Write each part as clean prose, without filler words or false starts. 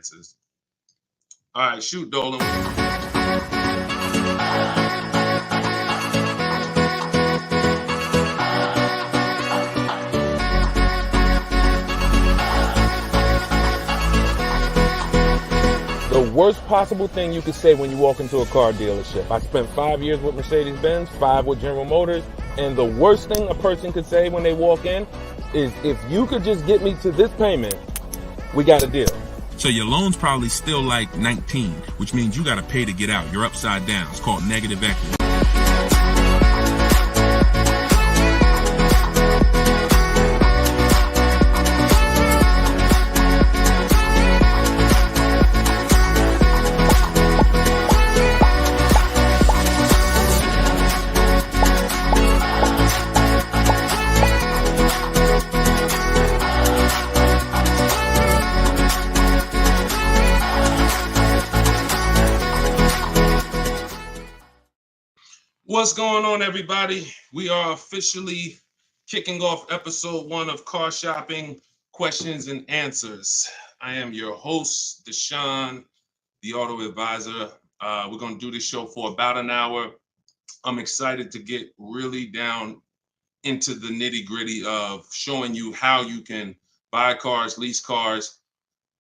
answers. All right, shoot, Dolan. The worst possible thing you could say when you walk into a car dealership. I spent 5 years with Mercedes-Benz, 5 with General Motors, and the worst thing a person could say when they walk in is, if you could just get me to this payment, we got a deal. So your loan's probably still like 19, which means you got to pay to get out. You're upside down. It's called negative equity. What's going on, everybody? We are officially kicking off episode 1 of Car Shopping Questions and Answers. I am your host, Deshone the Auto Advisor. We're going to do this show for about an hour. I'm excited to get really down into the nitty-gritty of showing you how you can buy cars, lease cars,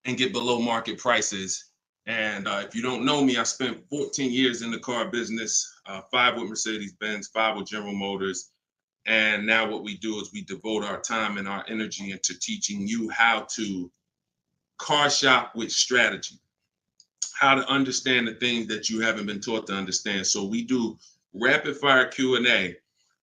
and get below market prices. And if you don't know me, I spent 14 years in the car business, 5 with Mercedes-Benz, 5 with General Motors. And now what we do is we devote our time and our energy into teaching you how to car shop with strategy, how to understand the things that you haven't been taught to understand. So we do rapid fire Q&A.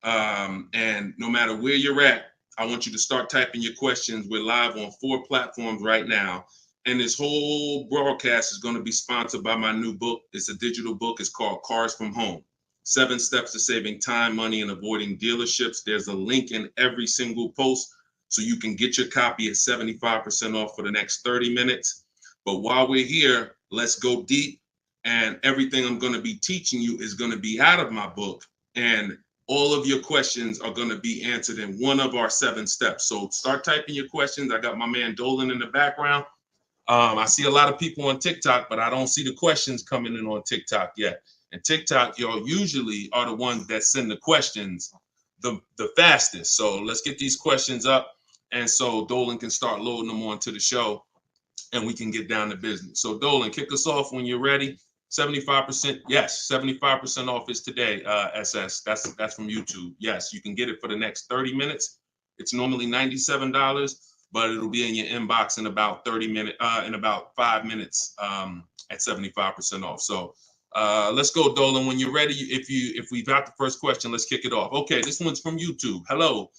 And no matter where you're at, I want you to start typing your questions. We're live on 4 platforms right now. And this whole broadcast is going to be sponsored by my new book. It's a digital book. It's called Cars from Home: 7 Steps to Saving Time, Money, and Avoiding Dealerships. There's a link in every single post, so you can get your copy at 75% off for the next 30 minutes. But while we're here, let's go deep. And everything I'm going to be teaching you is going to be out of my book. And all of your questions are going to be answered in one of our 7 steps. So start typing your questions. I got my man Dolan in the background. I see a lot of people on TikTok, but I don't see the questions coming in on TikTok yet. And TikTok, y'all usually are the ones that send the questions the fastest. So let's get these questions up. And so Dolan can start loading them onto the show and we can get down to business. So Dolan, kick us off when you're ready. 75%. Yes, 75% off is today, SS. That's from YouTube. Yes, you can get it for the next 30 minutes. It's normally $97. But it'll be in your inbox in about 5 minutes at 75% off. So let's go, Dolan. When you're ready, if we've got the first question, let's kick it off. Okay, this one's from YouTube. Hello.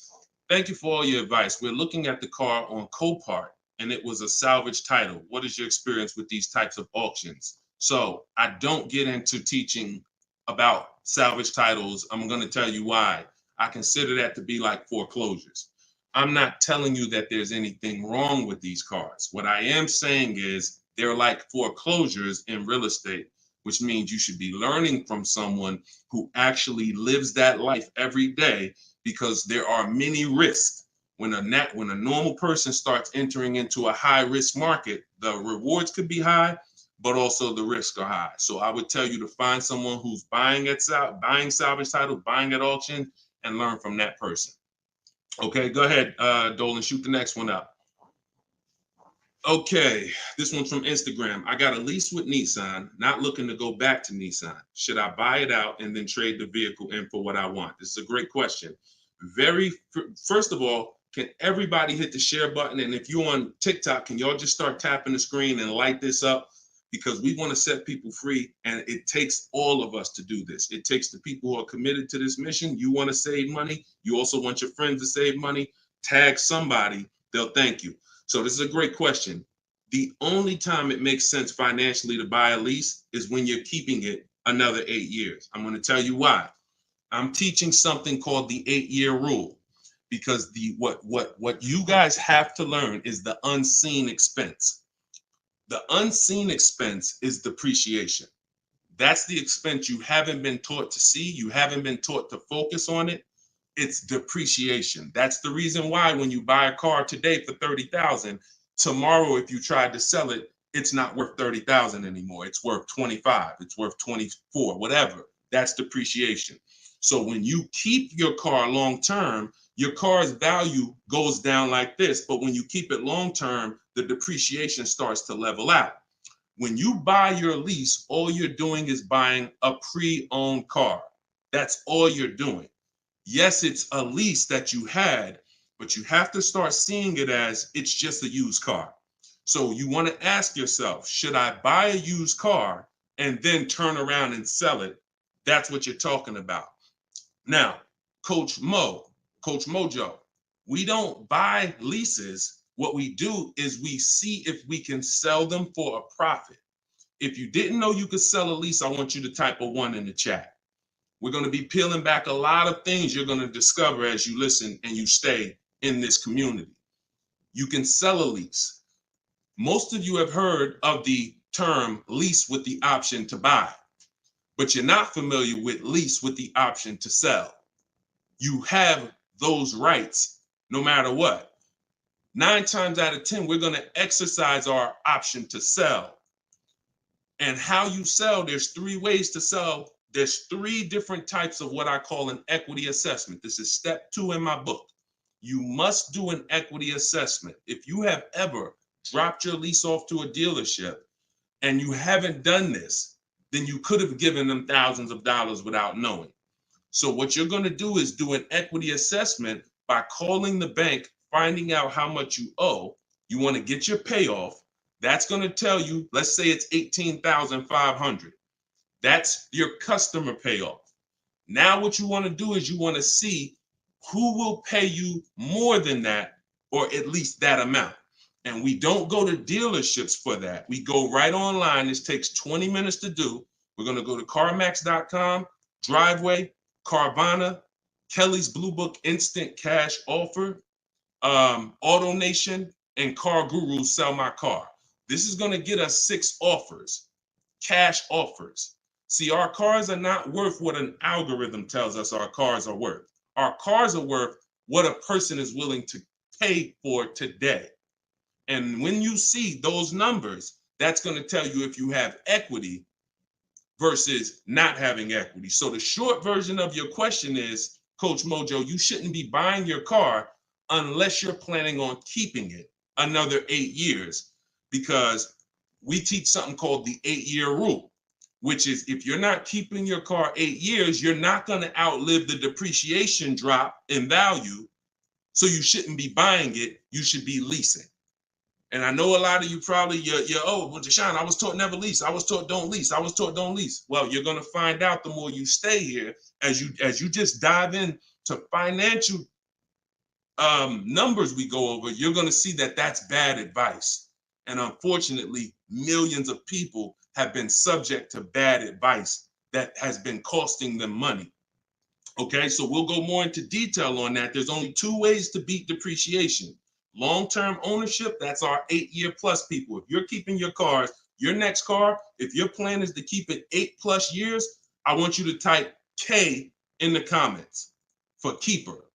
Thank you for all your advice. We're looking at the car on Copart, and it was a salvage title. What is your experience with these types of auctions? So I don't get into teaching about salvage titles. I'm going to tell you why. I consider that to be like foreclosures. I'm not telling you that there's anything wrong with these cars. What I am saying is they're like foreclosures in real estate, which means you should be learning from someone who actually lives that life every day, because there are many risks. When a normal person starts entering into a high risk market, the rewards could be high, but also the risks are high. So I would tell you to find someone who's buying salvage titles, buying at auction, and learn from that person. Okay, go ahead, Dolan, shoot the next one up. Okay, this one's from Instagram. I got a lease with Nissan, not looking to go back to Nissan. Should I buy it out and then trade the vehicle in for what I want? This is a great question. First of all, can everybody hit the share button? And if you're on TikTok, can y'all just start tapping the screen and light this up? Because we want to set people free, and it takes all of us to do this. It takes the people who are committed to this mission. You want to save money. You also want your friends to save money. Tag somebody. They'll thank you. So this is a great question. The only time it makes sense financially to buy a lease is when you're keeping it another 8 years. I'm going to tell you why. I'm teaching something called the 8-year rule, because what you guys have to learn is the unseen expense. The unseen expense is depreciation. That's the expense you haven't been taught to see. You haven't been taught to focus on it. It's depreciation. That's the reason why when you buy a car today for $30,000, tomorrow, if you tried to sell it, it's not worth 30,000 anymore. It's worth 25. It's worth 24, whatever. That's depreciation. So when you keep your car long term, your car's value goes down like this. But when you keep it long term, the depreciation starts to level out. When you buy your lease, all you're doing is buying a pre-owned car. That's all you're doing. Yes, it's a lease that you had, but you have to start seeing it as it's just a used car. So you want to ask yourself, should I buy a used car and then turn around and sell it? That's what you're talking about. Now, Coach Mojo, we don't buy leases. What we do is we see if we can sell them for a profit. If you didn't know you could sell a lease, I want you to type a 1 in the chat. We're going to be peeling back a lot of things you're going to discover as you listen and you stay in this community. You can sell a lease. Most of you have heard of the term lease with the option to buy, but you're not familiar with lease with the option to sell. You have those rights no matter what. 9 times out of 10, we're going to exercise our option to sell. And how you sell, there's 3 ways to sell. There's 3 different types of what I call an equity assessment. This is step 2 in my book. You must do an equity assessment. If you have ever dropped your lease off to a dealership and you haven't done this, then you could have given them thousands of dollars without knowing. So what you're going to do is do an equity assessment by calling the bank, finding out how much you owe. You want to get your payoff. That's going to tell you, let's say it's $18,500. That's your customer payoff. Now what you want to do is you want to see who will pay you more than that, or at least that amount. And we don't go to dealerships for that. We go right online. This takes 20 minutes to do. We're going to go to CarMax.com, Driveway, Carvana, Kelly's Blue Book Instant Cash Offer, AutoNation, and Car Guru Sell My Car. This is going to get us 6 offers, cash offers. See, our cars are not worth what an algorithm tells us our cars are worth. Our cars are worth what a person is willing to pay for today. And when you see those numbers, that's going to tell you if you have equity versus not having equity. So the short version of your question is, Coach Mojo, you shouldn't be buying your car unless you're planning on keeping it another 8 years, because we teach something called the 8-year rule, which is if you're not keeping your car 8 years, you're not going to outlive the depreciation drop in value. So you shouldn't be buying it. You should be leasing. And I know a lot of you probably, you're well, Deshone, I was taught never lease. I was taught don't lease. I was taught don't lease. Well, you're going to find out the more you stay here, as you just dive in to financial numbers we go over, you're going to see that that's bad advice. And unfortunately, millions of people have been subject to bad advice that has been costing them money. Okay, so we'll go more into detail on that. There's only 2 ways to beat depreciation. Long-term ownership, that's our 8-year plus people. If you're keeping your cars, your next car, if your plan is to keep it 8+ years, I want you to type K in the comments for keeper.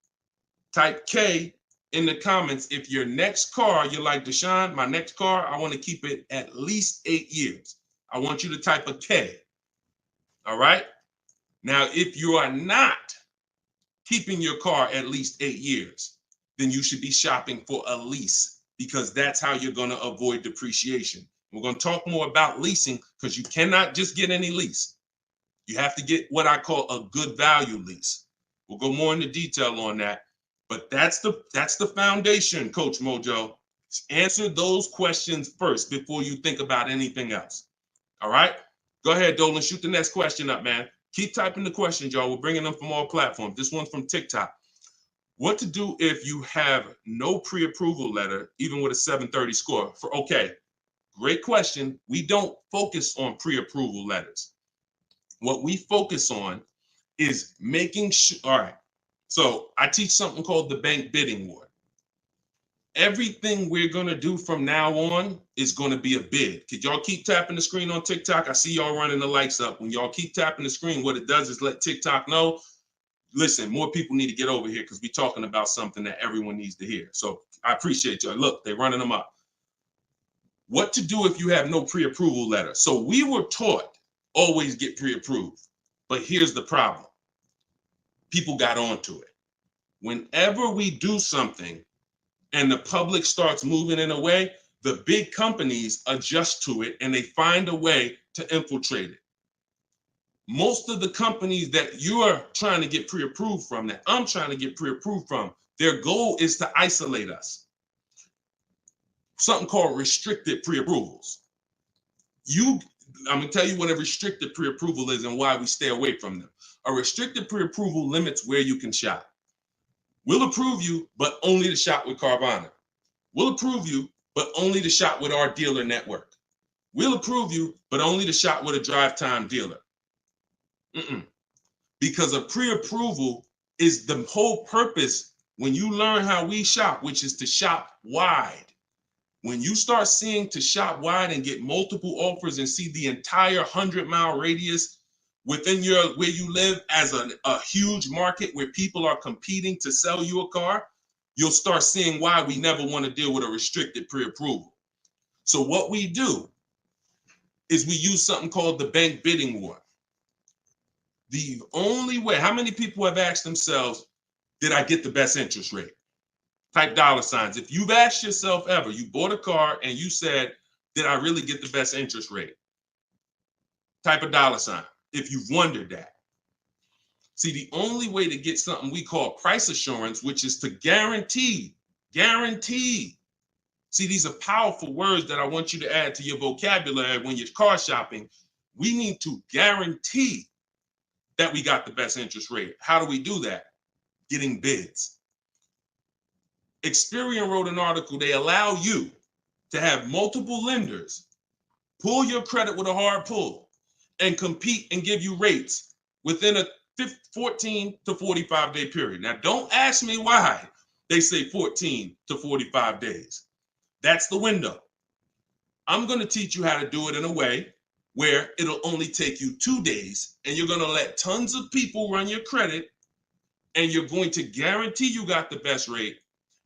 Type K in the comments if your next car, you're like, Deshone, my next car, I want to keep it at least 8 years. I want you to type a K. All right? Now, if you are not keeping your car at least 8 years, then you should be shopping for a lease, because that's how you're going to avoid depreciation. We're going to talk more about leasing, because you cannot just get any lease. You have to get what I call a good value lease. We'll go more into detail on that, but that's the foundation, Coach Mojo. Answer those questions first before you think about anything else. All right? Go ahead, Dolan. Shoot the next question up, man. Keep typing the questions, y'all. We're bringing them from all platforms. This one's from TikTok. What to do if you have no pre-approval letter, even with a 730 score? Okay, great question. We don't focus on pre-approval letters. What we focus on is making sure. All right, so I teach something called the bank bidding war. Everything we're going to do from now on is going to be a bid. Could y'all keep tapping the screen on TikTok? I see y'all running the lights up. When y'all keep tapping the screen, what it does is let TikTok know, listen, more people need to get over here, because we're talking about something that everyone needs to hear. So I appreciate y'all. Look, they're running them up. What to do if you have no pre-approval letter. So we were taught always get pre-approved. But here's the problem. People got onto it. Whenever we do something and the public starts moving in a way, the big companies adjust to it and they find a way to infiltrate it. Most of the companies that you're trying to get pre-approved from, that I'm trying to get pre-approved from, their goal is to isolate us. Something called restricted pre-approvals. I'm gonna tell you what a restricted pre-approval is and why we stay away from them. A restricted pre-approval limits where you can shop. We'll approve you, but only to shop with Carvana. We'll approve you, but only to shop with our dealer network. We'll approve you, but only to shop with a drive time dealer. Because a pre-approval is the whole purpose when you learn how we shop, which is to shop wide. When you start seeing to shop wide and get multiple offers and see the entire 100-mile radius within where you live as a huge market where people are competing to sell you a car, you'll start seeing why we never want to deal with a restricted pre-approval. So what we do is we use something called the bank bidding war. The only way, how many people have asked themselves, did I get the best interest rate? Type dollar signs. If you've asked yourself ever, you bought a car and you said, did I really get the best interest rate? Type a dollar sign if you've wondered that. See, the only way to get something we call price assurance, which is to guarantee. See, these are powerful words that I want you to add to your vocabulary when you're car shopping. We need to guarantee that we got the best interest rate. How do we do that? Getting bids. Experian wrote an article. They allow you to have multiple lenders pull your credit with a hard pull and compete and give you rates within a 14 to 45 day period. Now, don't ask me why they say 14 to 45 days. That's the window. I'm going to teach you how to do it in a way where it'll only take you 2 days and you're going to let tons of people run your credit and you're going to guarantee you got the best rate,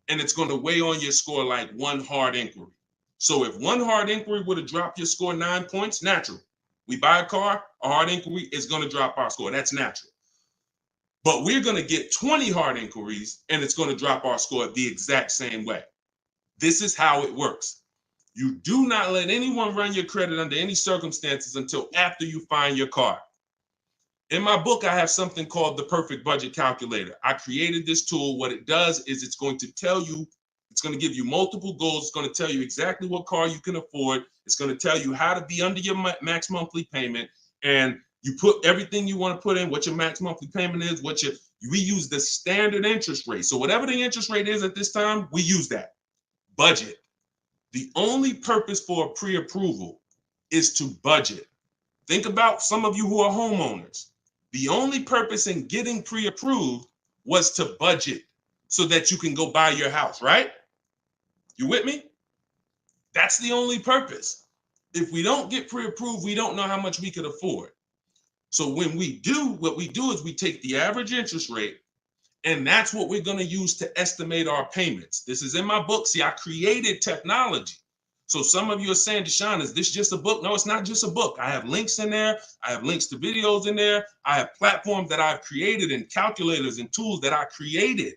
and it's going to weigh on your score like one hard inquiry. So if one hard inquiry would have dropped your score 9 points, natural. We buy a car, a hard inquiry is going to drop our score. That's natural. But we're going to get 20 hard inquiries and it's going to drop our score the exact same way. This is how it works. You do not let anyone run your credit under any circumstances until after you find your car. In my book, I have something called the Perfect Budget Calculator. I created this tool. What it does is it's going to tell you, it's going to give you multiple goals. It's going to tell you exactly what car you can afford. It's going to tell you how to be under your max monthly payment. And you put everything you want to put in, what your max monthly payment is, we use the standard interest rate. So whatever the interest rate is at this time, we use that. Budget. The only purpose for a pre-approval is to budget. Think about some of you who are homeowners. The only purpose in getting pre-approved was to budget so that you can go buy your house, right? You with me? That's the only purpose. If we don't get pre-approved, we don't know how much we could afford. So when we do, what we do is we take the average interest rate, and that's what we're going to use to estimate our payments. This is in my book. See, I created technology. So some of you are saying, Deshone, is this just a book? No, it's not just a book. I have links in there. I have links to videos in there. I have platforms that I've created and calculators and tools that I created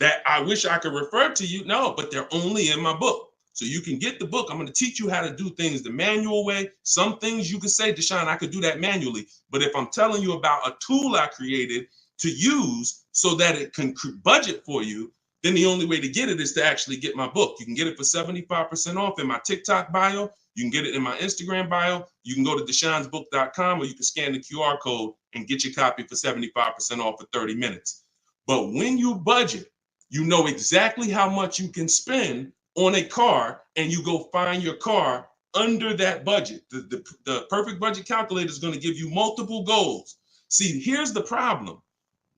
that I wish I could refer to you. No, but they're only in my book. So you can get the book. I'm going to teach you how to do things the manual way. Some things you can say, Deshone, I could do that manually. But if I'm telling you about a tool I created to use so that it can budget for you, then the only way to get it is to actually get my book. You can get it for 75% off in my TikTok bio. You can get it in my Instagram bio. You can go to deshonesbook.com, or you can scan the QR code and get your copy for 75% off for 30 minutes. But when you budget, you know exactly how much you can spend on a car, and you go find your car under that budget. The Perfect Budget Calculator is going to give you multiple goals. See, here's the problem.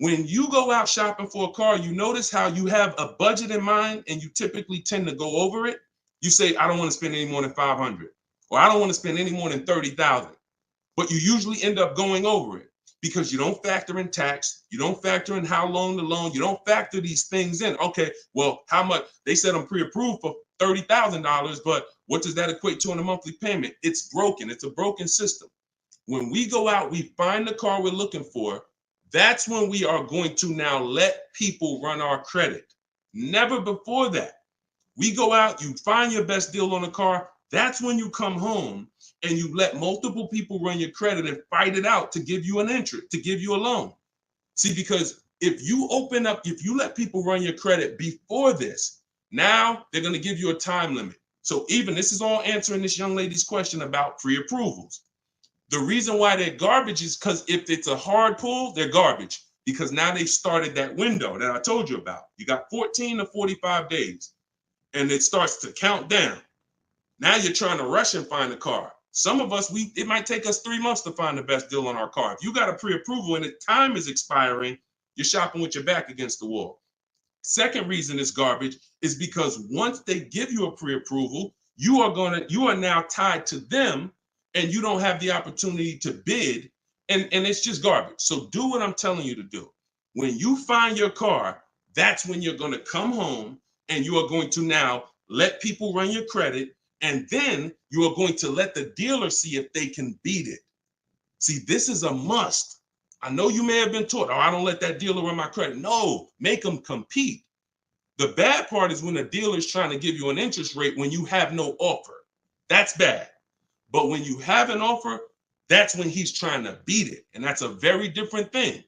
When you go out shopping for a car, you notice how you have a budget in mind and you typically tend to go over it. You say, I don't want to spend any more than $500, or I don't want to spend any more than $30,000. But you usually end up going over it because you don't factor in tax. You don't factor in how long the loan, you don't factor these things in. Okay, well, how much? They said I'm pre-approved for $30,000, but what does that equate to in a monthly payment? It's broken. It's a broken system. When we go out, we find the car we're looking for. That's when we are going to now let people run our credit. Never before that. We go out, you find your best deal on a car. That's when you come home and you let multiple people run your credit and fight it out to give you an interest, to give you a loan. See, because if you open up, if you let people run your credit before this, now they're going to give you a time limit. So even this is all answering this young lady's question about pre-approvals. The reason why they're garbage is because if it's a hard pull, they're garbage, because now they've started that window that I told you about. You got 14 to 45 days and it starts to count down. Now you're trying to rush and find a car. Some of us, it might take us 3 months to find the best deal on our car. If you got a pre-approval and the time is expiring, you're shopping with your back against the wall. Second reason it's garbage is because once they give you a pre-approval, you are now tied to them and you don't have the opportunity to bid, and it's just garbage. So do what I'm telling you to do. When you find your car, that's when you're going to come home and you are going to now let people run your credit, and then you are going to let the dealer see if they can beat it. See, this is a must. I know you may have been taught, oh, I don't let that dealer run my credit. No, make them compete. The bad part is when a dealer is trying to give you an interest rate when you have no offer. That's bad. But when you have an offer, that's when he's trying to beat it. And that's a very different thing.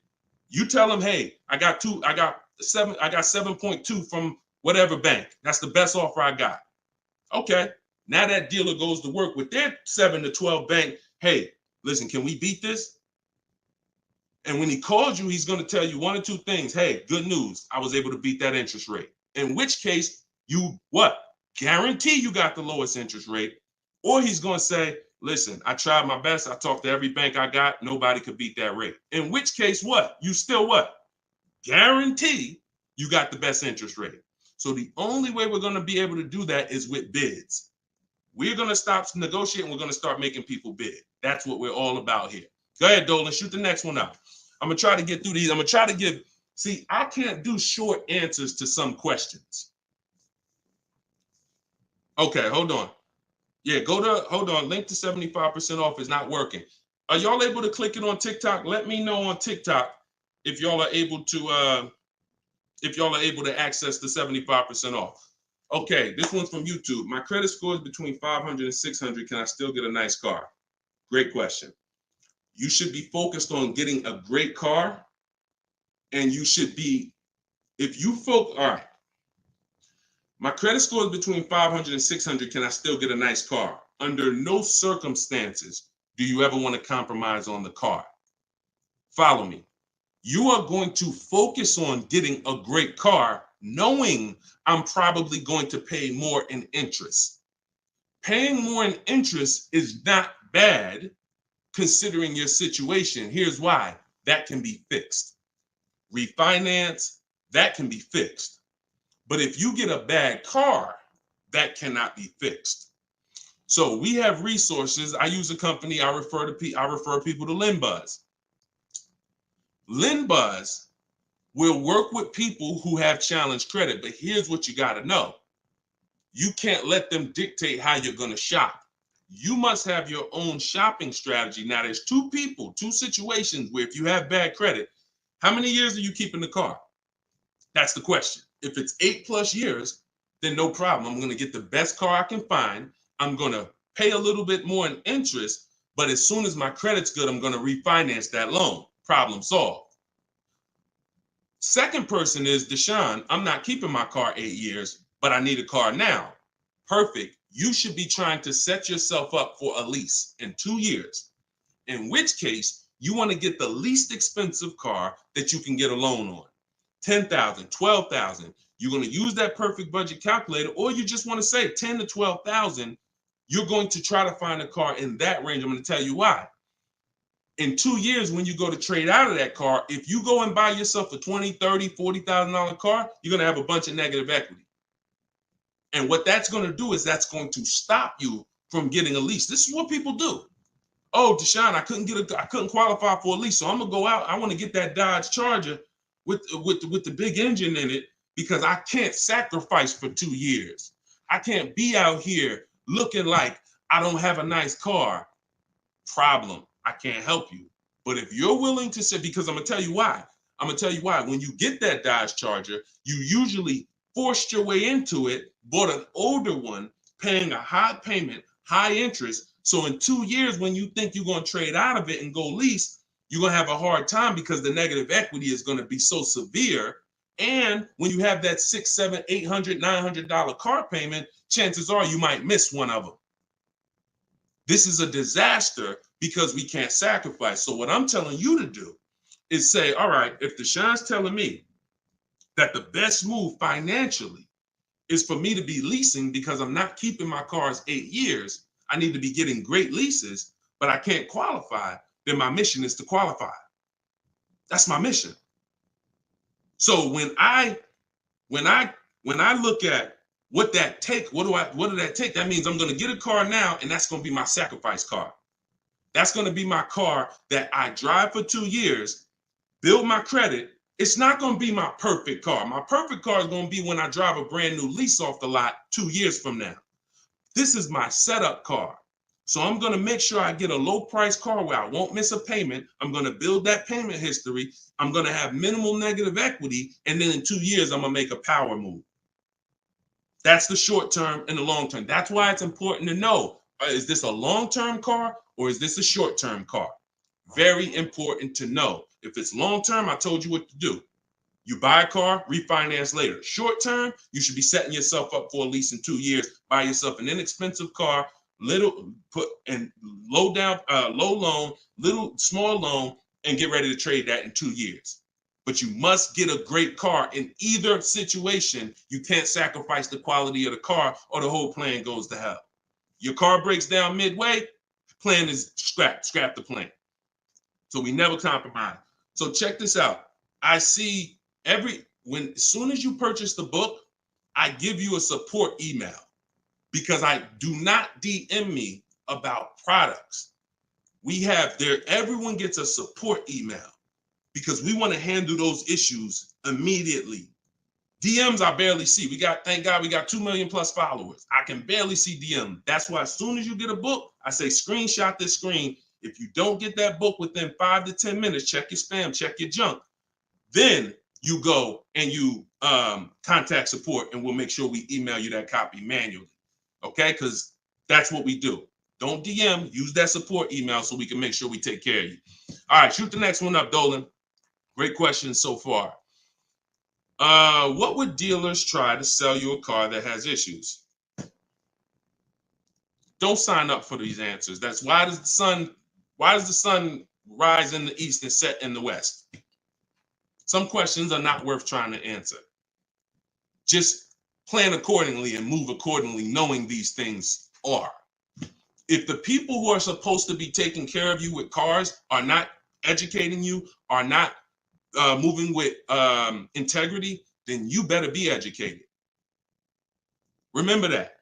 You tell him, hey, I got 7.2 from whatever bank. That's the best offer I got. Okay. Now that dealer goes to work with their 7 to 12 bank. Hey, listen, can we beat this? And when he calls you, he's going to tell you one or two things. Hey, good news. I was able to beat that interest rate. In which case, you what? Guarantee you got the lowest interest rate. Or he's going to say, listen, I tried my best. I talked to every bank I got. Nobody could beat that rate. In which case, what? You still what? Guarantee you got the best interest rate. So the only way we're going to be able to do that is with bids. We're going to stop negotiating. We're going to start making people bid. That's what we're all about here. Go ahead, Dolan. Shoot the next one up. I'm going to try to get through these. I'm going to try to give, see, I can't do short answers to some questions. Okay, hold on. Yeah, hold on. Link to 75% off is not working. Are y'all able to click it on TikTok? Let me know on TikTok if y'all are able to access the 75% off. Okay, this one's from YouTube. My credit score is between 500 and 600. Can I still get a nice car? Great question. You should be focused on getting a great car, and you should be, all right. My credit score is between 500 and 600. Can I still get a nice car? Under no circumstances do you ever want to compromise on the car. Follow me. You are going to focus on getting a great car, knowing I'm probably going to pay more in interest. Paying more in interest is not bad considering your situation. Here's why. That can be fixed. Refinance, that can be fixed. But if you get a bad car, that cannot be fixed. So we have resources. I use a company. I refer people to LendBuzz. LendBuzz will work with people who have challenged credit. But here's what you got to know. You can't let them dictate how you're going to shop. You must have your own shopping strategy. Now, there's two situations where if you have bad credit, how many years are you keeping the car? That's the question. If it's 8+ years, then no problem. I'm going to get the best car I can find. I'm going to pay a little bit more in interest, but as soon as my credit's good, I'm going to refinance that loan. Problem solved. Second person is Deshone. I'm not keeping my car 8 years, but I need a car now. Perfect. You should be trying to set yourself up for a lease in 2 years, in which case you want to get the least expensive car that you can get a loan on. 10,000, 12,000. You're going to use that perfect budget calculator, or you just want to say 10 to 12,000. You're going to try to find a car in that range. I'm going to tell you why. In 2 years, when you go to trade out of that car, if you go and buy yourself a $20,000, $30,000, $40,000 car, you're going to have a bunch of negative equity. And what that's going to do is that's going to stop you from getting a lease. This is what people do. Oh, Deshone, I couldn't qualify for a lease, so I'm going to go out. I want to get that Dodge Charger with the big engine in it because I can't sacrifice for 2 years. I can't be out here looking like I don't have a nice car. Problem. I can't help you. But if you're willing to say, because I'm going to tell you why. I'm going to tell you why. When you get that Dodge Charger, you usually forced your way into it, bought an older one, paying a high payment, high interest. So in 2 years, when you think you're going to trade out of it and go lease, you're going to have a hard time because the negative equity is going to be so severe. And when you have that $600, $700, $800, $900 car payment, chances are you might miss one of them. This is a disaster because we can't sacrifice. So what I'm telling you to do is say, all right, if Deshaun's telling me that the best move financially is for me to be leasing because I'm not keeping my cars 8 years, I need to be getting great leases, but I can't qualify, then my mission is to qualify. That's my mission. So when I look at what that take, what did that take? That means I'm going to get a car now, and that's going to be my sacrifice car. That's going to be my car that I drive for 2 years, build my credit. It's not going to be my perfect car. My perfect car is going to be when I drive a brand new lease off the lot 2 years from now. This is my setup car. So I'm going to make sure I get a low price car where I won't miss a payment. I'm going to build that payment history. I'm going to have minimal negative equity. And then in 2 years, I'm going to make a power move. That's the short term and the long term. That's why it's important to know, is this a long-term car or is this a short-term car? Very important to know. If it's long-term, I told you what to do. You buy a car, refinance later. Short-term, you should be setting yourself up for a lease in 2 years. Buy yourself an inexpensive car, low loan, small loan, and get ready to trade that in 2 years. But you must get a great car in either situation. You can't sacrifice the quality of the car or the whole plan goes to hell. Your car breaks down midway, plan is scrap the plan. So we never compromise. So check this out. I see as soon as you purchase the book, I give you a support email because I do not DM me about products. Everyone gets a support email because we want to handle those issues immediately. DMs I barely see. Thank God we got 2 million plus followers. I can barely see DM. That's why as soon as you get a book, I say screenshot this screen. If you don't get that book within 5 to 10 minutes, check your spam, check your junk. Then you go and you contact support and we'll make sure we email you that copy manually. Okay, because that's what we do. Don't DM, use that support email so we can make sure we take care of you. All right, shoot the next one up, Dolan. Great questions so far. What would dealers try to sell you a car that has issues? Don't sign up for these answers. That's why does the sun rise in the east and set in the west? Some questions are not worth trying to answer. Just plan accordingly and move accordingly, knowing these things are. If the people who are supposed to be taking care of you with cars are not educating you, are not moving with integrity, then you better be educated. Remember that.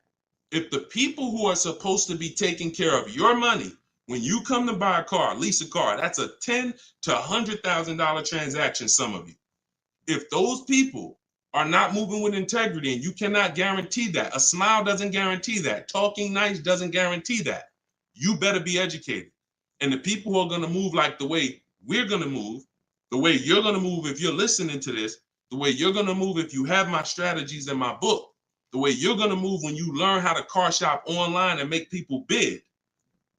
If the people who are supposed to be taking care of your money, when you come to buy a car, lease a car, that's a $10,000 to $100,000 transaction, some of you. If those people are not moving with integrity, and you cannot guarantee that, a smile doesn't guarantee that, talking nice doesn't guarantee that, you better be educated. And the people who are going to move like the way we're going to move, the way you're going to move if you're listening to this, the way you're going to move if you have my strategies in my book, the way you're going to move when you learn how to car shop online and make people bid,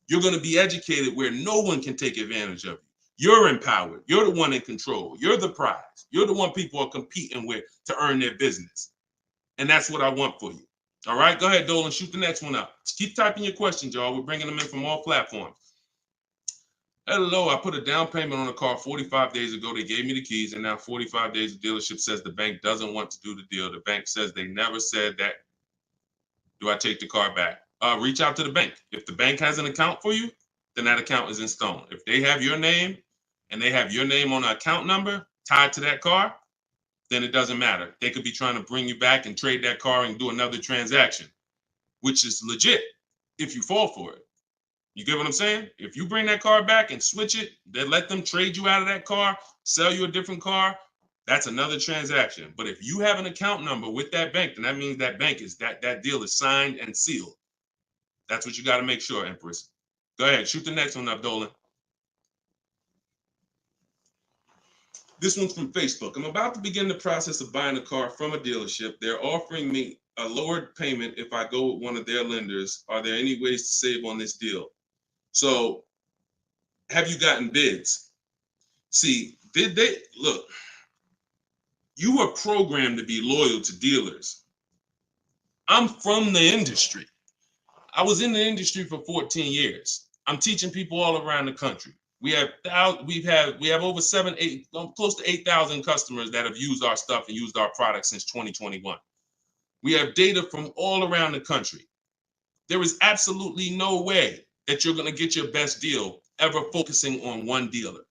you're going to be educated where no one can take advantage of you. You're empowered. You're the one in control. You're the prize. You're the one people are competing with to earn their business. And that's what I want for you. All right, go ahead, Dolan, shoot the next one up. Just keep typing your questions, y'all. We're bringing them in from all platforms. Hello, I put a down payment on a car 45 days ago. They gave me the keys, and now 45 days, the dealership says the bank doesn't want to do the deal. The bank says they never said that. Do I take the car back? Reach out to the bank. If the bank has an account for you, then that account is in stone. If they have your name and they have your name on an account number tied to that car, then it doesn't matter. They could be trying to bring you back and trade that car and do another transaction, which is legit if you fall for it. You get what I'm saying? If you bring that car back and switch it, then let them trade you out of that car, sell you a different car, That's another transaction. But if you have an account number with that bank, then that means that bank is that deal is signed and sealed. That's what you got to make sure, Empress. Go ahead, shoot the next one up, Dolan. This one's from Facebook. I'm about to begin the process of buying a car from a dealership. They're offering me a lowered payment if I go with one of their lenders. Are there any ways to save on this deal? So, have you gotten bids? See, did they look? You were programmed to be loyal to dealers. I'm from the industry. I was in the industry for 14 years. I'm teaching people all around the country. We have over 8, close to 8,000 customers that have used our stuff and used our products since 2021. We have data from all around the country. There is absolutely no way that you're going to get your best deal ever focusing on one dealer.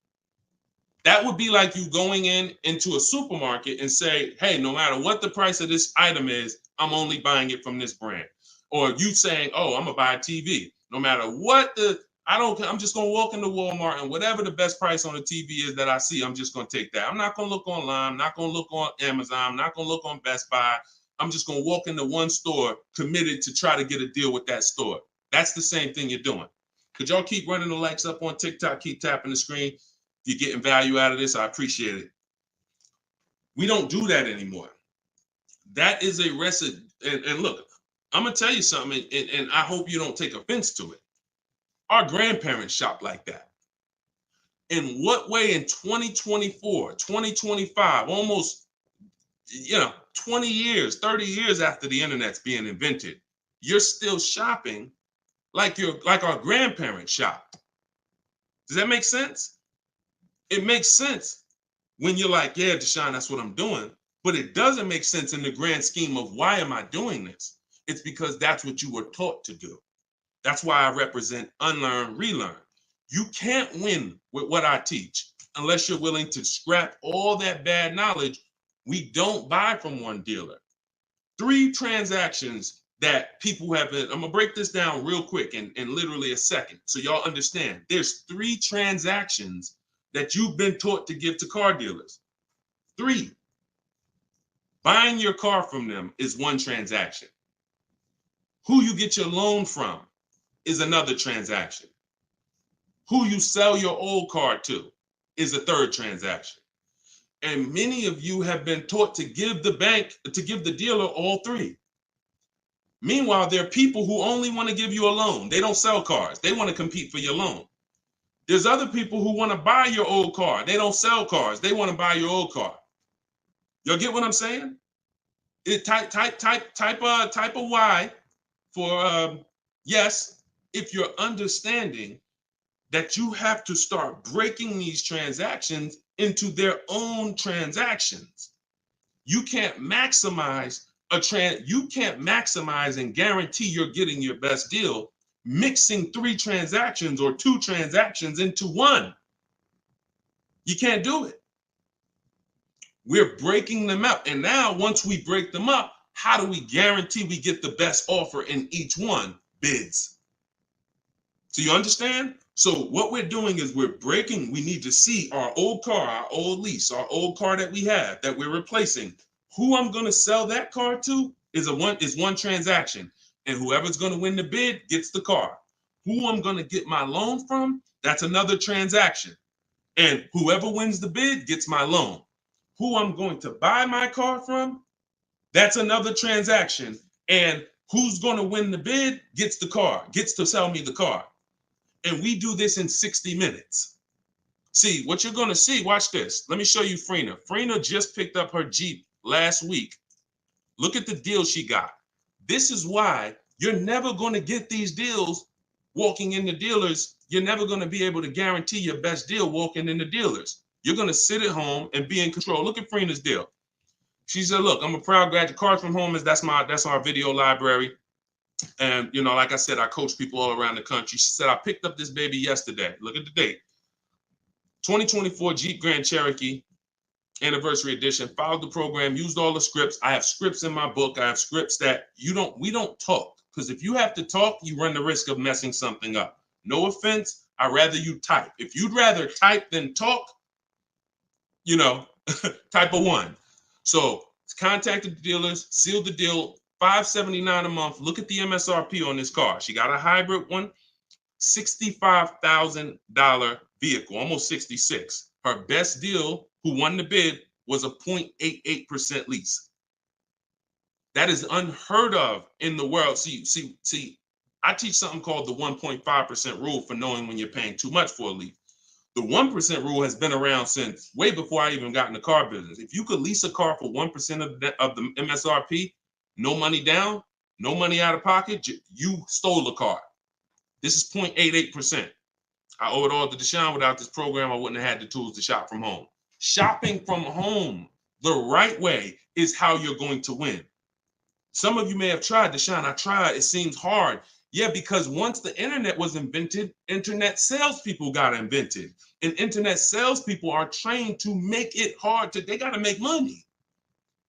That would be like you going into a supermarket and say, hey, no matter what the price of this item is, I'm only buying it from this brand. Or you saying, oh, I'm gonna buy a TV. No matter what I'm just gonna walk into Walmart and whatever the best price on the TV is that I see, I'm just gonna take that. I'm not gonna look online, I'm not gonna look on Amazon, I'm not gonna look on Best Buy. I'm just gonna walk into one store committed to try to get a deal with that store. That's the same thing you're doing. Could y'all keep running the likes up on TikTok, keep tapping the screen? If you're getting value out of this, I appreciate it. We don't do that anymore. That is a recipe. And look, I'm going to tell you something, and I hope you don't take offense to it. Our grandparents shopped like that. In what way in 2024, 2025, almost, 20 years, 30 years after the internet's being invented, you're still shopping like our grandparents shopped? Does that make sense? It makes sense when you're like, yeah, Deshone, that's what I'm doing. But it doesn't make sense in the grand scheme of why am I doing this? It's because that's what you were taught to do. That's why I represent unlearn, relearn. You can't win with what I teach unless you're willing to scrap all that bad knowledge. We don't buy from one dealer. 3 transactions that people have been, I'm gonna break this down real quick in literally a second so y'all understand. There's 3 transactions that you've been taught to give to car dealers. 3. Buying your car from them is one transaction. Who you get your loan from is another transaction. Who you sell your old car to is a 3rd transaction. And many of you have been taught to give the dealer all 3. Meanwhile, there are people who only want to give you a loan. They don't sell cars. They want to compete for your loan. There's other people who want to buy your old car. They don't sell cars. They want to buy your old car. Y'all get what I'm saying? Type a Y for yes, if you're understanding that you have to start breaking these transactions into their own transactions. You can't maximize and guarantee you're getting your best deal mixing 3 transactions or 2 transactions into one. You can't do it. We're breaking them up. And now once we break them up, how do we guarantee we get the best offer in each one? Bids. So you understand? So what we're doing is we need to see our old car, our old lease, our old car that we have that we're replacing. Who I'm going to sell that car to is one transaction. And whoever's going to win the bid gets the car. Who I'm going to get my loan from, that's another transaction. And whoever wins the bid gets my loan. Who I'm going to buy my car from, that's another transaction. And who's going to win the bid gets the car, gets to sell me the car. And we do this in 60 minutes. See, what you're going to see, watch this. Let me show you Frina. Frina just picked up her Jeep last week. Look at the deal she got. This is why you're never going to get these deals walking in the dealers. You're never going to be able to guarantee your best deal walking in the dealers. You're going to sit at home and be in control. Look at Frina's deal. She said, look, I'm a proud graduate. Cars from Home that's our video library. And, like I said, I coach people all around the country. She said, I picked up this baby yesterday. Look at the date. 2024 Jeep Grand Cherokee Anniversary Edition. Followed the program, used all the scripts. I have scripts in my book. I have scripts that we don't talk. Because if you have to talk, you run the risk of messing something up. No offense. I'd rather you type. If you'd rather type than talk, Type of 1. So contact the dealers, seal the deal, $579 a month. Look at the MSRP on this car. She got a hybrid one, $65,000 vehicle, almost 66. Her best deal, who won the bid, was a 0.88% lease. That is unheard of in the world. See, I teach something called the 1.5% rule for knowing when you're paying too much for a lease. The 1% rule has been around since way before I even got in the car business. If you could lease a car for 1% of the MSRP, no money down, no money out of pocket, you stole a car. This is 0.88%. I owe it all to Deshone. Without this program, I wouldn't have had the tools to shop from home. Shopping from home the right way is how you're going to win. Some of you may have tried, Deshone. I tried. It seems hard. Yeah, because once the internet was invented, internet salespeople got invented. And internet salespeople are trained to make it hard. They got to make money.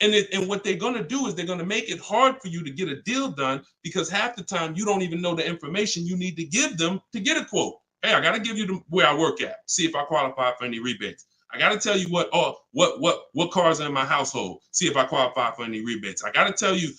And what they're going to do is they're going to make it hard for you to get a deal done, because half the time you don't even know the information you need to give them to get a quote. Hey, I got to give you where I work at. See if I qualify for any rebates. I got to tell you what cars are in my household. See if I qualify for any rebates. I got to tell you,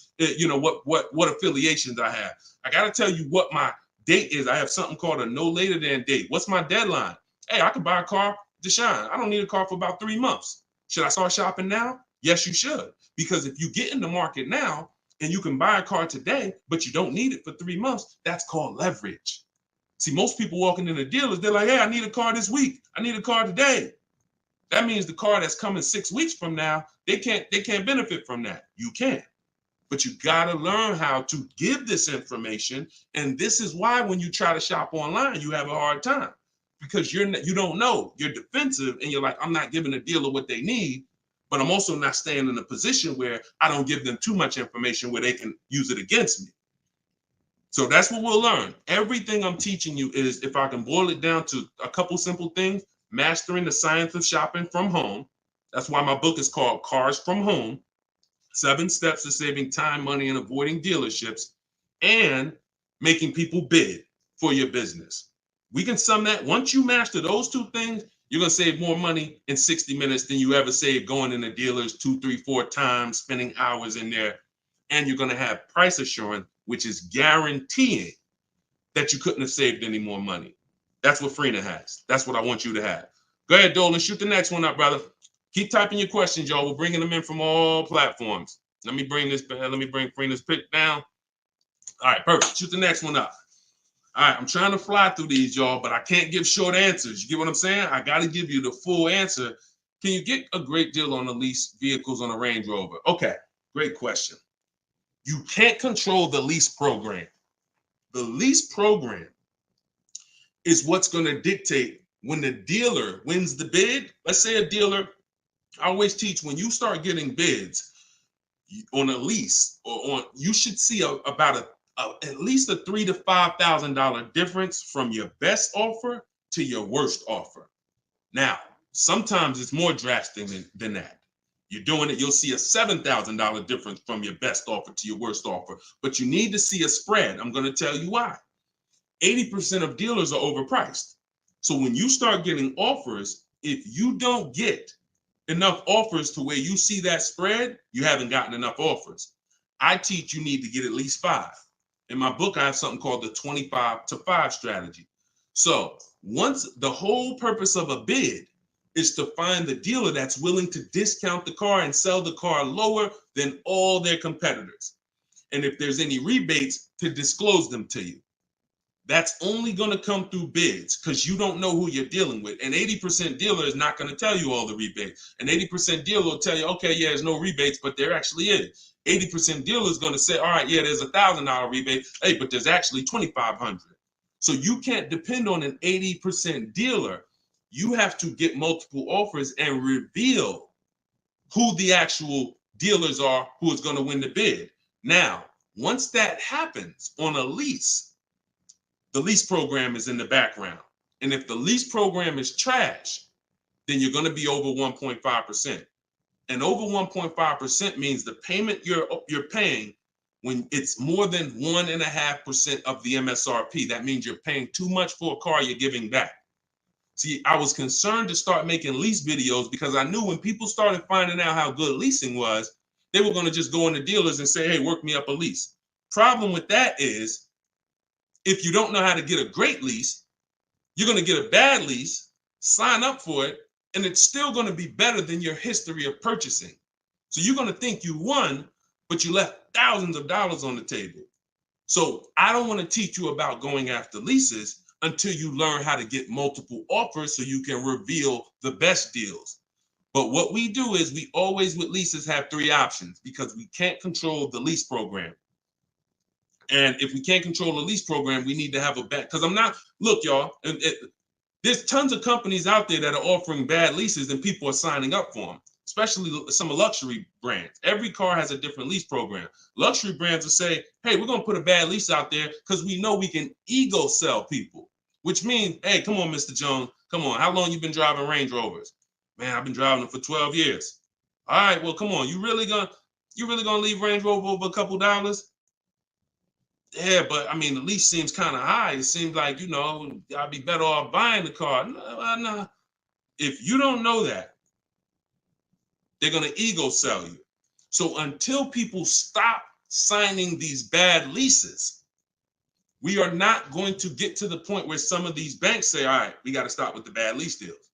what affiliations I have. I got to tell you what my date is. I have something called a no later than date. What's my deadline? Hey, I could buy a car, Deshone. I don't need a car for about 3 months. Should I start shopping now? Yes, you should. Because if you get in the market now and you can buy a car today, but you don't need it for 3 months, that's called leverage. See, most people walking in the dealers, they're like, hey, I need a car this week. I need a car today. That means the car that's coming 6 weeks from now, they can't benefit from that. You can. But you got to learn how to give this information. And this is why when you try to shop online, you have a hard time, because you don't know. You're defensive and you're like, I'm not giving a dealer what they need, but I'm also not staying in a position where I don't give them too much information where they can use it against me. So that's what we'll learn. Everything I'm teaching you is, if I can boil it down to a couple simple things, mastering the science of shopping from home. That's why my book is called Cars from Home, 7 Steps to Saving Time, Money, and Avoiding Dealerships, and making people bid for your business. We can sum that. Once you master those 2 things, you're going to save more money in 60 minutes than you ever saved going in the dealers 2, 3, 4 times, spending hours in there. And you're going to have price assurance, which is guaranteeing that you couldn't have saved any more money. That's what Freenah has. That's what I want you to have. Go ahead, Dolan. Shoot the next one up, brother. Keep typing your questions, y'all. We're bringing them in from all platforms. Let me bring Freenah's pick down. All right, perfect. Shoot the next one up. All right, I'm trying to fly through these, y'all, but I can't give short answers. You get what I'm saying? I got to give you the full answer. Can you get a great deal on the lease vehicles on a Range Rover? Okay, great question. You can't control the lease program. The lease program is what's going to dictate when the dealer wins the bid. Let's say a dealer, I always teach, when you start getting bids on a lease or on, you should see about at least a $3,000 to $5,000 difference from your best offer to your worst offer. Now, sometimes it's more drastic than that. You're doing it, you'll see a $7,000 difference from your best offer to your worst offer, but you need to see a spread. I'm going to tell you why. 80% of dealers are overpriced. So when you start getting offers, if you don't get enough offers to where you see that spread, you haven't gotten enough offers. I teach you need to get at least 5. In my book, I have something called the 25 to 5 strategy. So once the whole purpose of a bid is to find the dealer that's willing to discount the car and sell the car lower than all their competitors. And if there's any rebates, to disclose them to you. That's only going to come through bids, because you don't know who you're dealing with. An 80% dealer is not going to tell you all the rebates. An 80% dealer will tell you, okay, yeah, there's no rebates, but there actually is. 80% dealer is going to say, all right, yeah, there's $1,000 rebate. Hey, but there's actually $2,500. So you can't depend on an 80% dealer. You have to get multiple offers and reveal who the actual dealers are who is going to win the bid. Now, once that happens on a lease, the lease program is in the background. And if the lease program is trash, then you're going to be over 1.5%. And over 1.5% means the payment you're paying, when it's more than 1.5% of the MSRP, that means you're paying too much for a car you're giving back. See, I was concerned to start making lease videos because I knew when people started finding out how good leasing was, they were going to just go into dealers and say, hey, work me up a lease. Problem with that is, if you don't know how to get a great lease, you're going to get a bad lease, sign up for it, and it's still going to be better than your history of purchasing. So you're going to think you won, but you left thousands of dollars on the table. So I don't want to teach you about going after leases until you learn how to get multiple offers so you can reveal the best deals. But what we do is we always with leases have 3 options because we can't control the lease program. And if we can't control the lease program, we need to have a bet. Because look, y'all, there's tons of companies out there that are offering bad leases and people are signing up for them, especially some luxury brands. Every car has a different lease program. Luxury brands will say, hey, we're going to put a bad lease out there because we know we can ego sell people, which means, hey, come on, Mr. Jones, come on. How long you been driving Range Rovers? Man, I've been driving them for 12 years. All right, well, come on. You really gonna leave Range Rover over a couple dollars? Yeah, but I mean, the lease seems kind of high. It seems like, I'd be better off buying the car. No. If you don't know that, they're going to ego sell you. So until people stop signing these bad leases, we are not going to get to the point where some of these banks say, all right, we got to stop with the bad lease deals.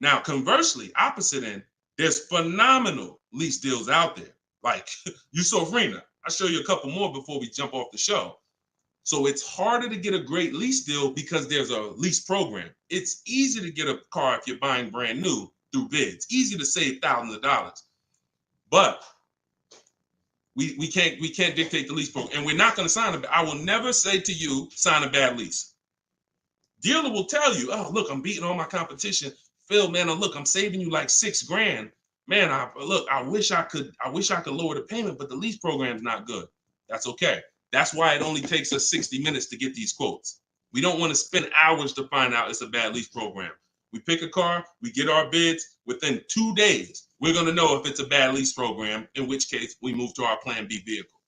Now, conversely, opposite end, there's phenomenal lease deals out there. Like Yusufrina. I'll show you a couple more before we jump off the show. So it's harder to get a great lease deal because there's a lease program. It's easy to get a car if you're buying brand new through bids. Easy to save thousands of dollars. But we can't dictate the lease program. And we're not going to sign I will never say to you, sign a bad lease. Dealer will tell you, oh, look, I'm beating all my competition. Phil, man, look, I'm saving you like $6,000. Man, I wish I could lower the payment, but the lease program's not good. That's okay. That's why it only takes us 60 minutes to get these quotes. We don't want to spend hours to find out it's a bad lease program. We pick a car, we get our bids. Within 2 days, we're going to know if it's a bad lease program, in which case we move to our Plan B vehicle.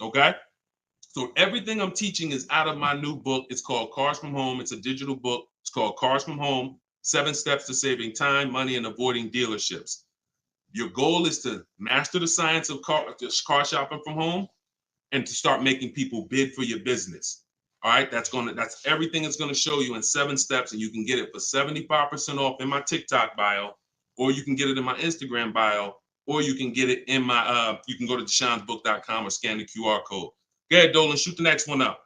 Okay? So everything I'm teaching is out of my new book. It's called Cars from Home. It's a digital book. It's called Cars from Home, 7 Steps to Saving Time, Money, and Avoiding Dealerships. Your goal is to master the science of car shopping from home and to start making people bid for your business. All right, that's everything it's going to show you in 7 steps, and you can get it for 75% off in my TikTok bio, or you can get it in my Instagram bio, or you can get it in my you can go to deshonsbook.com or scan the QR code. Go ahead, Dolan, shoot the next one up.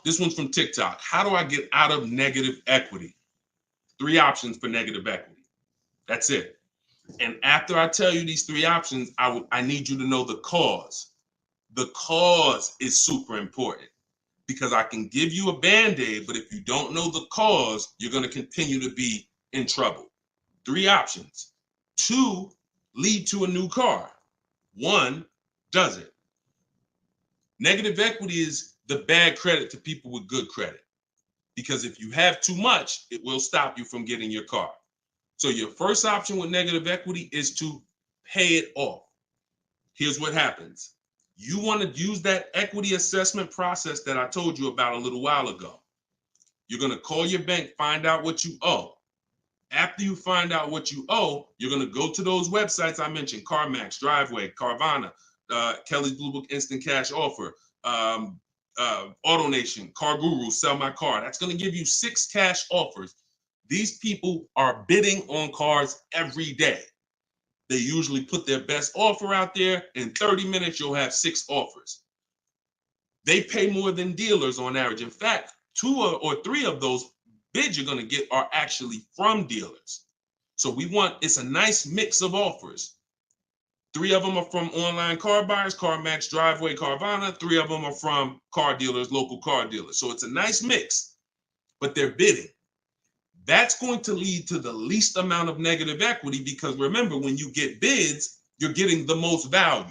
This one's from TikTok. How do I get out of negative equity? 3 options for negative equity. That's it. And after I tell you these 3 options, I need you to know the cause. The cause is super important because I can give you a Band-Aid, but if you don't know the cause, you're going to continue to be in trouble. 3 options. 2 lead to a new car. 1 doesn't. Negative equity is the bad credit to people with good credit. Because if you have too much, it will stop you from getting your car. So your first option with negative equity is to pay it off. Here's what happens. You want to use that equity assessment process that I told you about a little while ago. You're going to call your bank, find out what you owe. After you find out what you owe, you're going to go to those websites I mentioned, CarMax, Driveway, Carvana, Kelly's Blue Book Instant Cash Offer, AutoNation, Car Guru, Sell My Car. That's going to give you 6 cash offers. These people are bidding on cars every day. They usually put their best offer out there. In 30 minutes, you'll have 6 offers. They pay more than dealers on average. In fact, 2 or 3 of those bids you're going to get are actually from dealers. So it's a nice mix of offers. 3 of them are from online car buyers, CarMax, Driveway, Carvana. 3 of them are from car dealers, local car dealers. So it's a nice mix, but they're bidding. That's going to lead to the least amount of negative equity because remember, when you get bids, you're getting the most value.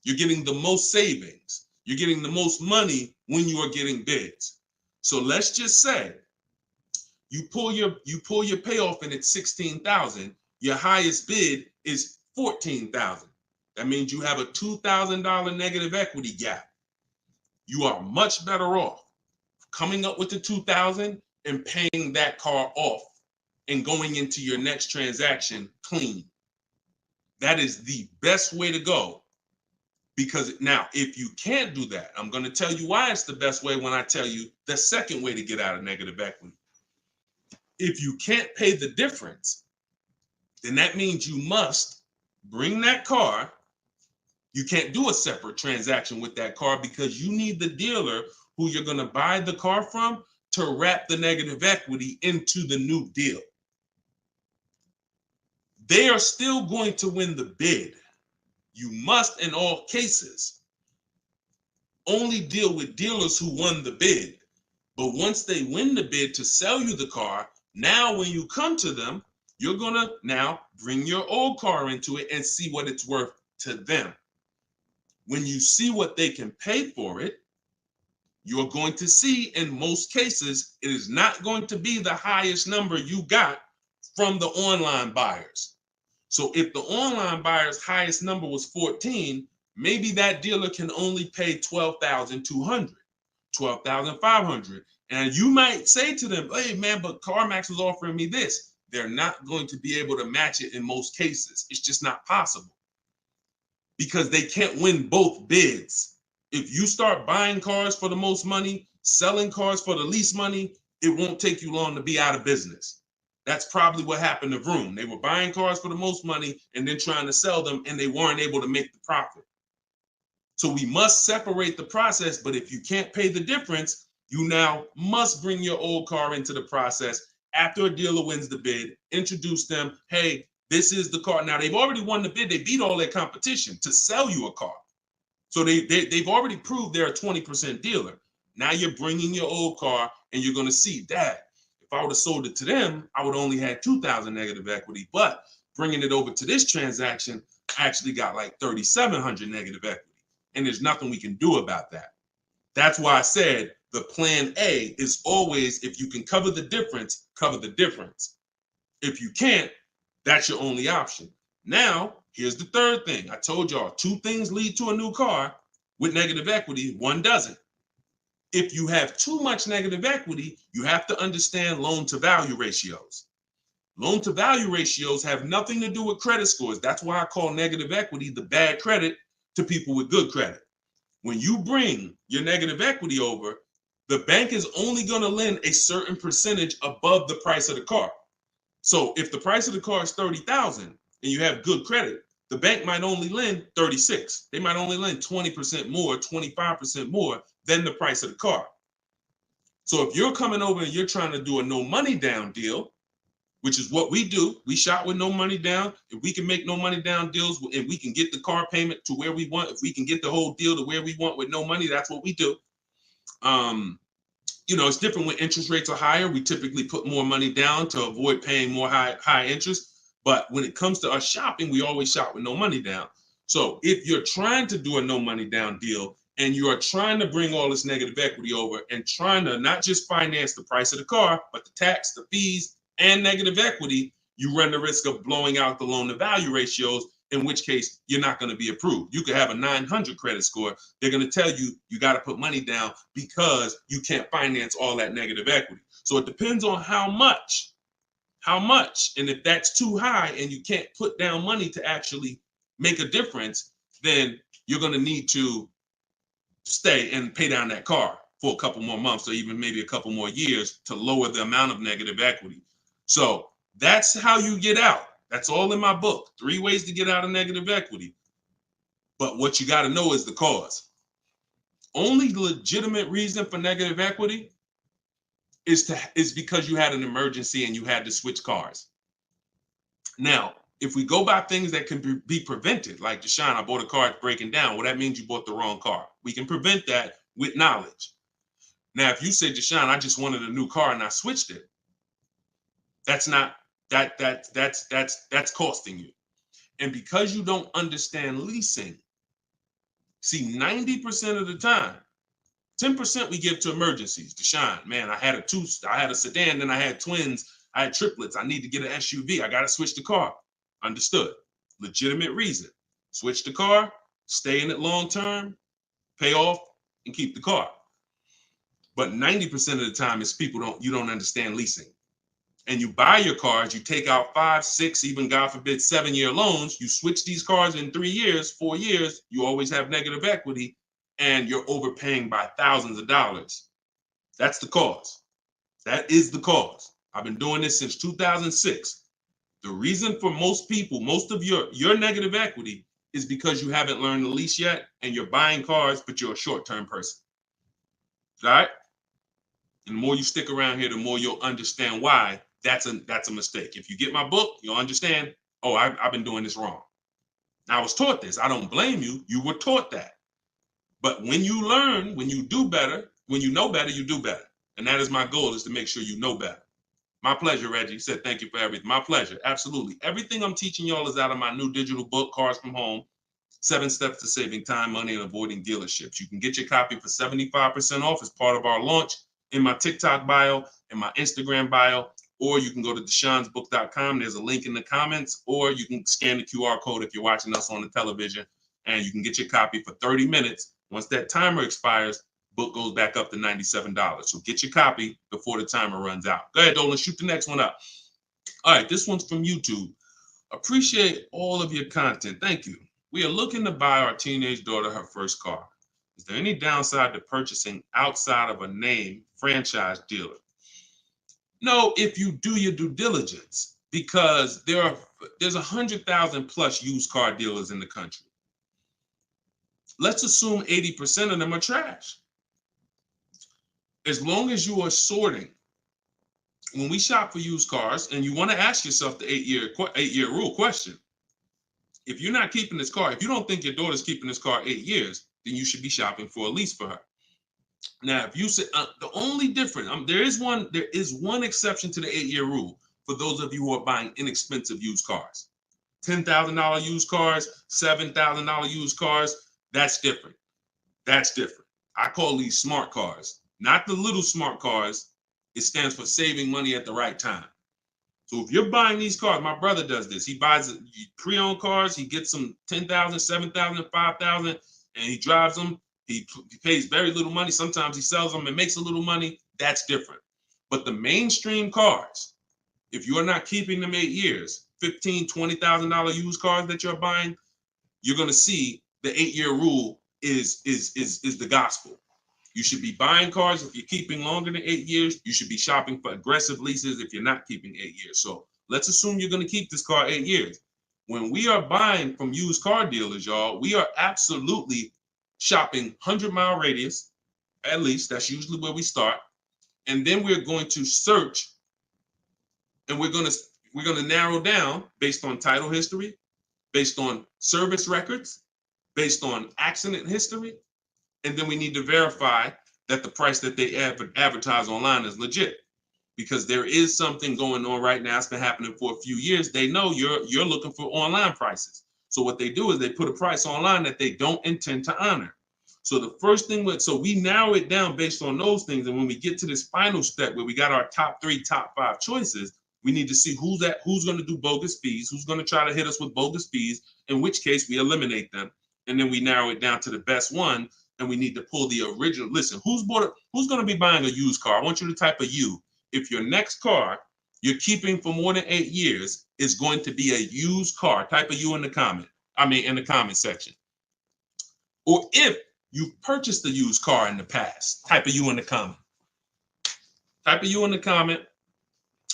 You're getting the most savings. You're getting the most money when you are getting bids. So let's just say you pull your payoff in at $16,000. Your highest bid is $14,000. That means you have a $2,000 negative equity gap. You are much better off coming up with the $2,000 and paying that car off and going into your next transaction clean. That is the best way to go. Because now, if you can't do that, I'm going to tell you why it's the best way when I tell you the second way to get out of negative equity. If you can't pay the difference, then that means you must bring that car. You can't do a separate transaction with that car because you need the dealer who you're going to buy the car from to wrap the negative equity into the new deal. They are still going to win the bid. You must, in all cases, only deal with dealers who won the bid. But once they win the bid to sell you the car, now when you come to them, you're going to now bring your old car into it and see what it's worth to them. When you see what they can pay for it, you're going to see in most cases, it is not going to be the highest number you got from the online buyers. So if the online buyer's highest number was 14, maybe that dealer can only pay 12,200, 12,500. And you might say to them, hey man, but CarMax was offering me this. They're not going to be able to match it in most cases. It's just not possible because they can't win both bids. If you start buying cars for the most money, selling cars for the least money, it won't take you long to be out of business. That's probably what happened to Vroom. They were buying cars for the most money and then trying to sell them, and they weren't able to make the profit. So we must separate the process, but if you can't pay the difference, you now must bring your old car into the process after a dealer wins the bid, introduce them, hey, this is the car. Now, they've already won the bid. They beat all their competition to sell you a car. So they've already proved they're a 20% dealer. Now you're bringing your old car, and you're going to see, Dad, if I would have sold it to them, I would only had 2,000 negative equity. But bringing it over to this transaction, I actually got like 3,700 negative equity. And there's nothing we can do about that. That's why I said the plan A is always, if you can cover the difference, cover the difference. If you can't, that's your only option. Now, here's the third thing. I told y'all 2 things lead to a new car with negative equity, 1 doesn't. If you have too much negative equity, you have to understand loan to value ratios. Loan to value ratios have nothing to do with credit scores. That's why I call negative equity the bad credit to people with good credit. When you bring your negative equity over, the bank is only going to lend a certain percentage above the price of the car. So if the price of the car is 30,000 and you have good credit, the bank might only lend 36. They might only lend 20% more, 25% more than the price of the car. So if you're coming over and you're trying to do a no money down deal, which is what we do, we shop with no money down. If we can make no money down deals and we can get the car payment to where we want, if we can get the whole deal to where we want with no money, that's what we do. It's different when interest rates are higher. We typically put more money down to avoid paying more high interest. But when it comes to us shopping, we always shop with no money down. So if you're trying to do a no money down deal and you are trying to bring all this negative equity over and trying to not just finance the price of the car, but the tax, the fees, and negative equity, you run the risk of blowing out the loan to value ratios, in which case you're not going to be approved. You could have a 900 credit score. They're going to tell you you got to put money down because you can't finance all that negative equity. So it depends on how much. And if that's too high and you can't put down money to actually make a difference, then you're going to need to stay and pay down that car for a couple more months or even maybe a couple more years to lower the amount of negative equity. So that's how you get out. That's all in my book. 3 ways to get out of negative equity. But what you got to know is the cause. Only legitimate reason for negative equity is because you had an emergency and you had to switch cars. Now, if we go by things that can be prevented, like Deshone, I bought a car, it's breaking down. Well, that means you bought the wrong car. We can prevent that with knowledge. Now, if you say, Deshone, I just wanted a new car and I switched it, that's costing you. And because you don't understand leasing, see, 90% of the time, 10% we give to emergencies. Deshone, man, I had a sedan, then I had twins, I had triplets. I need to get an SUV. I got to switch the car. Understood. Legitimate reason. Switch the car, stay in it long term, pay off, and keep the car. But 90% of the time it's you don't understand leasing. And you buy your cars, you take out 5, 6, even God forbid 7-year loans, you switch these cars in 3 years, 4 years, you always have negative equity and you're overpaying by thousands of dollars. That's the cause. That is the cause. I've been doing this since 2006. The reason for most people, most of your negative equity is because you haven't learned the lease yet and you're buying cars, but you're a short-term person. All right? And the more you stick around here, the more you'll understand why that's a mistake. If you get my book, you'll understand, oh, I've been doing this wrong. I was taught this. I don't blame you. You were taught that. But when you learn, when you do better, when you know better, you do better. And that is my goal, is to make sure you know better. My pleasure, Reggie. Said thank you for everything. My pleasure. Absolutely. Everything I'm teaching y'all is out of my new digital book, Cars from Home, 7 Steps to Saving Time, Money, and Avoiding Dealerships. You can get your copy for 75% off as part of our launch in my TikTok bio, in my Instagram bio, or you can go to deshonsbook.com. There's a link in the comments, or you can scan the QR code if you're watching us on the television, and you can get your copy for 30 minutes. Once that timer expires, book goes back up to $97. So get your copy before the timer runs out. Go ahead, Dolan, shoot the next one up. All right, this one's from YouTube. Appreciate all of your content. Thank you. We are looking to buy our teenage daughter her first car. Is there any downside to purchasing outside of a name franchise dealer? No, if you do your due diligence, because there's 100,000 plus used car dealers in the country. Let's assume 80% of them are trash. As long as you are sorting, when we shop for used cars, and you want to ask yourself the 8-year rule question. If you're not keeping this car, if you don't think your daughter's keeping this car 8 years, then you should be shopping for a lease for her. Now, if you say the only difference, there is one exception to the 8-year rule for those of you who are buying inexpensive used cars. $10,000 used cars, $7,000 used cars, that's different. That's different. I call these smart cars, not the little smart cars. It stands for saving money at the right time. So if you're buying these cars, my brother does this. He buys pre-owned cars. He gets them $10,000, $7,000, $5,000, and he drives them. He pays very little money. Sometimes he sells them and makes a little money. That's different. But the mainstream cars, if you're not keeping them 8 years, $15,000, $20,000 used cars that you're buying, you're going to see the 8-year rule is the gospel. You should be buying cars if you're keeping longer than 8 years. You should be shopping for aggressive leases if you're not keeping 8 years. So let's assume you're going to keep this car 8 years. When we are buying from used car dealers, y'all, we are absolutely shopping 100-mile radius, at least. That's usually where we start. And then we're going to search, and we're going to narrow down based on title history, based on service records, based on accident history. And then we need to verify that the price that they advertise online is legit, because there is something going on right now. It's been happening for a few years. They know you're looking for online prices. So what they do is they put a price online that they don't intend to honor. So the first thing, so we narrow it down based on those things. And when we get to this final step where we got our top 3, top 5 choices, we need to see who's going to do bogus fees, who's going to try to hit us with bogus fees, in which case we eliminate them. And then we narrow it down to the best one. And we need to pull the original. Listen, who's going to be buying a used car? I want you to type a U. If your next car you're keeping for more than 8 years is going to be a used car, type a U in the comment. In the comment section. Or if you've purchased a used car in the past, type a U in the comment. Type a U in the comment.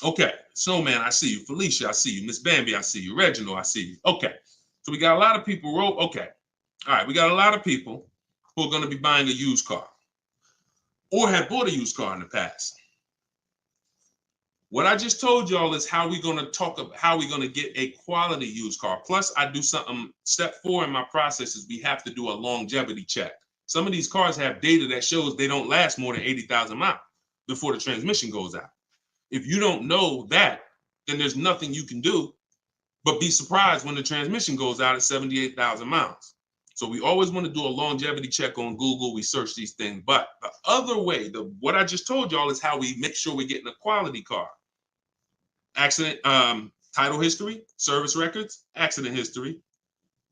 Okay, Snowman, I see you. Felicia, I see you. Miss Bambi, I see you. Reginald, I see you. Okay, so we got a lot of people. Okay, all right, we got a lot of people who are going to be buying a used car or have bought a used car in the past. What I just told y'all is how we're going to talk about how we're going to get a quality used car. Plus, I do something, step 4 in my process is we have to do a longevity check. Some of these cars have data that shows they don't last more than 80,000 miles before the transmission goes out. If you don't know that, then there's nothing you can do but be surprised when the transmission goes out at 78,000 miles. So we always want to do a longevity check on Google. We search these things. But the other way, what I just told y'all is how we make sure we're getting a quality car. Accident, title history, service records, accident history.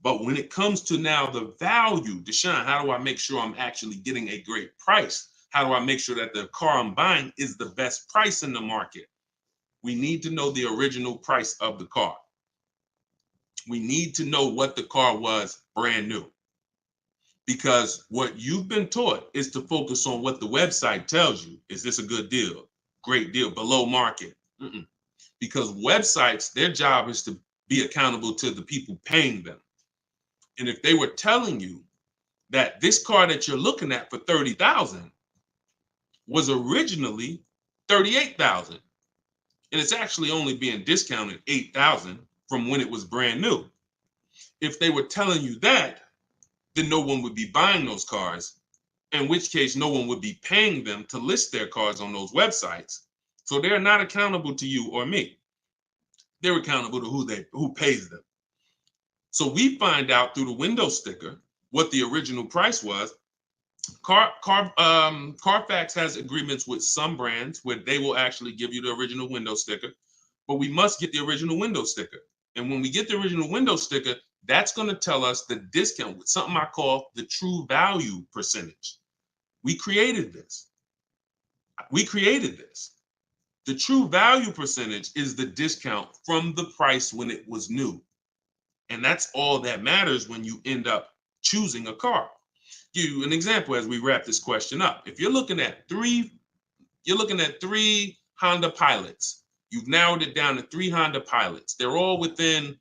But when it comes to now the value, Deshone, how do I make sure I'm actually getting a great price? How do I make sure that the car I'm buying is the best price in the market? We need to know the original price of the car. We need to know what the car was brand new. Because what you've been taught is to focus on what the website tells you. Is this a good deal? Great deal, below market. Because websites, their job is to be accountable to the people paying them. And if they were telling you that this car that you're looking at for $30,000 was originally $38,000, and it's actually only being discounted $8,000 from when it was brand new. If they were telling you that, then no one would be buying those cars, in which case no one would be paying them to list their cars on those websites. So they're not accountable to you or me. They're accountable to who pays them. So we find out through the window sticker what the original price was. Carfax has agreements with some brands where they will actually give you the original window sticker, but we must get the original window sticker. And when we get the original window sticker, that's going to tell us the discount with something I call the true value percentage. We created this. The true value percentage is the discount from the price when it was new. And that's all that matters when you end up choosing a car. Give you an example as we wrap this question up. If you're looking at three Honda Pilots. You've narrowed it down to 3 Honda Pilots. They're all within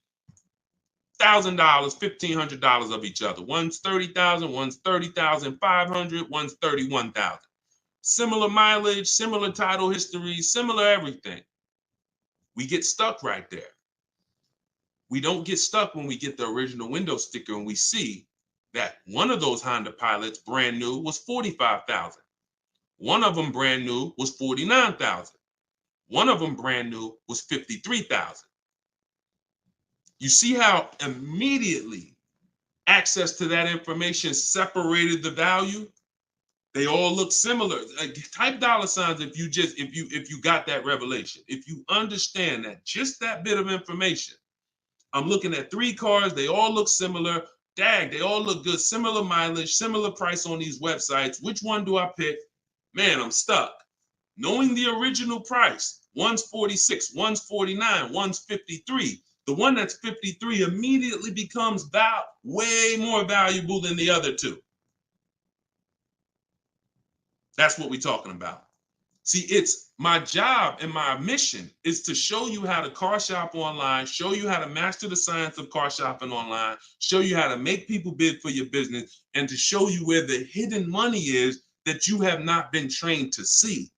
$1,000, $1,500 of each other. One's $30,000, one's $30,500, one's $31,000. Similar mileage, similar title history, similar everything. We get stuck right there. We don't get stuck when we get the original window sticker and we see that one of those Honda Pilots brand new was $45,000. One of them brand new was $49,000. One of them brand new was $53,000. You see how immediately access to that information separated the value? They all look similar. Type $signs if you got that revelation. If you understand that just that bit of information, I'm looking at 3 cars, they all look similar. Dag, they all look good, similar mileage, similar price on these websites. Which one do I pick? Man, I'm stuck. Knowing the original price, one's 46, one's 49, one's 53. The one that's 53 immediately becomes way more valuable than the other 2. That's what we're talking about. See, it's my job and my mission is to show you how to car shop online, show you how to master the science of car shopping online, show you how to make people bid for your business, and to show you where the hidden money is that you have not been trained to see.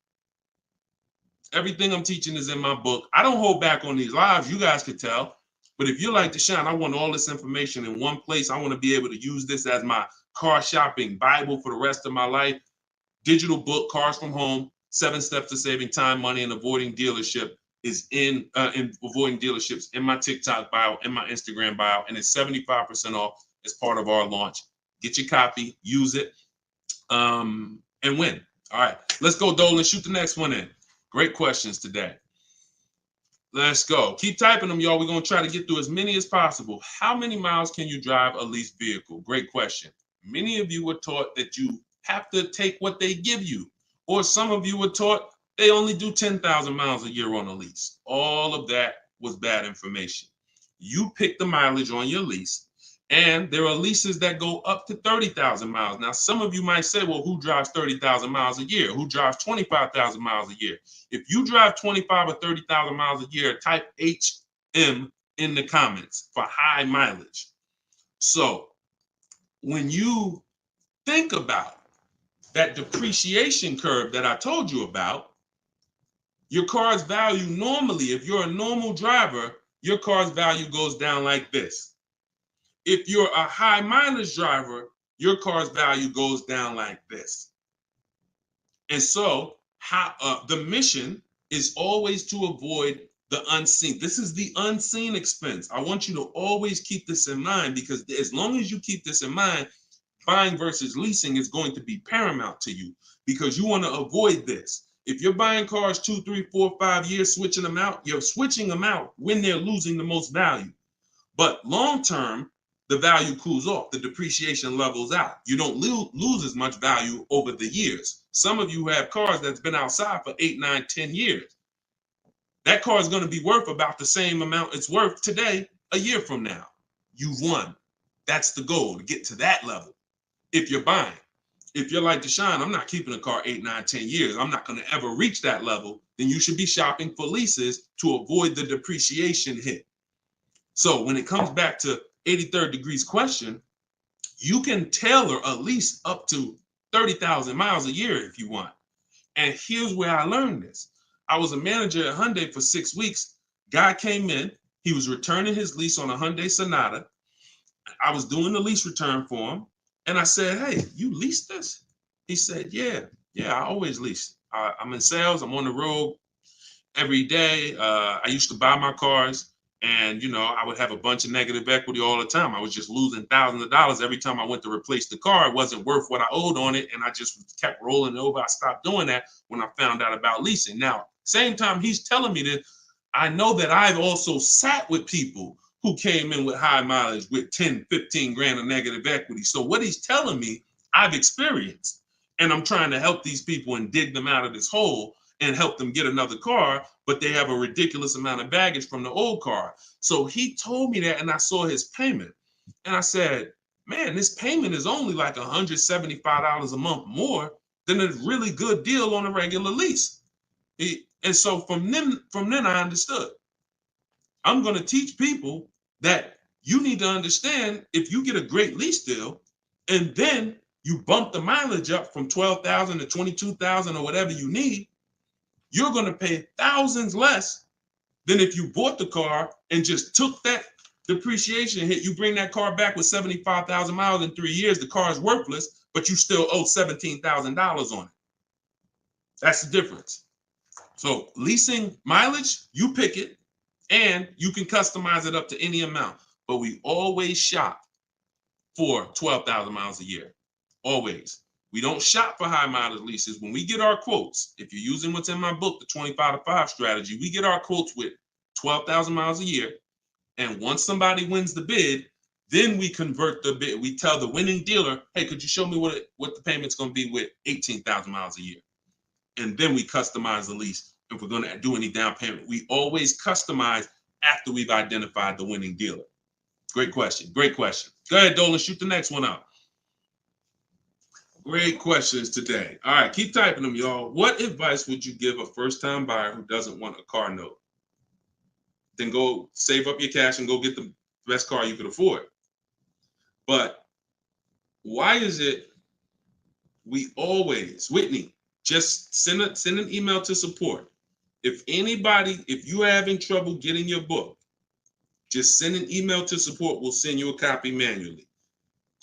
Everything I'm teaching is in my book. I don't hold back on these lives. You guys could tell. But if you're like Deshone, I want all this information in one place. I want to be able to use this as my car shopping Bible for the rest of my life. Digital book, Cars from Home, 7 Steps to Saving Time, Money, and Avoiding Dealership is in avoiding dealerships in my TikTok bio, in my Instagram bio, and it's 75% off as part of our launch. Get your copy, use it, and win. All right, let's go, Dolan. Shoot the next one in. Great questions today. Let's go. Keep typing them, y'all. We're going to try to get through as many as possible. How many miles can you drive a leased vehicle? Great question. Many of you were taught that you have to take what they give you. Or some of you were taught they only do 10,000 miles a year on a lease. All of that was bad information. You pick the mileage on your lease, and there are leases that go up to 30,000 miles. Now, some of you might say, well, who drives 30,000 miles a year? Who drives 25,000 miles a year? If you drive 25 or 30,000 miles a year, type HM in the comments for high mileage. So when you think about that depreciation curve that I told you about, your car's value normally, if you're a normal driver, your car's value goes down like this. If you're a high mileage driver, your car's value goes down like this. And so the mission is always to avoid the unseen. This is the unseen expense. I want you to always keep this in mind, because as long as you keep this in mind, buying versus leasing is going to be paramount to you, because you want to avoid this. If you're buying cars 2, 3, 4, 5 years, switching them out, you're switching them out when they're losing the most value. But long term, the value cools off, the depreciation levels out. You don't lose as much value over the years. Some of you have cars that's been outside for 8, 9, 10 years. That car is going to be worth about the same amount it's worth today, a year from now. You've won. That's the goal, to get to that level. If you're buying, if you're like Deshone, I'm not keeping a car 8, 9, 10 years. I'm not going to ever reach that level. Then you should be shopping for leases to avoid the depreciation hit. So when it comes back to 83rd degrees question, you can tailor a lease up to 30,000 miles a year if you want. And here's where I learned this. I was a manager at Hyundai for 6 weeks. Guy came in. He was returning his lease on a Hyundai Sonata. I was doing the lease return for him. And I said, hey, you leased this? He said, yeah, I always lease. I'm in sales. I'm on the road every day. I used to buy my cars. And, you know, I would have a bunch of negative equity all the time. I was just losing thousands of dollars every time I went to replace the car. It wasn't worth what I owed on it. And I just kept rolling over. I stopped doing that when I found out about leasing. Now, same time he's telling me this, I know that I've also sat with people who came in with high mileage with 10, 15 grand of negative equity. So what he's telling me, I've experienced. And I'm trying to help these people and dig them out of this hole and help them get another car, but they have a ridiculous amount of baggage from the old car. So he told me that, and I saw his payment. And I said, man, this payment is only like $175 a month more than a really good deal on a regular lease. And so from then I understood. I'm going to teach people that you need to understand, if you get a great lease deal and then you bump the mileage up from 12,000 to 22,000 or whatever you need, you're going to pay thousands less than if you bought the car and just took that depreciation hit. You bring that car back with 75,000 miles in 3 years, the car is worthless, but you still owe $17,000 on it. That's the difference. So leasing mileage, you pick it, and you can customize it up to any amount. But we always shop for 12,000 miles a year. Always. We don't shop for high mileage leases. When we get our quotes, if you're using what's in my book, the 25-to-5 strategy, we get our quotes with 12,000 miles a year. And once somebody wins the bid, then we convert the bid. We tell the winning dealer, hey, could you show me what the payment's going to be with 18,000 miles a year? And then we customize the lease. If we're going to do any down payment, we always customize after we've identified the winning dealer. Great question. Great question. Go ahead, Dolan, shoot the next one out. Great questions today. All right, keep typing them, y'all. What advice would you give a first-time buyer who doesn't want a car note? Then go save up your cash and go get the best car you could afford. But why is it we always, Whitney, just send an email to support. If you're having trouble getting your book, just send an email to support. We'll send you a copy manually.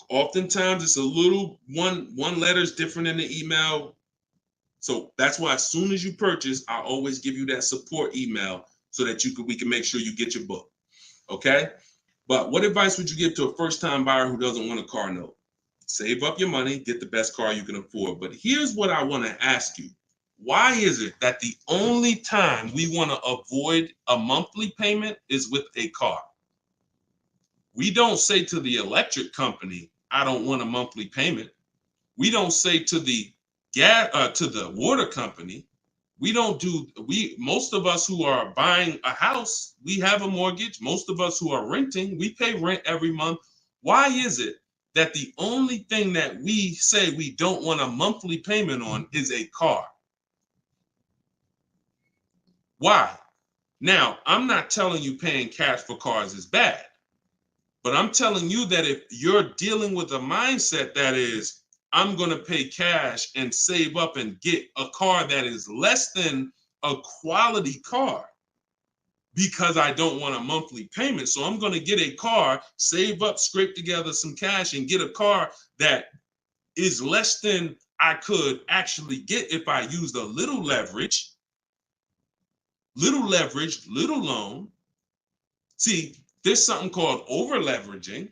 Oftentimes it's a little one letter's different in the email. So that's why as soon as you purchase, I always give you that support email so that we can make sure you get your book. Okay? But what advice would you give to a first-time buyer who doesn't want a car note? Save up your money, get the best car you can afford. But here's what I want to ask you. Why is it that the only time we want to avoid a monthly payment is with a car? We don't say to the electric company, I don't want a monthly payment. We don't say to the water company, most of us who are buying a house, we have a mortgage. Most of us who are renting, we pay rent every month. Why is it that the only thing that we say we don't want a monthly payment on is a car? Why? Now, I'm not telling you paying cash for cars is bad, but I'm telling you that if you're dealing with a mindset that is, I'm going to pay cash and save up and get a car that is less than a quality car because I don't want a monthly payment. So I'm going to get a car, save up, scrape together some cash and get a car that is less than I could actually get if I used a little leverage, little loan. See, there's something called over leveraging.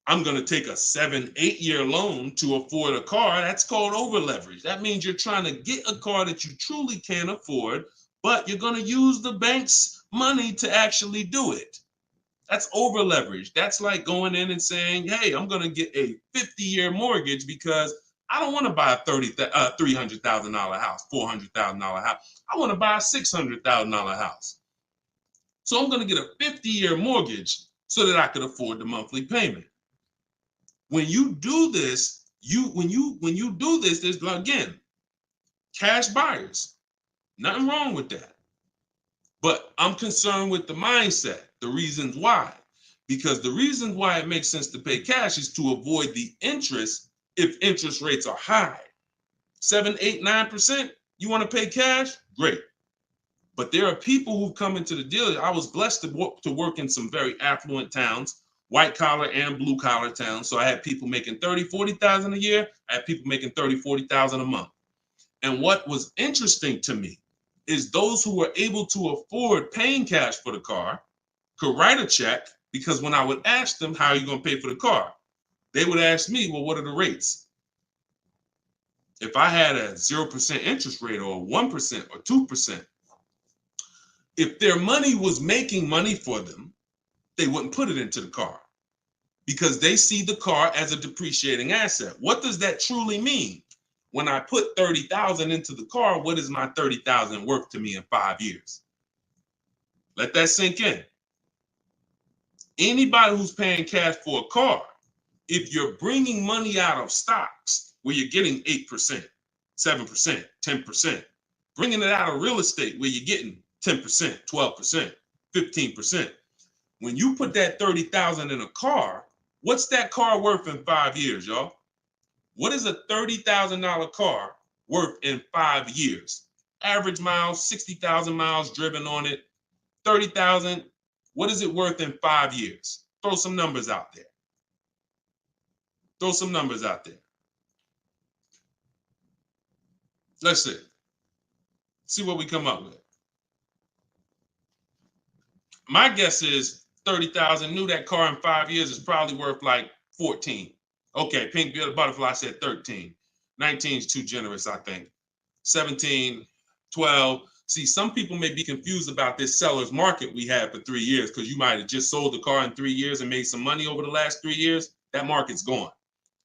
I'm going to take a 7-8 year loan to afford a car. That's called over leverage. That means you're trying to get a car that you truly can't afford, but you're going to use the bank's money to actually do it. That's over leverage. That's like going in and saying, hey, I'm going to get a 50-year mortgage because I don't want to buy a $300,000 house, $400,000 house. I want to buy a $600,000 house. So I'm going to get a 50-year mortgage so that I could afford the monthly payment. When you do this, when you do this, there's, again, cash buyers. Nothing wrong with that. But I'm concerned with the mindset, the reasons why. Because the reasons why it makes sense to pay cash is to avoid the interest if interest rates are high. 7, 8, 9%, you want to pay cash? Great. But there are people who come into the dealer. I was blessed to work in some very affluent towns, white collar and blue collar towns. So I had people making 30, 40,000 a year. I had people making 30, 40,000 a month. And what was interesting to me is those who were able to afford paying cash for the car could write a check, because when I would ask them, how are you going to pay for the car? They would ask me, well, what are the rates? If I had a 0% interest rate or 1% or 2%, if their money was making money for them, they wouldn't put it into the car because they see the car as a depreciating asset. What does that truly mean? When I put 30,000 into the car, what is my 30,000 worth to me in 5 years? Let that sink in. Anybody who's paying cash for a car, if you're bringing money out of stocks where you're getting 8%, 7%, 10%, bringing it out of real estate where you're getting 10%, 12%, 15%. When you put that 30,000 in a car, what's that car worth in 5 years, y'all? What is a $30,000 car worth in 5 years? Average miles, 60,000 miles driven on it, 30,000. What is it worth in 5 years? Throw some numbers out there. Throw some numbers out there. Let's see. See what we come up with. My guess is 30,000. Knew that car in 5 years is probably worth like 14. Okay, Pink Butterfly said 13. 19 is too generous, I think. 17, 12. See, some people may be confused about this seller's market we had for 3 years because you might have just sold the car in 3 years and made some money over the last 3 years. That market's gone.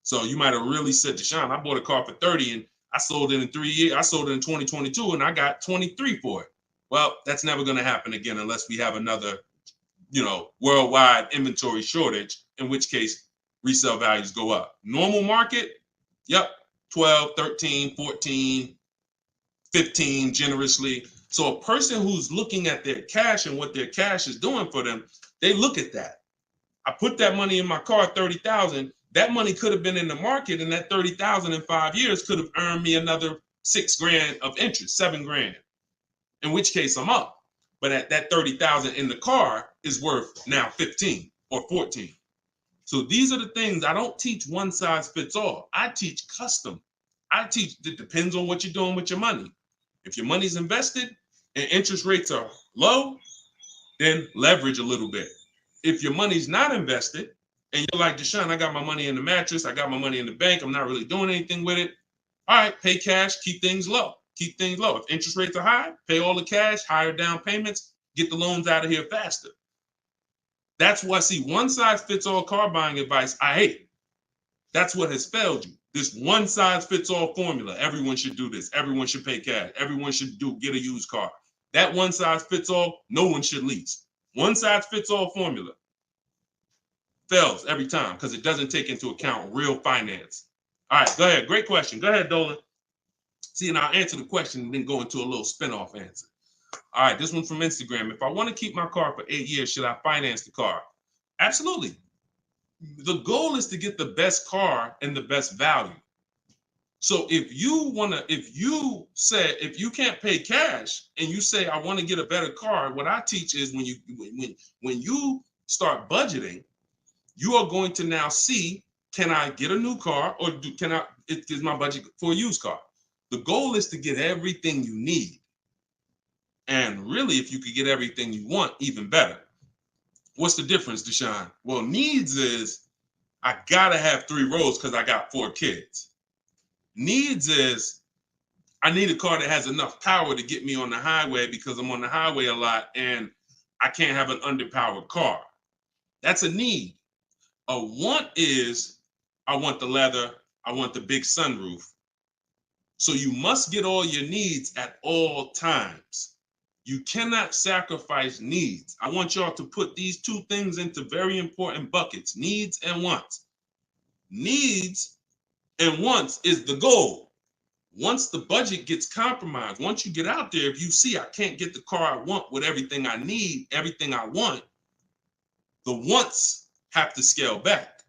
So you might have really said, Deshone, I bought a car for 30 and I sold it in 3 years. I sold it in 2022 and I got 23 for it. Well, that's never going to happen again unless we have another, worldwide inventory shortage, in which case resale values go up. Normal market, yep, 12, 13, 14, 15 generously. So a person who's looking at their cash and what their cash is doing for them, they look at that. I put that money in my car, 30,000. That money could have been in the market, and that 30,000 in 5 years could have earned me another $6,000 of interest, $7,000. In which case I'm up. But at that 30,000 in the car is worth now 15 or 14. So these are the things. I don't teach one size fits all. I teach custom. I teach it depends on what you're doing with your money. If your money's invested and interest rates are low, then leverage a little bit. If your money's not invested and you're like, Deshone, I got my money in the mattress, I got my money in the bank, I'm not really doing anything with it. All right, pay cash, keep things low. Keep things low. If interest rates are high, pay all the cash, higher down payments, get the loans out of here faster. That's why, see, one size fits all car buying advice, I hate. That's what has failed you. This one size fits all formula. Everyone should do this. Everyone should pay cash. Everyone should get a used car. That one size fits all, no one should lease. One size fits all formula fails every time because it doesn't take into account real finance. All right, go ahead. Great question. Go ahead, Dolan. See, and I'll answer the question and then go into a little spin-off answer. All right, this one's from Instagram. If I want to keep my car for 8 years, should I finance the car? Absolutely. The goal is to get the best car and the best value. So if you can't pay cash and you say, I want to get a better car, what I teach is when you start budgeting, you are going to now see, can I get a new car or is my budget for a used car? The goal is to get everything you need. And really, if you could get everything you want, even better. What's the difference, Deshone? Well, needs is I gotta have 3 rows because I got 4 kids. Needs is I need a car that has enough power to get me on the highway because I'm on the highway a lot and I can't have an underpowered car. That's a need. A want is, I want the leather, I want the big sunroof. So you must get all your needs at all times. You cannot sacrifice needs. I want y'all to put these two things into very important buckets, needs and wants. Needs and wants is the goal. Once the budget gets compromised, once you get out there, if you see I can't get the car I want with everything I need, everything I want, the wants have to scale back.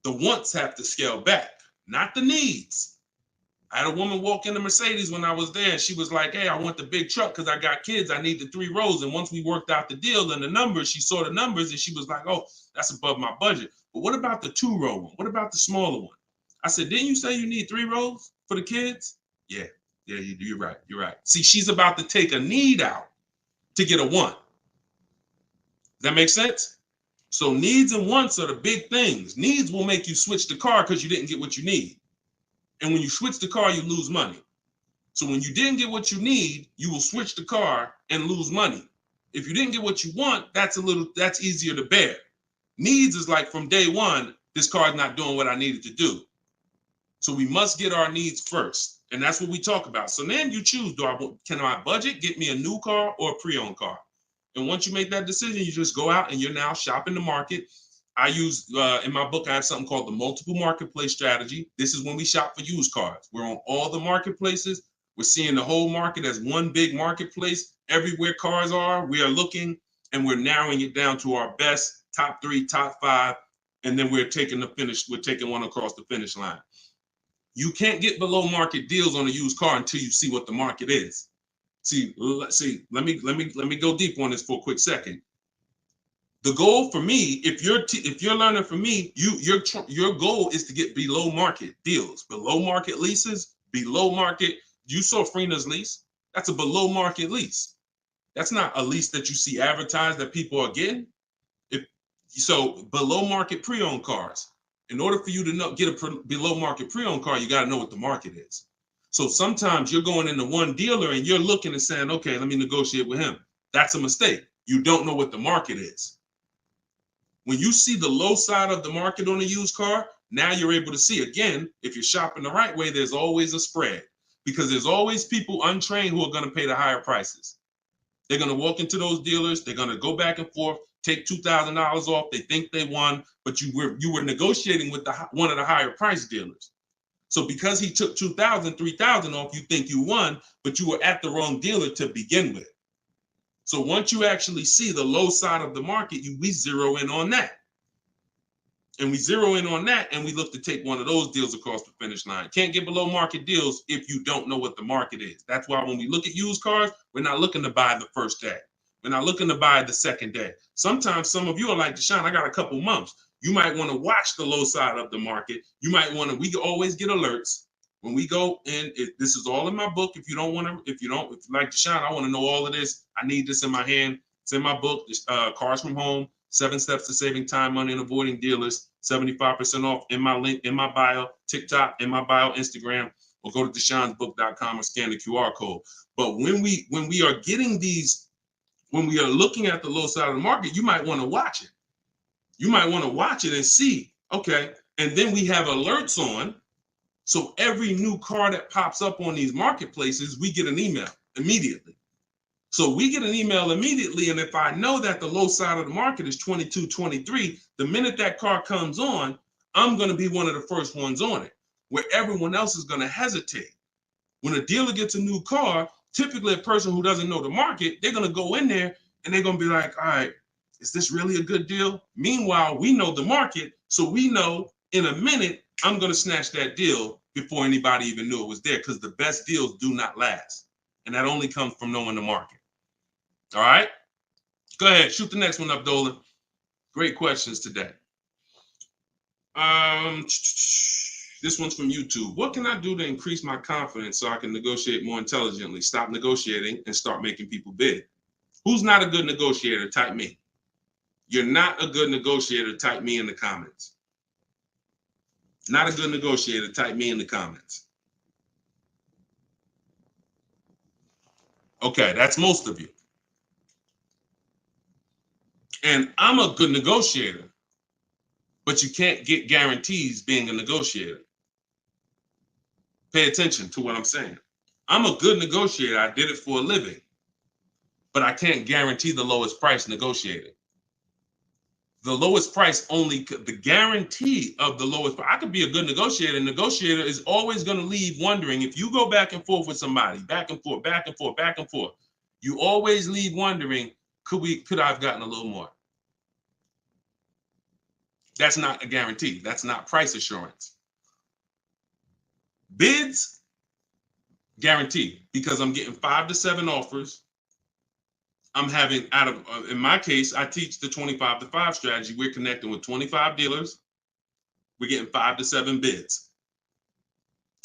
The wants have to scale back, not the needs. I had a woman walk in the Mercedes when I was there, and she was like, hey, I want the big truck because I got kids. I need the 3 rows. And once we worked out the deal and the numbers, she saw the numbers and she was like, oh, that's above my budget. But what about the 2-row one? What about the smaller one? I said, didn't you say you need 3 rows for the kids? Yeah, you're right. You're right. See, she's about to take a need out to get a want. Does that make sense? So needs and wants are the big things. Needs will make you switch the car because you didn't get what you need. And when you switch the car, you lose money. So when you didn't get what you need, you will switch the car and lose money. If you didn't get what you want, that's easier to bear. Needs is like from day one, this car is not doing what I needed to do. So we must get our needs first. And that's what we talk about. So then you choose, can my budget get me a new car or a pre-owned car? And once you make that decision, you just go out and you're now shopping the market. I use, in my book, I have something called the multiple marketplace strategy. This is when we shop for used cars. We're on all the marketplaces. We're seeing the whole market as one big marketplace. Everywhere cars are, we are looking and we're narrowing it down to our best, top 3, top 5. And then we're taking one across the finish line. You can't get below market deals on a used car until you see what the market is. See, let me go deep on this for a quick second. The goal for me, if you're learning from me, your goal is to get below market deals, below market leases, below market. You saw Freena's lease. That's a below market lease. That's not a lease that you see advertised that people are getting. So below market pre-owned cars. In order for you to get a below market pre-owned car, you got to know what the market is. So sometimes you're going into one dealer and you're looking and saying, okay, let me negotiate with him. That's a mistake. You don't know what the market is. When you see the low side of the market on a used car, now you're able to see, again, if you're shopping the right way, there's always a spread because there's always people untrained who are going to pay the higher prices. They're going to walk into those dealers. They're going to go back and forth, take $2,000 off. They think they won, but you were negotiating with one of the higher price dealers. So because he took $2,000, $3,000 off, you think you won, but you were at the wrong dealer to begin with. So once you actually see the low side of the market, we zero in on that. And we zero in on that, and we look to take one of those deals across the finish line. Can't get below market deals if you don't know what the market is. That's why when we look at used cars, we're not looking to buy the first day. We're not looking to buy the second day. Sometimes some of you are like, Deshone, I got a couple months. You might want to watch the low side of the market. You might want to, we always get alerts when we go in. This is all in my book. If you like Deshone, I want to know all of this. I need this in my hand. It's in my book, Cars from Home, 7 Steps to Saving Time, Money, and Avoiding Dealers. 75% off in my link, in my bio, TikTok, in my bio, Instagram, or go to deshonsbook.com or scan the QR code. But when we are getting these, when we are looking at the low side of the market, you might want to watch it. You might want to watch it and see, okay. And then we have alerts on. So every new car that pops up on these marketplaces, we get an email immediately. So we get an email immediately. And if I know that the low side of the market is 22, 23, the minute that car comes on, I'm going to be one of the first ones on it, where everyone else is going to hesitate. When a dealer gets a new car, typically a person who doesn't know the market, they're going to go in there and they're going to be like, all right, is this really a good deal? Meanwhile, we know the market. So we know in a minute, I'm going to snatch that deal before anybody even knew it was there, because the best deals do not last. And that only comes from knowing the market. All right, go ahead, shoot the next one up, Dolan. Great questions today. This one's from YouTube. What can I do to increase my confidence so I can negotiate more intelligently? Stop negotiating and start making people bid. Who's not a good negotiator? Type me. You're not a good negotiator. Type me in the comments. Not a good negotiator. Type me in the comments. Okay, that's most of you. And I'm a good negotiator, but you can't get guarantees being a negotiator. Pay attention to what I'm saying. I'm a good negotiator. I did it for a living, but I can't guarantee the lowest price negotiated. The lowest price only, the guarantee of the lowest price. I could be a good negotiator. Negotiator is always going to leave wondering, if you go back and forth with somebody, back and forth, back and forth, back and forth, you always leave wondering, could I have gotten a little more? That's not a guarantee. That's not price assurance. Bids, guaranteed, because I'm getting 5 to 7 offers. I'm having, in my case, I teach the 25 to 5 strategy. We're connecting with 25 dealers. We're getting 5 to 7 bids.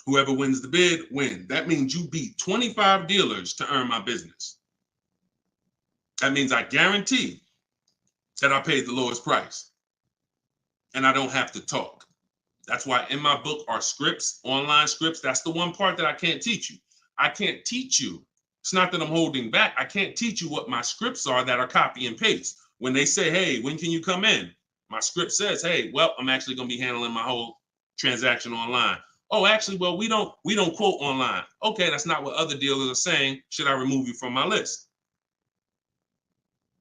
Whoever wins the bid, win. That means you beat 25 dealers to earn my business. That means I guarantee that I paid the lowest price and I don't have to talk. That's why in my book are scripts, online scripts. That's the one part that I can't teach you. I can't teach you. It's not that I'm holding back. I can't teach you what my scripts are that are copy and paste. When they say, hey, when can you come in? My script says, hey, well, I'm actually going to be handling my whole transaction online. Oh, actually, well, we don't quote online. Okay, that's not what other dealers are saying. Should I remove you from my list?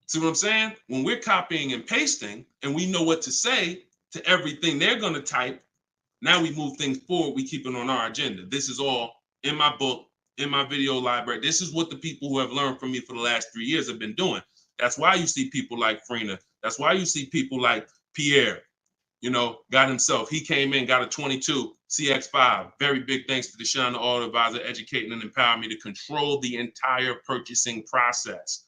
See what I'm saying? When we're copying and pasting and we know what to say to everything they're going to type, now we move things forward. We keep it on our agenda. This is all in my book, in my video library. This is what the people who have learned from me for the last 3 years have been doing. That's why you see people like Frina. That's why you see people like Pierre, got himself. He came in, got a 22 CX5. Very big thanks to Deshone the Auto Advisor, educating and empowering me to control the entire purchasing process.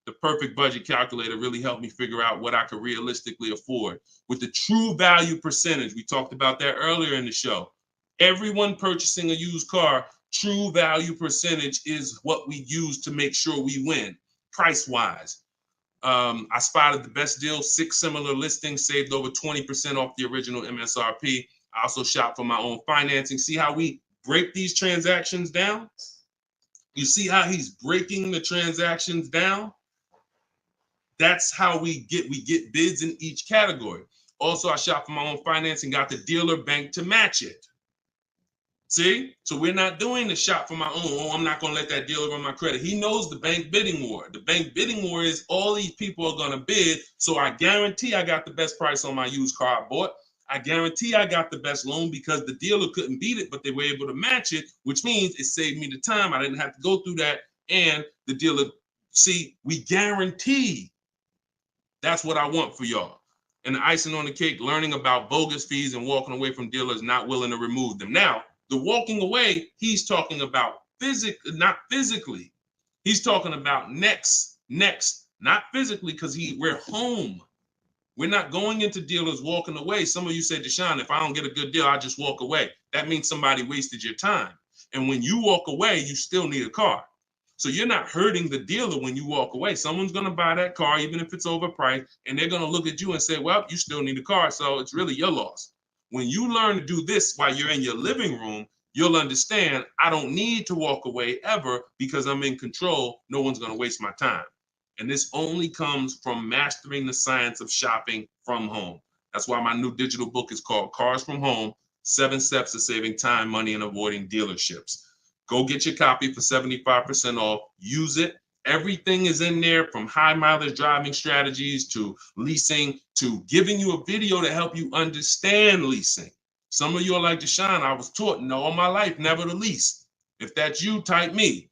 The perfect budget calculator really helped me figure out what I could realistically afford. With the true value percentage, we talked about that earlier in the show. Everyone purchasing a used car, true value percentage is what we use to make sure we win, price-wise. I spotted the best deal, 6 similar listings, saved over 20% off the original MSRP. I also shop for my own financing. See how we break these transactions down? You see how he's breaking the transactions down? That's how we get bids in each category. Also, I shop for my own financing, got the dealer bank to match it. See? So we're not doing the shop for my own. Oh, I'm not going to let that dealer run my credit. He knows the bank bidding war. The bank bidding war is all these people are going to bid. So I guarantee I got the best price on my used car I bought. I guarantee I got the best loan because the dealer couldn't beat it, but they were able to match it, which means it saved me the time. I didn't have to go through that. And the dealer, see, we guarantee. That's what I want for y'all. And the icing on the cake, learning about bogus fees and walking away from dealers not willing to remove them. Now, the walking away, he's talking about not physically. He's talking about next, not physically, because we're home. We're not going into dealers walking away. Some of you said, Deshone, if I don't get a good deal, I just walk away. That means somebody wasted your time. And when you walk away, you still need a car. So you're not hurting the dealer when you walk away. Someone's going to buy that car, even if it's overpriced, and they're going to look at you and say, well, you still need a car, so it's really your loss. When you learn to do this while you're in your living room, you'll understand I don't need to walk away ever because I'm in control. No one's going to waste my time. And this only comes from mastering the science of shopping from home. That's why my new digital book is called Cars from Home, 7 Steps to Saving Time, Money, and Avoiding Dealerships. Go get your copy for 75% off. Use it. Everything is in there, from high mileage driving strategies to leasing to giving you a video to help you understand leasing. Some of you are like, Deshone, I was taught all my life never to lease. If that's you, type me.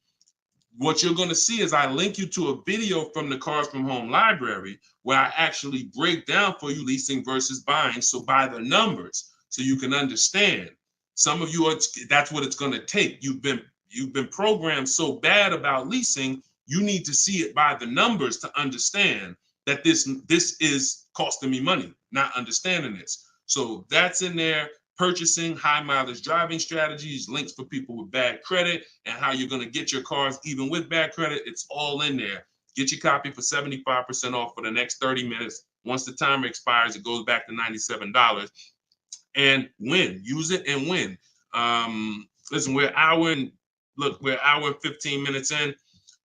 What you're going to see is I link you to a video from the Cars from Home library where I actually break down for you leasing versus buying. So by the numbers, so you can understand. Some of you that's what it's going to take. You've been programmed so bad about leasing, you need to see it by the numbers to understand that this is costing me money, not understanding this. So that's in there. Purchasing, high mileage driving strategies, links for people with bad credit, and how you're going to get your cars even with bad credit. It's all in there. Get your copy for 75% off for the next 30 minutes. Once the timer expires, it goes back to $97. And win. Use it and win. Listen, we're an hour and 15 minutes in.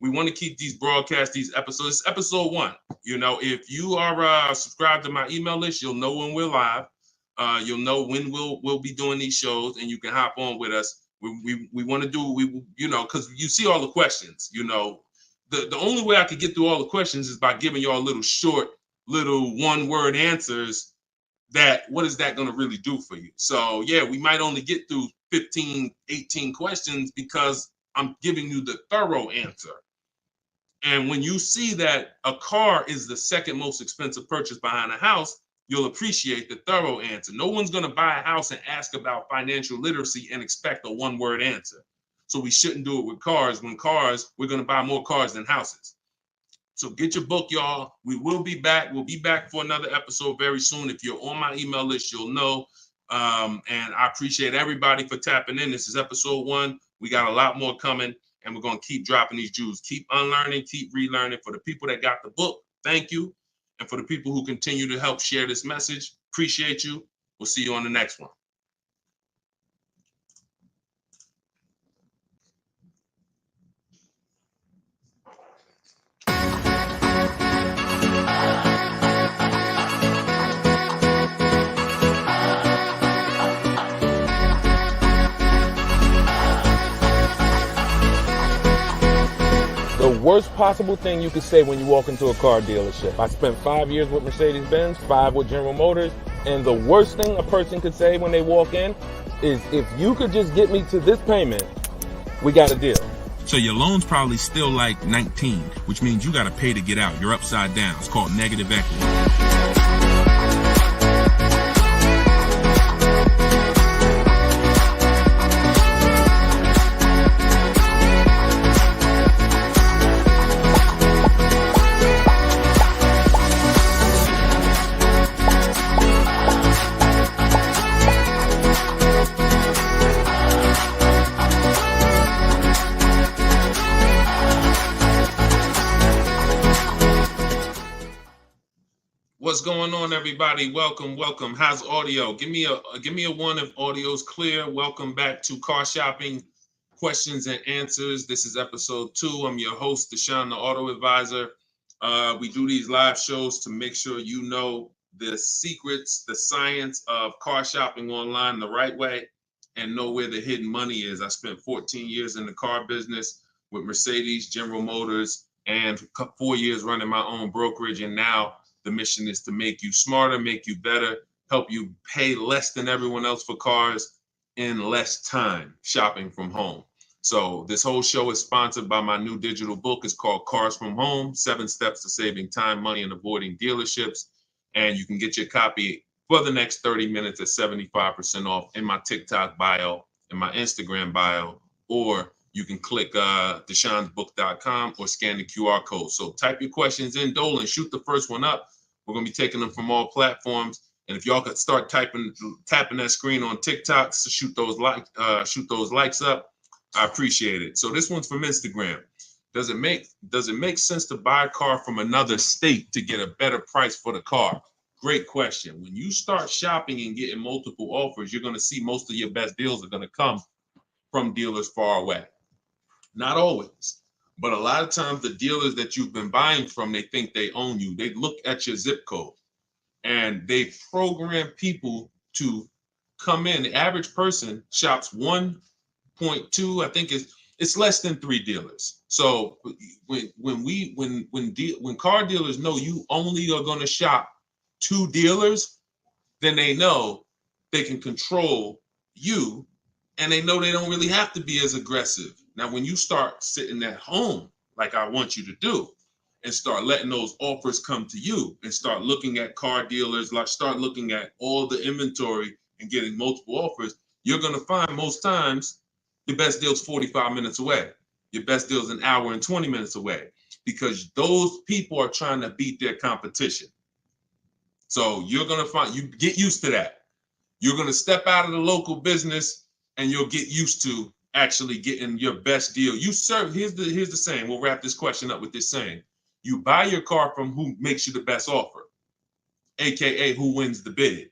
We want to keep these broadcasts, these episodes. It's episode 1. You know, if you are subscribed to my email list, you'll know when we're live. You'll know when we'll be doing these shows, and you can hop on with us. We want to do, you know, because you see all the questions. You know, the only way I could get through all the questions is by giving y'all little short, little one-word answers. That what is that going to really do for you? So yeah, we might only get through 15, 18 questions because I'm giving you the thorough answer. And when you see that a car is the second most expensive purchase behind a house, you'll appreciate the thorough answer. No one's going to buy a house and ask about financial literacy and expect a one-word answer. So we shouldn't do it with cars. When cars, we're going to buy more cars than houses. So get your book, y'all. We will be back. We'll be back for another episode very soon. If you're on my email list, you'll know. And I appreciate everybody for tapping in. This is episode 1. We got a lot more coming, and we're going to keep dropping these jewels. Keep unlearning, keep relearning. For the people that got the book, thank you. And for the people who continue to help share this message, appreciate you. We'll see you on the next one. The worst possible thing you could say when you walk into a car dealership. I spent 5 years with Mercedes-Benz, 5 with General Motors, and the worst thing a person could say when they walk in is, if you could just get me to this payment, we got a deal. So your loan's probably still like 19, which means you got to pay to get out. You're upside down. It's called negative equity. What's going on, everybody? Welcome. How's audio? Give me a 1 if audio's clear. Welcome back to Car Shopping Questions and Answers. This is episode 2. I'm your host, Deshone the Auto Advisor. We do these live shows to make sure you know the secrets, the science of car shopping online the right way, and know where the hidden money is. I spent 14 years in the car business with Mercedes, General Motors, and 4 years running my own brokerage, and now the mission is to make you smarter, make you better, help you pay less than everyone else for cars in less time shopping from home. So this whole show is sponsored by my new digital book. It's called Cars from Home, 7 Steps to Saving Time, Money, and Avoiding Dealerships. And you can get your copy for the next 30 minutes at 75% off in my TikTok bio, in my Instagram bio, or you can click deshonsbook.com or scan the QR code. So type your questions in, Dolan, shoot the first one up. We're going to be taking them from all platforms. And if y'all could start tapping that screen on TikTok, so shoot those likes up. I appreciate it. So this one's from Instagram. Does it make sense to buy a car from another state to get a better price for the car? Great question. When you start shopping and getting multiple offers, you're going to see most of your best deals are going to come from dealers far away. Not always, but a lot of times the dealers that you've been buying from, they think they own you. They look at your zip code and they program people to come in. The average person shops 1.2, I think it's less than 3 dealers. So when car dealers know you only are going to shop 2 dealers, then they know they can control you, and they know they don't really have to be as aggressive. Now, when you start sitting at home, like I want you to do, and start letting those offers come to you and start looking at car dealers, like start looking at all the inventory and getting multiple offers, you're going to find most times your best deal's 45 minutes away. Your best deal's an hour and 20 minutes away, because those people are trying to beat their competition. So you're going to find, you get used to that. You're going to step out of the local business and you'll get used to actually getting your best deal. Here's the saying. We'll wrap this question up with this saying. You buy your car from who makes you the best offer, AKA who wins the bid.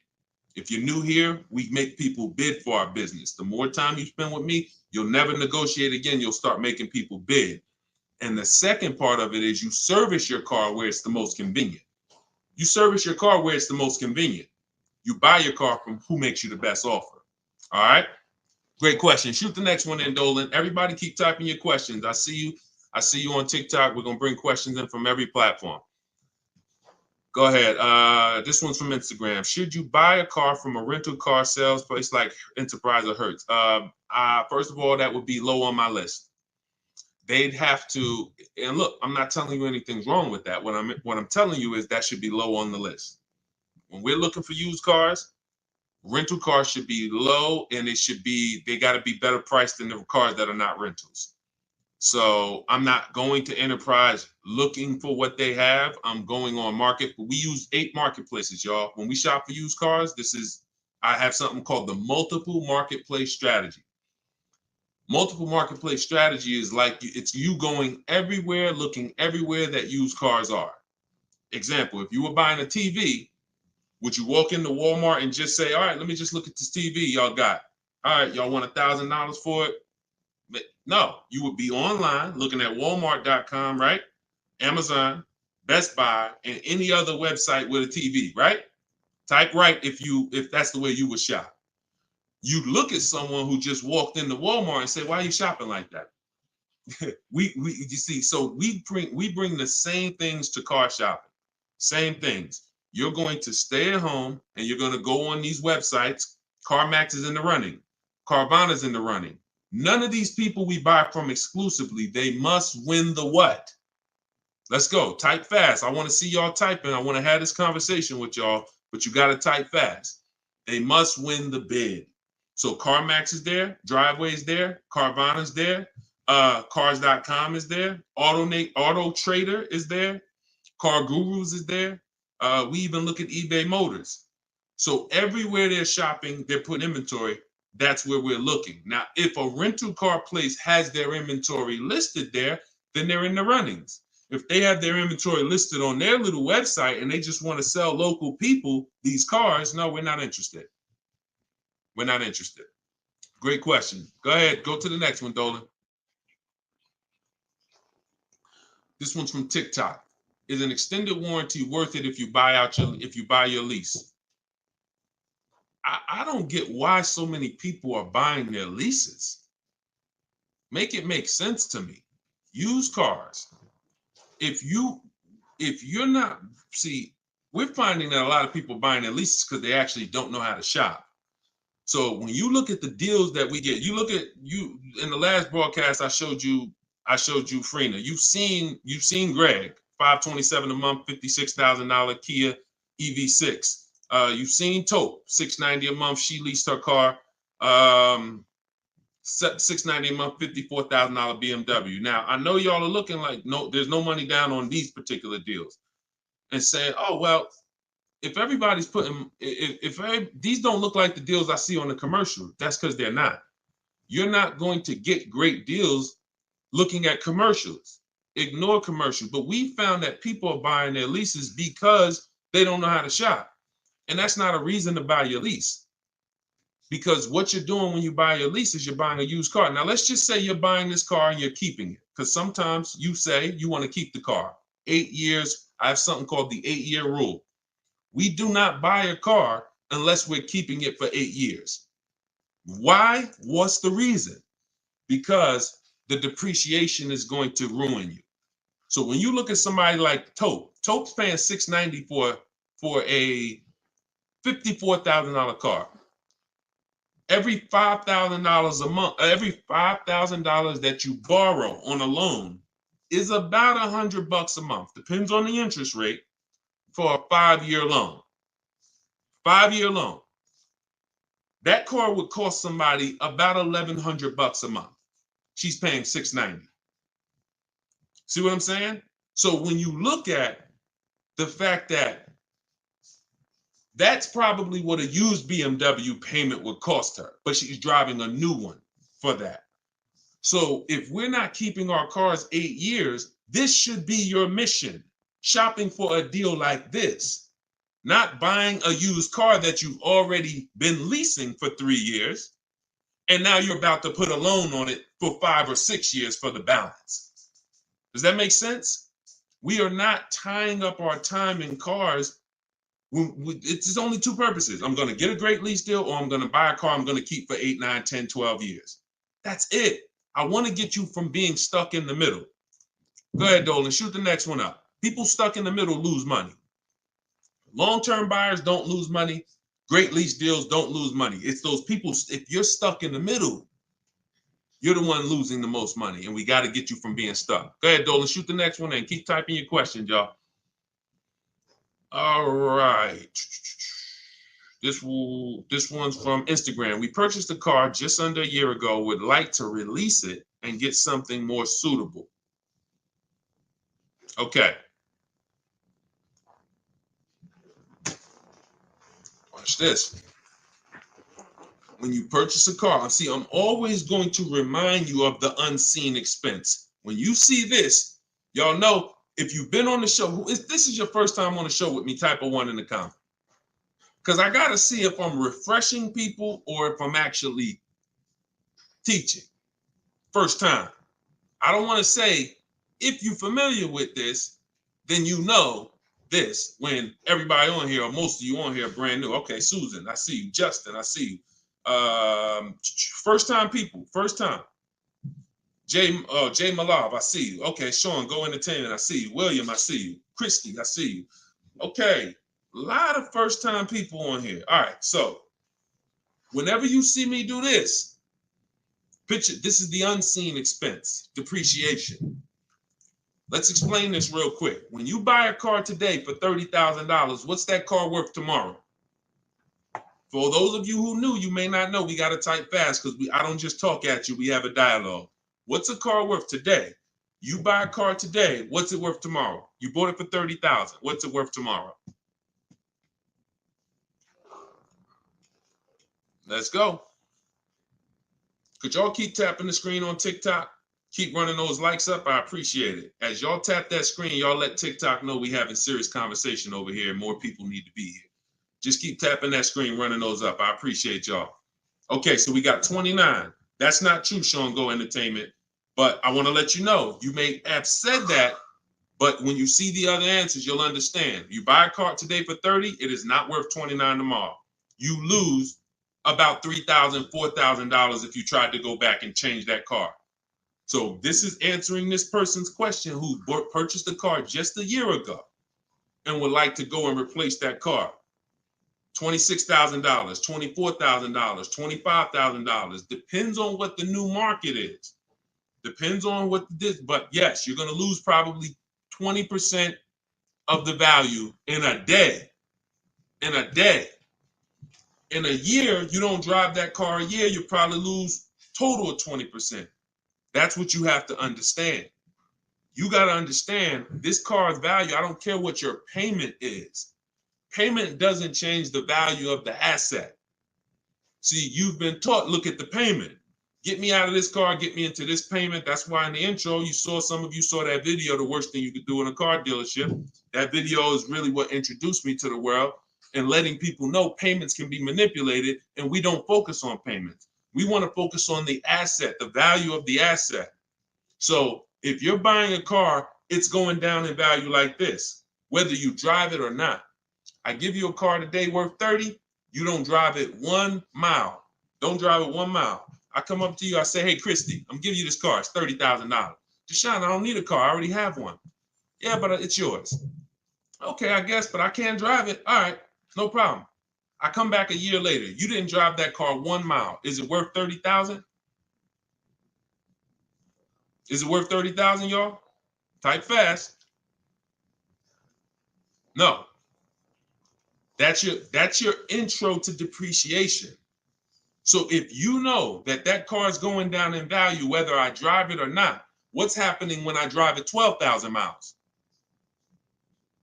If you're new here, we make people bid for our business. The more time you spend with me, you'll never negotiate again. You'll start making people bid. And the second part of it is you service your car where it's the most convenient. You service your car where it's the most convenient. You buy your car from who makes you the best offer. All right. Great question. Shoot the next one in, Dolan. Everybody keep typing your questions. I see you. I see you on TikTok. We're going to bring questions in from every platform. Go ahead. This one's from Instagram. Should you buy a car from a rental car sales place like Enterprise or Hertz? First of all, that would be low on my list. They'd have to, and look, I'm not telling you anything's wrong with that. What I'm telling you is that should be low on the list. When we're looking for used cars, rental cars should be low, and they got to be better priced than the cars that are not rentals. So I'm not going to Enterprise looking for what they have. I'm going on market. We use 8 marketplaces, y'all. When we shop for used cars, I have something called the multiple marketplace strategy. Multiple marketplace strategy is like it's you going everywhere, looking everywhere that used cars are. Example, if you were buying a TV, would you walk into Walmart and just say, all right, let me just look at this TV y'all got. All right, y'all want $1,000 for it? But no, you would be online looking at Walmart.com, right? Amazon, Best Buy, and any other website with a TV, right? Type right if that's the way you would shop. You look at someone who just walked into Walmart and say, why are you shopping like that? You see, so we bring the same things to car shopping. Same things. You're going to stay at home and you're going to go on these websites. CarMax is in the running. Carvana's in the running. None of these people we buy from exclusively, they must win the what? Let's go. Type fast. I want to see y'all typing. I want to have this conversation with y'all, but you got to type fast. They must win the bid. So CarMax is there, Driveway is there, Carvana's there, Cars.com is there, Auto Trader is there, Car Gurus is there. We even look at eBay Motors. So everywhere they're shopping, they're putting inventory. That's where we're looking. Now, if a rental car place has their inventory listed there, then they're in the runnings. If they have their inventory listed on their little website and they just want to sell local people these cars, no, we're not interested. We're not interested. Great question. Go ahead. Go to the next one, Dolan. This one's from TikTok. Is an extended warranty worth it if you buy your lease? I don't get why so many people are buying their leases. Make it make sense to me. Used cars. If you're not, see, we're finding that a lot of people buying their leases because they actually don't know how to shop. So when you look at the deals that we get, you in the last broadcast I showed you Freena. You've seen Greg, $527 a month, $56,000 Kia EV6. You've seen Taupe, $690 a month. She leased her car, $690 a month, $54,000 BMW. Now I know y'all are looking like there's no money down on these particular deals, and saying, oh well. If everybody's these don't look like the deals I see on the commercial, that's because they're not. You're not going to get great deals looking at commercials. Ignore commercials. But we found that people are buying their leases because they don't know how to shop. And that's not a reason to buy your lease. Because what you're doing when you buy your lease is you're buying a used car. Now, let's just say you're buying this car and you're keeping it. Because sometimes you say you want to keep the car. 8 years, I have something called the 8-year rule. We do not buy a car unless we're keeping it for 8 years. Why? What's the reason? Because the depreciation is going to ruin you. So when you look at somebody like Taupe's paying $690 for a $54,000 car. Every $5,000 a month, every $5,000 that you borrow on a loan is about $100 a month. Depends on the interest rate. For a 5-year loan. 5-year loan. That car would cost somebody about $1,100 a month. She's paying $690. See what I'm saying? So when you look at the fact that that's probably what a used BMW payment would cost her, but she's driving a new one for that. So if we're not keeping our cars 8 years, this should be your mission. Shopping for a deal like this, not buying a used car that you've already been leasing for 3 years, and now you're about to put a loan on it for 5 or 6 years for the balance. Does that make sense? We are not tying up our time in cars. It's only two purposes. I'm going to get a great lease deal, or I'm going to buy a car I'm going to keep for 8, 9, 10, 12 years. That's it. I want to get you from being stuck in the middle. Go ahead, Dolan. Shoot the next one up. People stuck in the middle lose money. Long-term buyers don't lose money. Great lease deals don't lose money. It's those people, if you're stuck in the middle, you're the one losing the most money, and we got to get you from being stuck. Go ahead, Dolan. Shoot the next one and keep typing your questions, y'all. All right. This one's from Instagram. We purchased a car just under a year ago. Would like to release it and get something more suitable. Okay. Watch this. When you purchase a car, see, I'm always going to remind you of the unseen expense. When you see this, y'all know, if you've been on the show, if this is your first time on the show with me, type a 1 in the comment. Because I got to see if I'm refreshing people or if I'm actually teaching. First time. I don't want to say, if you're familiar with this, then you know this, when everybody on here, or most of you on here, are brand new. Okay, Susan, I see you. Justin, I see you. First time people, first time. Jay Malav, I see you. Okay, Sean, Go Entertainment, I see you. William, I see you. Christy, I see you. Okay, a lot of first time people on here. All right, so whenever you see me do this, picture, this is the unseen expense, depreciation. Let's explain this real quick. When you buy a car today for $30,000, what's that car worth tomorrow? For those of you who knew, you may not know, we got to type fast because I don't just talk at you, we have a dialogue. What's a car worth today? You buy a car today, what's it worth tomorrow? You bought it for $30,000. What's it worth tomorrow? Let's go. Could y'all keep tapping the screen on TikTok? Keep running those likes up. I appreciate it. As y'all tap that screen, y'all let TikTok know we having serious conversation over here. More people need to be here. Just keep tapping that screen, running those up. I appreciate y'all. Okay, so we got 29. That's not true, Sean Go Entertainment. But I want to let you know, you may have said that, but when you see the other answers, you'll understand. You buy a car today for 30, it is not worth 29 tomorrow. You lose about $3,000, $4,000 if you tried to go back and change that car. So this is answering this person's question who purchased a car just a year ago and would like to go and replace that car. $26,000, $24,000, $25,000. Depends on what the new market is. Depends on what this, but yes, you're going to lose probably 20% of the value in a day. In a day. In a year, you don't drive that car a year, you probably lose total of 20%. That's what you have to understand. You got to understand this car's value. I don't care what your payment is. Payment doesn't change the value of the asset. See, you've been taught, look at the payment. Get me out of this car, get me into this payment. That's why in the intro, some of you saw that video, the worst thing you could do in a car dealership. That video is really what introduced me to the world and letting people know payments can be manipulated, and we don't focus on payments. We want to focus on the asset, the value of the asset. So if you're buying a car, it's going down in value like this, whether you drive it or not. I give you a car today worth 30, you don't drive it 1 mile. Don't drive it 1 mile. I come up to you, I say, hey, Christy, I'm giving you this car. It's $30,000. Deshone, I don't need a car. I already have one. Yeah, but it's yours. Okay, I guess, but I can't drive it. All right, no problem. I come back a year later. You didn't drive that car 1 mile. Is it worth $30,000? Is it worth $30,000, y'all? Type fast. No. That's your intro to depreciation. So if you know that that car is going down in value, whether I drive it or not, what's happening when I drive it 12,000 miles?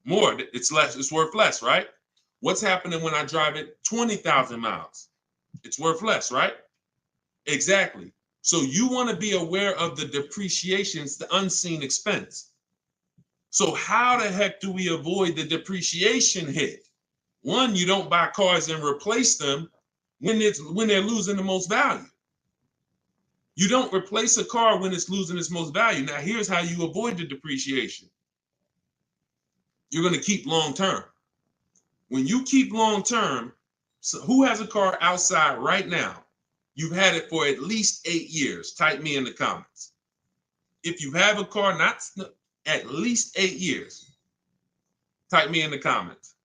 More, it's less, it's worth less, right? What's happening when I drive it 20,000 miles? It's worth less, right? Exactly. So you want to be aware of the depreciations, the unseen expense. So how the heck do we avoid the depreciation hit? One, you don't buy cars and replace them when they're losing the most value. You don't replace a car when it's losing its most value. Now, here's how you avoid the depreciation. You're going to keep long term. When you keep long term, so who has a car outside right now? You've had it for at least 8 years. Type me in the comments. If you have a car not at least 8 years, type me in the comments.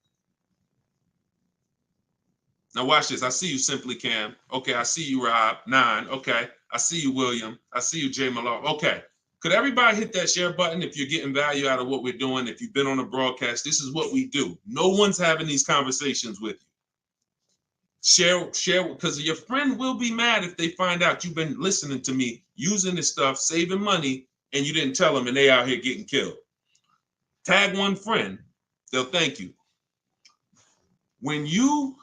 Now watch this. I see you, Simply Cam. Okay, I see you, Rob. 9. Okay, I see you, William. I see you, Jay Malone. Okay, could everybody hit that share button if you're getting value out of what we're doing? If you've been on a broadcast, this is what we do. No one's having these conversations with you. Share, because your friend will be mad if they find out you've been listening to me, using this stuff, saving money, and you didn't tell them, and they out here getting killed. Tag one friend, they'll thank you. When you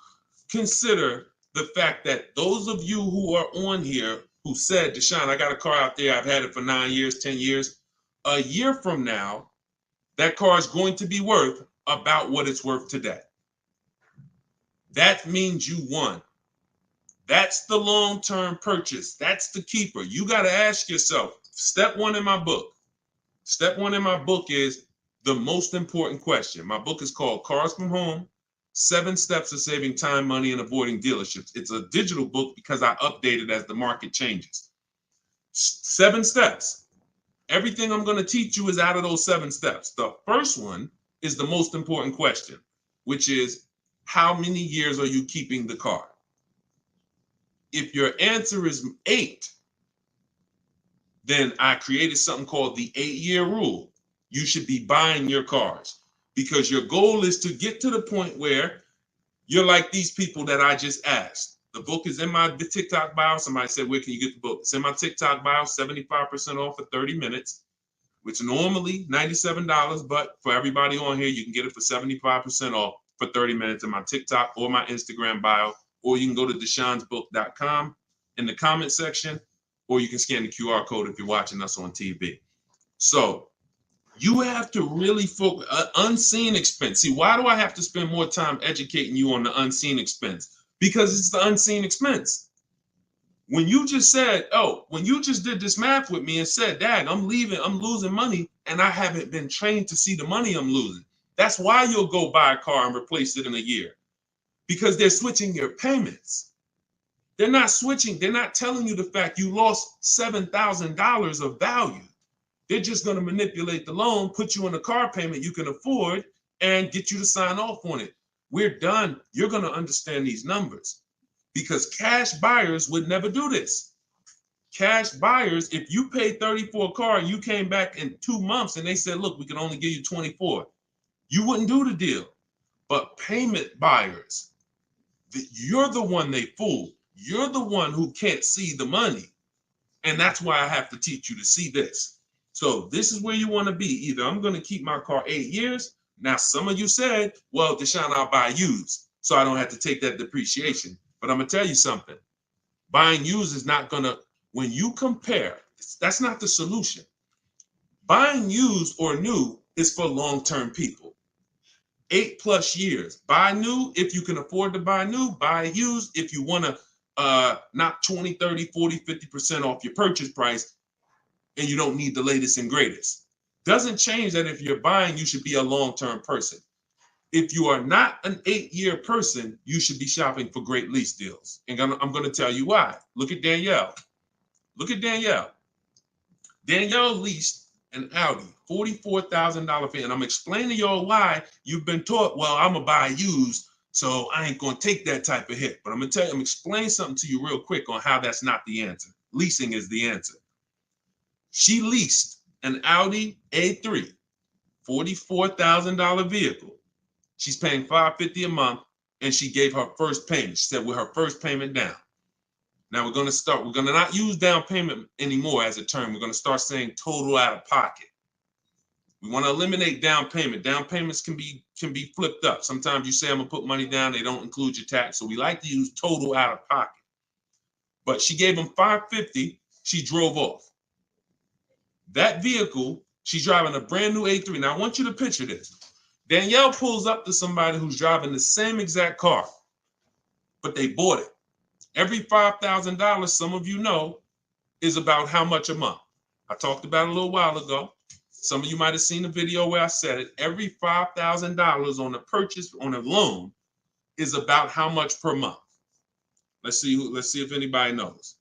consider the fact that those of you who are on here who said, Deshone, I got a car out there, I've had it for 9 years, 10 years, a year from now, that car is going to be worth about what it's worth today. That means you won. That's the long-term purchase. That's the keeper. You got to ask yourself, step one in my book. Step one in my book is the most important question. My book is called Cars from Home, 7 Steps of Saving Time, Money, and Avoiding Dealerships. It's a digital book because I update it as the market changes. 7 steps. Everything I'm going to teach you is out of those 7 steps. The first one is the most important question, which is, how many years are you keeping the car? If your answer is 8, then I created something called the 8-year rule. You should be buying your cars because your goal is to get to the point where you're like these people that I just asked. The book is in my TikTok bio. Somebody said, where can you get the book? It's in my TikTok bio, 75% off for 30 minutes, which normally $97, but for everybody on here, you can get it for 75% off for 30 minutes in my TikTok or my Instagram bio, or you can go to deshonesbook.com in the comment section, or you can scan the QR code if you're watching us on TV. So you have to really focus, unseen expense. See, why do I have to spend more time educating you on the unseen expense? Because it's the unseen expense. When you just said, when you just did this math with me and said, Dad, I'm losing money, and I haven't been trained to see the money I'm losing. That's why you'll go buy a car and replace it in a year. Because they're switching your payments. They're not switching. They're not telling you the fact you lost $7,000 of value. They're just going to manipulate the loan, put you on a car payment you can afford, and get you to sign off on it. We're done. You're going to understand these numbers because cash buyers would never do this. Cash buyers, if you paid 30 for a car and you came back in 2 months and they said, look, we can only give you 24, you wouldn't do the deal. But payment buyers, you're the one they fool. You're the one who can't see the money. And that's why I have to teach you to see this. So this is where you want to be. Either I'm going to keep my car 8 years. Now, some of you said, well, Deshone, I'll buy used, so I don't have to take that depreciation. But I'm going to tell you something. Buying used is not going to, when you compare, that's not the solution. Buying used or new is for long-term people. 8+ years. Buy new if you can afford to buy new. Buy used if you want to knock 20, 30, 40, 50% off your purchase price and you don't need the latest and greatest. Doesn't change that if you're buying, you should be a long-term person. If you are not an 8-year person, you should be shopping for great lease deals. And I'm going to tell you why. Look at Danielle. Look at Danielle. Danielle leased an Audi, $44,000 fee. And I'm explaining to y'all why you've been taught, well, I'm going to buy used, so I ain't going to take that type of hit. But I'm going to tell you, I'm explaining something to you real quick on how that's not the answer. Leasing is the answer. She leased an Audi A3, $44,000 vehicle. She's paying $550 a month, and she gave her first payment. She said with her first payment down. Now we're going to not use down payment anymore as a term. We're going to start saying total out of pocket. We want to eliminate down payment. Down payments can be flipped up. Sometimes you say I'm going to put money down, they don't include your tax. So we like to use total out of pocket. But she gave him $550, she drove off. That vehicle, she's driving a brand new A3. Now I want you to picture this. Danielle pulls up to somebody who's driving the same exact car, but they bought it. Every $5,000, some of you know, is about how much a month. I talked about it a little while ago. Some of you might have seen the video where I said it. Every $5,000 on a purchase on a loan is about how much per month. Let's see if anybody knows.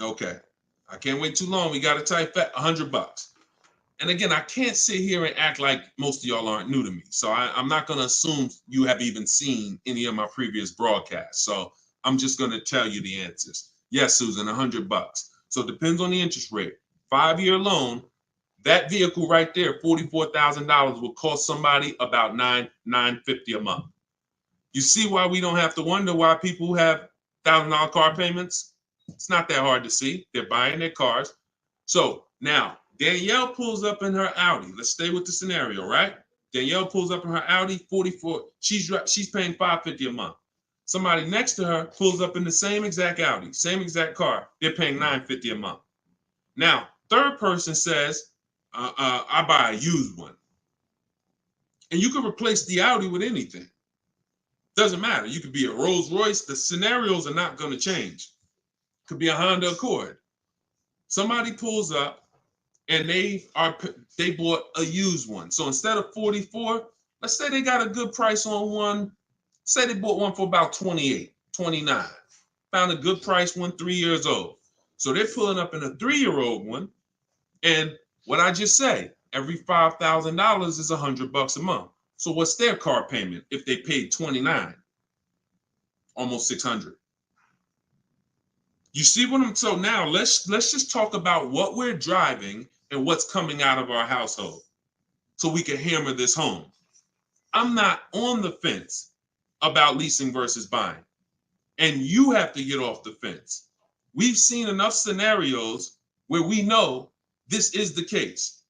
Okay. I can't wait too long. We got to type that $100. And again, I can't sit here and act like most of y'all aren't new to me. So I'm not going to assume you have even seen any of my previous broadcasts. So I'm just going to tell you the answers. Yes, Susan, $100. So it depends on the interest rate. 5-year loan, that vehicle right there, $44,000 will cost somebody about $950 a month. You see why we don't have to wonder why people have $1,000 car payments? It's not that hard to see. They're buying their cars. So now Danielle pulls up in her Audi. Let's stay with the scenario, right? Danielle pulls up in her Audi, 44. She's paying $550 a month. Somebody next to her pulls up in the same exact Audi, same exact car. They're paying $950 a month. Now, third person says, I buy a used one. And you can replace the Audi with anything. Doesn't matter. You could be a Rolls Royce. The scenarios are not going to change. Could be a Honda Accord. Somebody pulls up and they bought a used one. So instead of 44, let's say they got a good price on one. Say they bought one for about 28, 29. Found a good price one 3 years old. So they're pulling up in a 3-year-old one. And what I just say, every $5,000 is $100 a month. So what's their car payment if they paid 29? Almost 600. You see what I'm, so now let's just talk about what we're driving and what's coming out of our household so we can hammer this home. I'm not on the fence about leasing versus buying. And you have to get off the fence. We've seen enough scenarios where we know this is the case.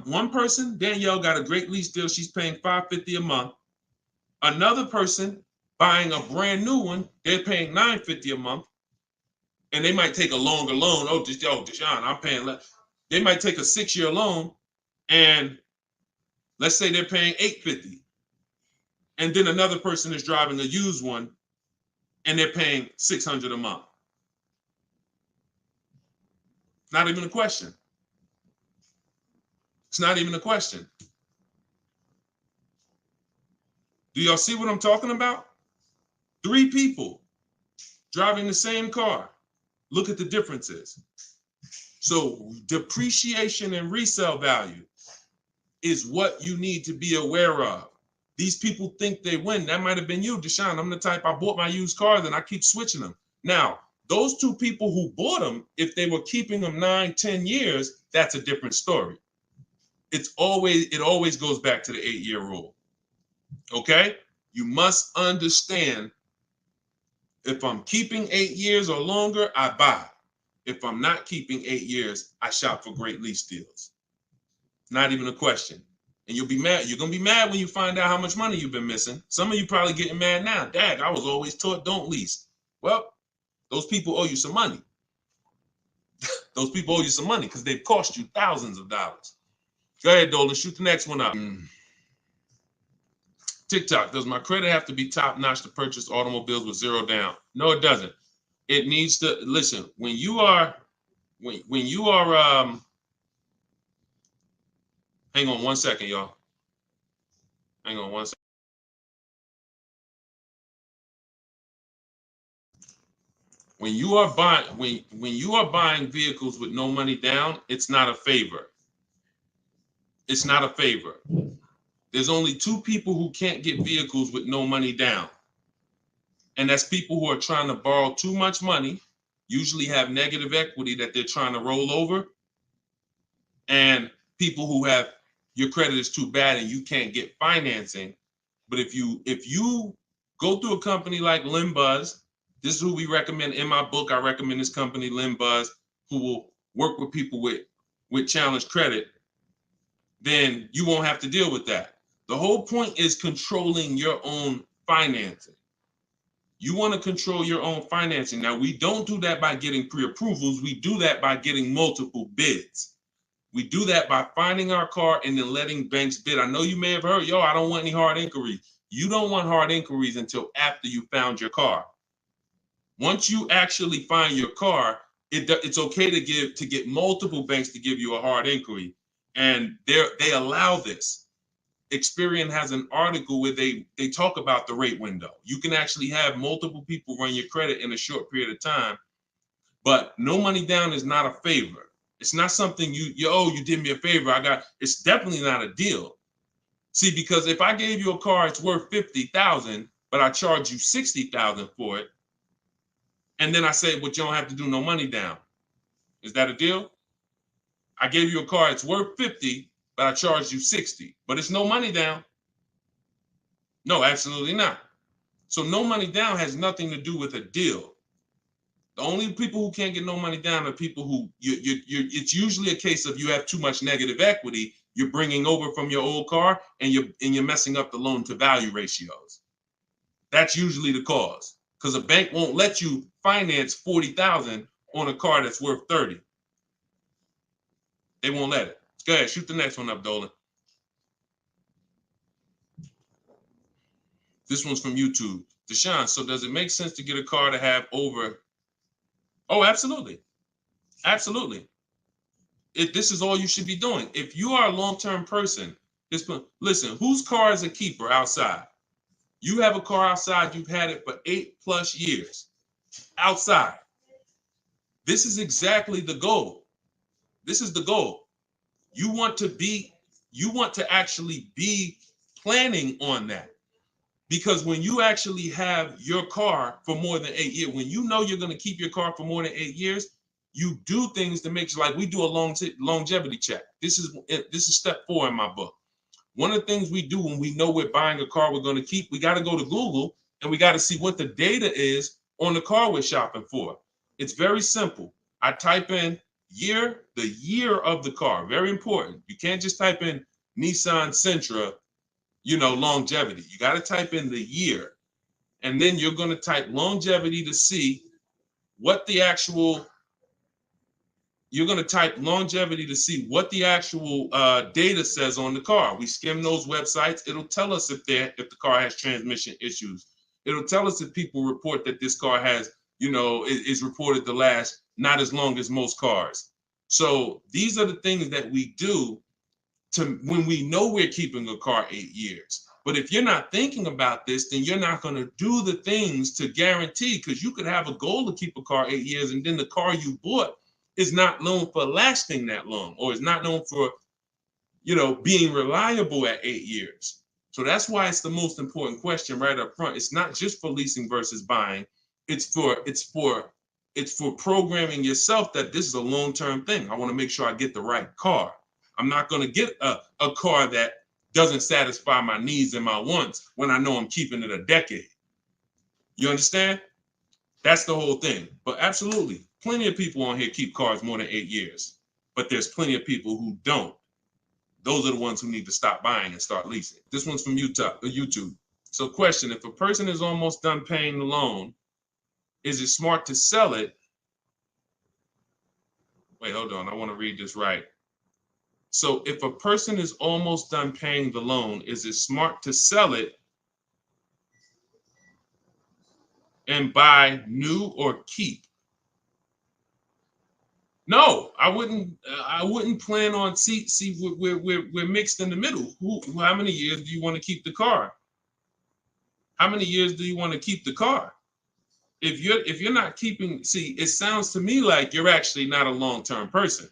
One person, Danielle, got a great lease deal. She's paying $550 a month. Another person buying a brand new one, they're paying $950 a month. And they might take a longer loan. Oh, Deshone, I'm paying less. They might take a 6-year loan, and let's say they're paying $850. And then another person is driving a used one, and they're paying $600 a month. Not even a question. It's not even a question. Do y'all see what I'm talking about? 3 people driving the same car. Look at the differences. So depreciation and resale value is what you need to be aware of. These people think they win. That might have been you, Deshone. I'm the type, I bought my used cars and I keep switching them. Now, those 2 people who bought them, if they were keeping them 9, 10 years, that's a different story. It always goes back to the 8-year rule. Okay? You must understand, if I'm keeping 8 years or longer, I buy. If I'm not keeping 8 years, I shop for great lease deals. Not even a question. And you'll be mad. You're going to be mad when you find out how much money you've been missing. Some of you probably getting mad now. Dad, I was always taught don't lease. Well, those people owe you some money. Those people owe you some money because they've cost you thousands of dollars. Go ahead, Dolan. Shoot the next one up. TikTok, does my credit have to be top notch to purchase automobiles with 0 down? No, it doesn't. It needs to, listen, when you are, hang on 1 second, y'all. Hang on 1 second. When you are buying vehicles with no money down, it's not a favor. It's not a favor. There's only 2 people who can't get vehicles with no money down. And that's people who are trying to borrow too much money, usually have negative equity that they're trying to roll over, and people who have, your credit is too bad and you can't get financing. But if you go through a company like Limbuzz, this is who we recommend in my book. I recommend this company, Limbuzz, who will work with people with challenged credit, then you won't have to deal with that. The whole point is controlling your own financing. You want to control your own financing. Now, we don't do that by getting pre-approvals. We do that by getting multiple bids. We do that by finding our car and then letting banks bid. I know you may have heard, I don't want any hard inquiries. You don't want hard inquiries until after you found your car. Once you actually find your car, it's okay to get multiple banks to give you a hard inquiry, and they allow this. Experian has an article where they talk about the rate window. You can actually have multiple people run your credit in a short period of time, but no money down is not a favor. It's not something you did me a favor. It's definitely not a deal. See, because if I gave you a car, it's worth 50,000, but I charge you 60,000 for it, and then I say, but you don't have to do no money down. Is that a deal? I gave you a car, it's worth 50, but I charged you 60, but it's no money down. No, absolutely not. So no money down has nothing to do with a deal. The only people who can't get no money down are people who it's usually a case of you have too much negative equity you're bringing over from your old car, and you're messing up the loan to value ratios. That's usually the cause, because a bank won't let you finance 40,000 on a car that's worth 30. They won't let it. Go ahead, shoot the next one up, Dolan. This one's from YouTube. Deshone, so does it make sense to get a car to have over? Oh, absolutely. Absolutely. This is all you should be doing. If you are a long-term person, listen, whose car is a keeper outside? You have a car outside, you've had it for 8+ years. Outside. This is exactly the goal. This is the goal. You want to actually be planning on that. Because when you actually have your car for more than 8 years, when you know you're going to keep your car for more than 8 years, you do things to make sure, like we do a longevity check. This is step 4 in my book. One of the things we do when we know we're buying a car we're going to keep, we got to go to Google and we got to see what the data is on the car we're shopping for. It's very simple. I type in the year of the car. Very important. You can't just type in Nissan Sentra, longevity. You got to type in the year. And then you're going to type longevity to see what the actual data says on the car. We skim those websites. It'll tell us if the car has transmission issues. It'll tell us if people report that this car has, is reported to last not as long as most cars. So these are the things that we do when we know we're keeping a car 8 years. But if you're not thinking about this, then you're not going to do the things to guarantee, because you could have a goal to keep a car 8 years, and then the car you bought is not known for lasting that long, or is not known for, being reliable at 8 years. So that's why it's the most important question right up front. It's not just for leasing versus buying. It's for programming yourself that this is a long-term thing. I want to make sure I get the right car. I'm not going to get a car that doesn't satisfy my needs and my wants when I know I'm keeping it a decade. You understand? That's the whole thing. But absolutely, plenty of people on here keep cars more than 8 years. But there's plenty of people who don't. Those are the ones who need to stop buying and start leasing. This one's from YouTube. So question, if a person is almost done paying the loan, is it smart to sell it? Wait, hold on. I want to read this right. So if a person is almost done paying the loan, is it smart to sell it and buy new or keep? No, I wouldn't plan on we're mixed in the middle. How many years do you want to keep the car? How many years do you want to keep the car? If you're not keeping, it sounds to me like you're actually not a long-term person.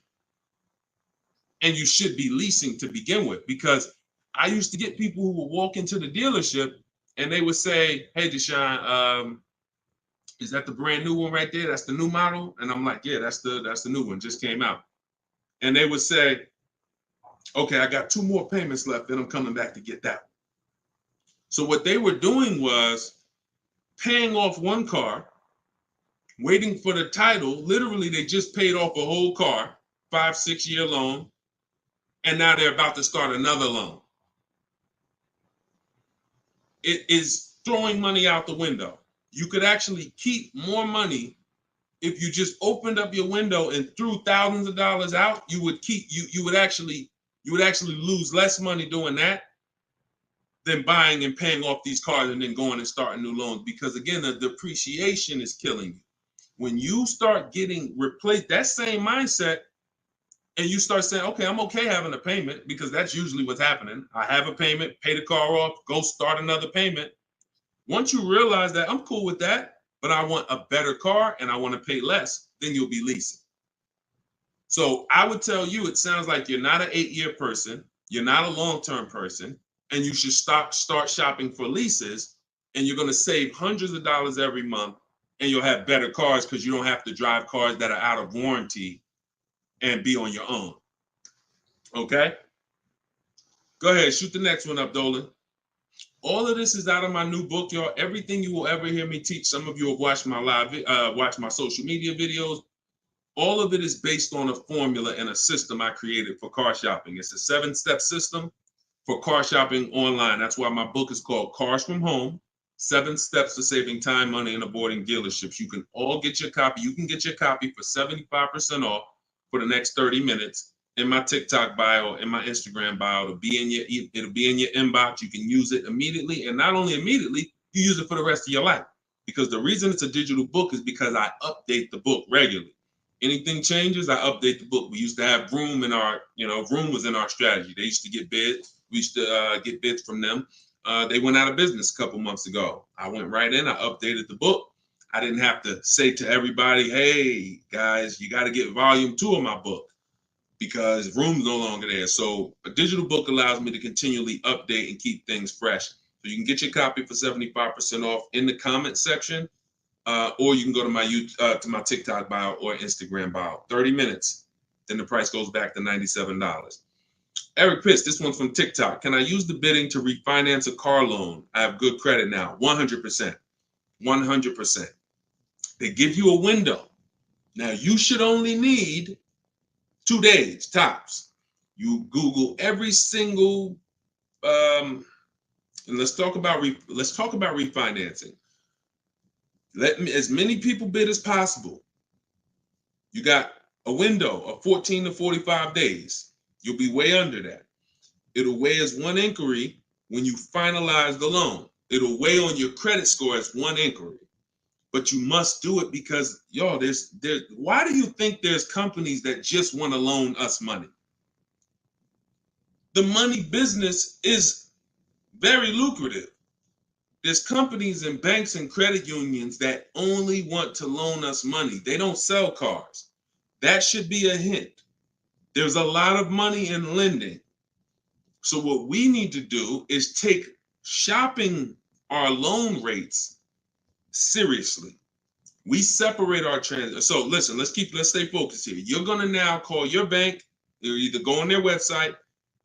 And you should be leasing to begin with, because I used to get people who would walk into the dealership and they would say, "Hey, Deshone, is that the brand new one right there? That's the new model?" And I'm like, "Yeah, that's the new one, just came out." And they would say, "Okay, I got 2 more payments left, then I'm coming back to get that one." So what they were doing was paying off one car, waiting for the title. Literally, they just paid off a whole car, 5-6 year loan, and now they're about to start another loan. It is throwing money out the window. You could actually keep more money if you just opened up your window and threw thousands of dollars out. You would actually lose less money doing that than buying and paying off these cars and then going and starting new loans. Because again, the depreciation is killing you. When you start getting replaced, that same mindset, and you start saying, okay, I'm okay having a payment, because that's usually what's happening. I have a payment, pay the car off, go start another payment. Once you realize that I'm cool with that, but I want a better car and I want to pay less, then you'll be leasing. So I would tell you, it sounds like you're not an 8-year person, you're not a long-term person, and you should start shopping for leases, and you're going to save hundreds of dollars every month, and you'll have better cars because you don't have to drive cars that are out of warranty and be on your own. Okay? Go ahead, shoot the next one up, Dolan. All of this is out of my new book, y'all. Everything you will ever hear me teach. Some of you have watched my watch my social media videos. All of it is based on a formula and a system I created for car shopping. It's a 7-step system for car shopping online. That's why my book is called Cars from Home, 7 Steps to Saving Time, Money, and Avoiding Dealerships. You can all get your copy. You can get your copy for 75% off for the next 30 minutes. In my TikTok bio, in my Instagram bio, it'll be in your inbox. You can use it immediately, and not only immediately, you use it for the rest of your life. Because the reason it's a digital book is because I update the book regularly. Anything changes, I update the book. We used to have Vroom in our, Vroom was in our strategy. They used to get bids. We used to get bids from them. They went out of business a couple months ago. I went right in, I updated the book. I didn't have to say to everybody, hey, guys, you got to get volume 2 of my book, because Vroom's no longer there. So a digital book allows me to continually update and keep things fresh. So you can get your copy for 75% off in the comment section, or you can go to my TikTok bio or Instagram bio. 30 minutes, then the price goes back to $97. Eric Pitts, this one's from TikTok. Can I use the bidding to refinance a car loan? I have good credit now. 100%. 100%. They give you a window. Now, you should only need 2 days tops. You Google every single, and let's talk about refinancing. As many people bid as possible. You got a window of 14 to 45 days. You'll be way under that. It'll weigh as 1 inquiry when you finalize the loan. It'll weigh on your credit score as 1 inquiry. But you must do it because, y'all, why do you think there's companies that just want to loan us money? The money business is very lucrative. There's companies and banks and credit unions that only want to loan us money. They don't sell cars. That should be a hint. There's a lot of money in lending. So what we need to do is take shopping our loan rates seriously. We separate our transactions. So listen, let's stay focused here. You're gonna now call your bank. You're either go on their website,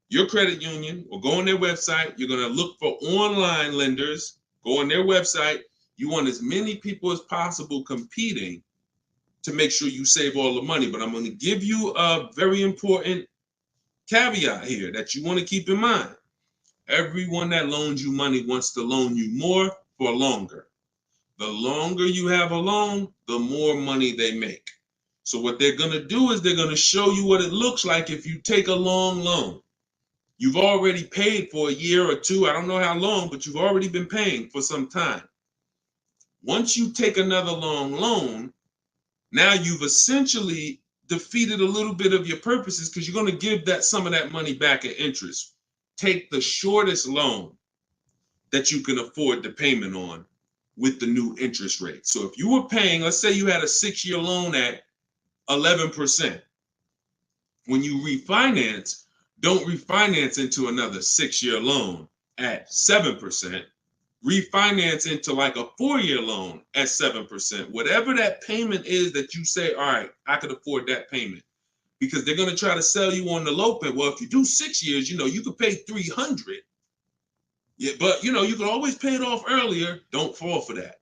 your credit union, or go on their website. You're gonna look for online lenders. Go on their website. You want as many people as possible competing to make sure you save all the money. But I'm going to give you a very important caveat here that you want to keep in mind. Everyone that loans you money wants to loan you more for longer. The longer you have a loan, the more money they make. So what they're going to do is they're going to show you what it looks like if you take a long loan. You've already paid for a year or 2. I don't know how long, but you've already been paying for some time. Once you take another long loan, now you've essentially defeated a little bit of your purposes because you're going to give some of that money back in interest. Take the shortest loan that you can afford the payment on with the new interest rate. So if you were paying, let's say you had a 6-year loan at 11%. When you refinance, don't refinance into another 6-year loan at 7%. Refinance into like a 4-year loan at 7%. Whatever that payment is that you say, all right, I could afford that payment. Because they're going to try to sell you on the low payment. Well, if you do 6 years, you could pay $300. Yeah, but you can always pay it off earlier. Don't fall for that.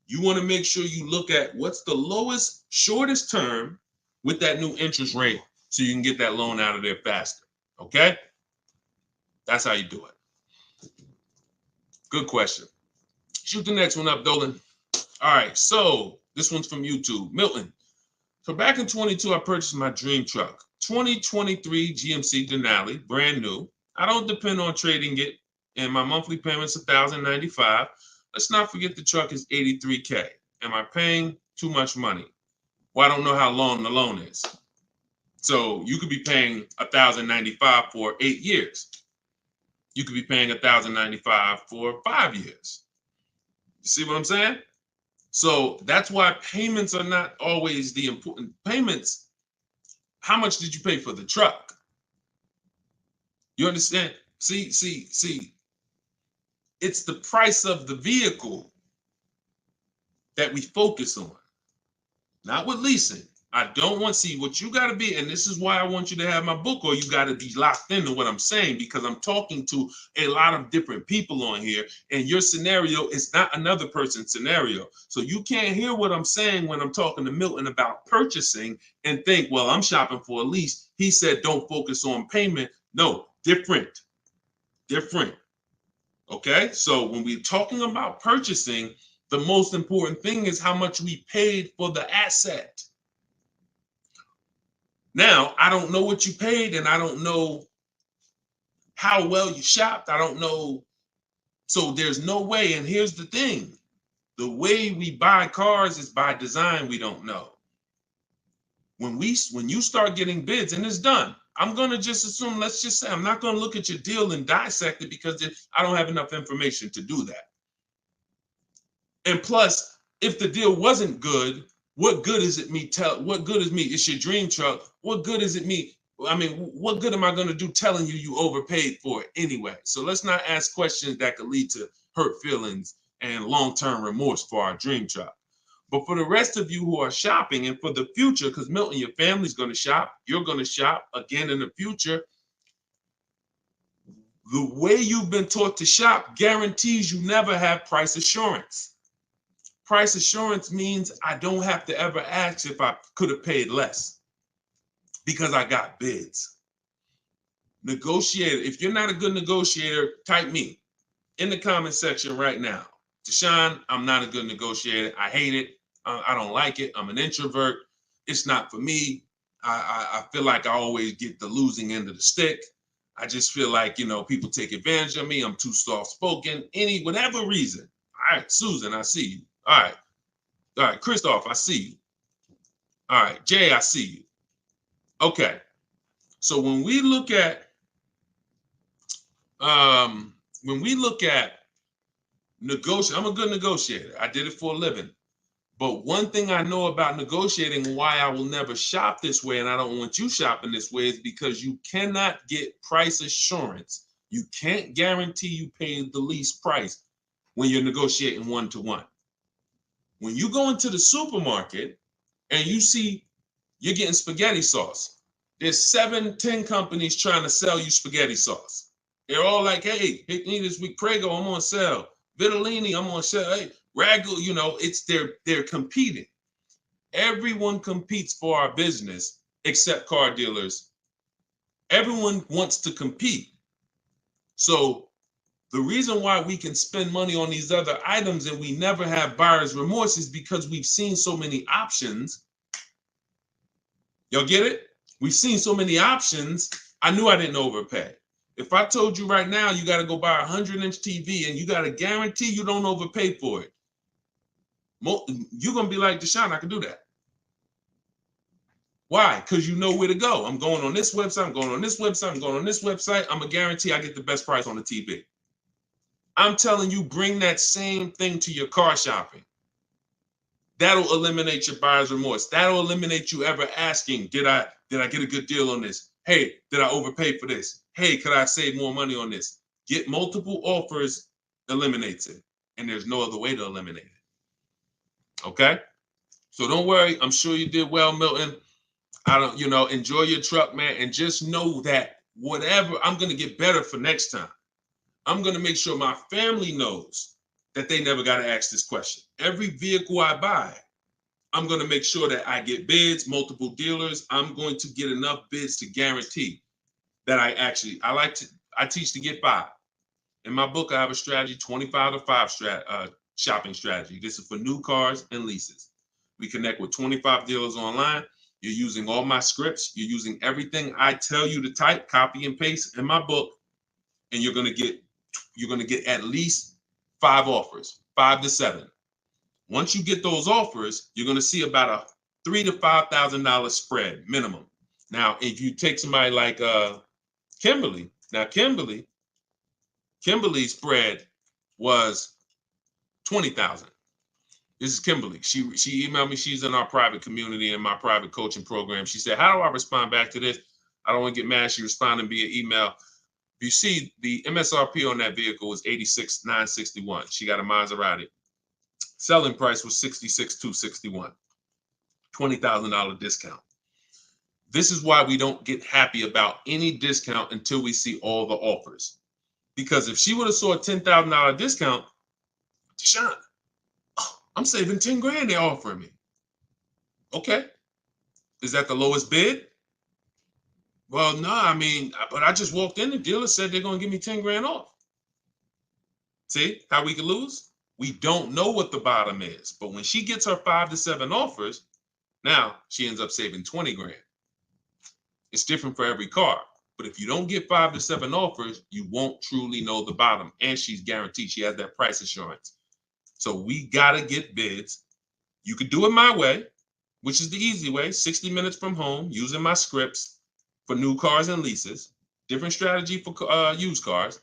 You want to make sure you look at what's the lowest, shortest term with that new interest rate so you can get that loan out of there faster. Okay? That's how you do it. Good question. Shoot the next one up, Dolan. All right, so this one's from YouTube. Milton. So back in 22, I purchased my dream truck. 2023 GMC Denali, brand new. I don't depend on trading it and my monthly payment's $1,095. Let's not forget the truck is $83K. Am I paying too much money? Well, I don't know how long the loan is. So you could be paying $1,095 for 8 years. You could be paying $1,095 for 5 years. You see what I'm saying? So that's why payments are not always the important payments. How much did you pay for the truck? You understand? See. It's the price of the vehicle that we focus on, not with leasing. I don't want to see what you got to be. And this is why I want you to have my book, or you got to be locked into what I'm saying, because I'm talking to a lot of different people on here, and your scenario is not another person's scenario. So you can't hear what I'm saying when I'm talking to Milton about purchasing and think, well, I'm shopping for a lease. He said, don't focus on payment. No, different. Okay. So when we're talking about purchasing, the most important thing is how much we paid for the asset. Now, I don't know what you paid, and I don't know how well you shopped. I don't know. So there's no way. And here's the thing. The way we buy cars is by design. We don't know. When you start getting bids, and it's done, I'm going to just assume, let's just say, I'm not going to look at your deal and dissect it, because I don't have enough information to do that. And plus, if the deal wasn't good, what good is it me what good is me? It's your dream truck. What good is it me? I mean, what good am I going to do telling you overpaid for it anyway? So let's not ask questions that could lead to hurt feelings and long-term remorse for our dream truck. But for the rest of you who are shopping, and for the future, because Milton, your family's going to shop, you're going to shop again in the future. The way you've been taught to shop guarantees you never have price assurance. Price assurance means I don't have to ever ask if I could have paid less, because I got bids. Negotiator. If you're not a good negotiator, type me in the comment section right now. Deshone, I'm not a good negotiator. I hate it. I don't like it. I'm an introvert. It's not for me. I feel like I always get the losing end of the stick. I just feel like, people take advantage of me. I'm too soft-spoken. Whatever reason. All right, Susan, I see you. All right, Christoph, I see you. All right, Jay, I see you. Okay, so when we look at negotiating, I'm a good negotiator. I did it for a living. But one thing I know about negotiating, why I will never shop this way, and I don't want you shopping this way, is because you cannot get price assurance. You can't guarantee you pay the least price when you're negotiating one-to-one. When you go into the supermarket and you see you're getting spaghetti sauce, there's 7-10 companies trying to sell you spaghetti sauce. They're all like, hey, hit me this week, Prego, I'm on sale. Vitellini, I'm on sale. Hey, Ragu, they're competing. Everyone competes for our business except car dealers. Everyone wants to compete. So the reason why we can spend money on these other items and we never have buyer's remorse is because we've seen so many options. Y'all get it? We've seen so many options. I knew I didn't overpay. If I told you right now, you got to go buy a 100-inch TV and you got to guarantee you don't overpay for it, you're going to be like, Deshone, I can do that. Why? Because you know where to go. I'm going on this website. I'm going on this website. I'm going on this website. I'm going to guarantee I get the best price on the TV. I'm telling you, bring that same thing to your car shopping. That'll eliminate your buyer's remorse. That'll eliminate you ever asking, did I get a good deal on this? Hey, did I overpay for this? Hey, could I save more money on this? Get multiple offers eliminates it. And there's no other way to eliminate it. Okay? So don't worry. I'm sure you did well, Milton. Enjoy your truck, man. And just know that whatever, I'm going to get better for next time. I'm going to make sure my family knows that they never got to ask this question. Every vehicle I buy, I'm going to make sure that I get bids, multiple dealers. I'm going to get enough bids to guarantee that I teach to get 5. In my book, I have a strategy, 25 to 5 shopping strategy. This is for new cars and leases. We connect with 25 dealers online. You're using all my scripts. You're using everything I tell you to type, copy and paste in my book. And you're going to get you're going to get at least 5 offers, 5 to 7. Once you get those offers, you're going to see about a $3,000 to $5,000 spread minimum. Now, if you take somebody like Kimberly, now Kimberly's spread was 20,000. This is Kimberly. She emailed me. She's in our private community in my private coaching program. She said, "How do I respond back to this? I don't want to get mad." She responded via email. You see, the MSRP on that vehicle was $86,961. She got a Maserati. Selling price was $66,261. $20,000 discount. This is why we don't get happy about any discount until we see all the offers. Because if she would have saw a $10,000 discount, Deshone, I'm saving 10 grand they're offering me. Okay. Is that the lowest bid? Well, no, I mean, but I just walked in, the dealer said they're going to give me 10 grand off. See how we can lose? We don't know what the bottom is, but when she gets her 5 to 7 offers, now she ends up saving 20 grand. It's different for every car, but if you don't get 5 to 7 offers, you won't truly know the bottom, and she's guaranteed she has that price assurance. So we got to get bids. You could do it my way, which is the easy way, 60 minutes from home, using my scripts for new cars and leases, different strategy for used cars,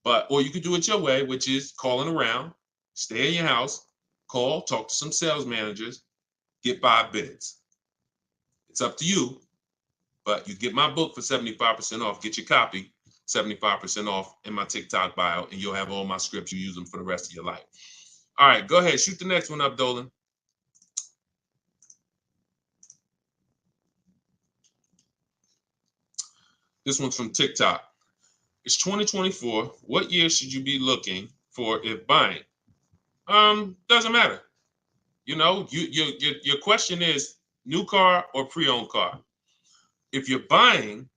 or you could do it your way, which is calling around, stay in your house, call, talk to some sales managers, get 5 bids. It's up to you, but you get my book for 75% off. Get your copy, 75% off in my TikTok bio, and you'll have all my scripts. You use them for the rest of your life. All right, go ahead. Shoot the next one up, Dolan. This one's from TikTok. It's 2024. What year should you be looking for if buying? Doesn't matter. You know, your question is new car or pre-owned car. If you're buying,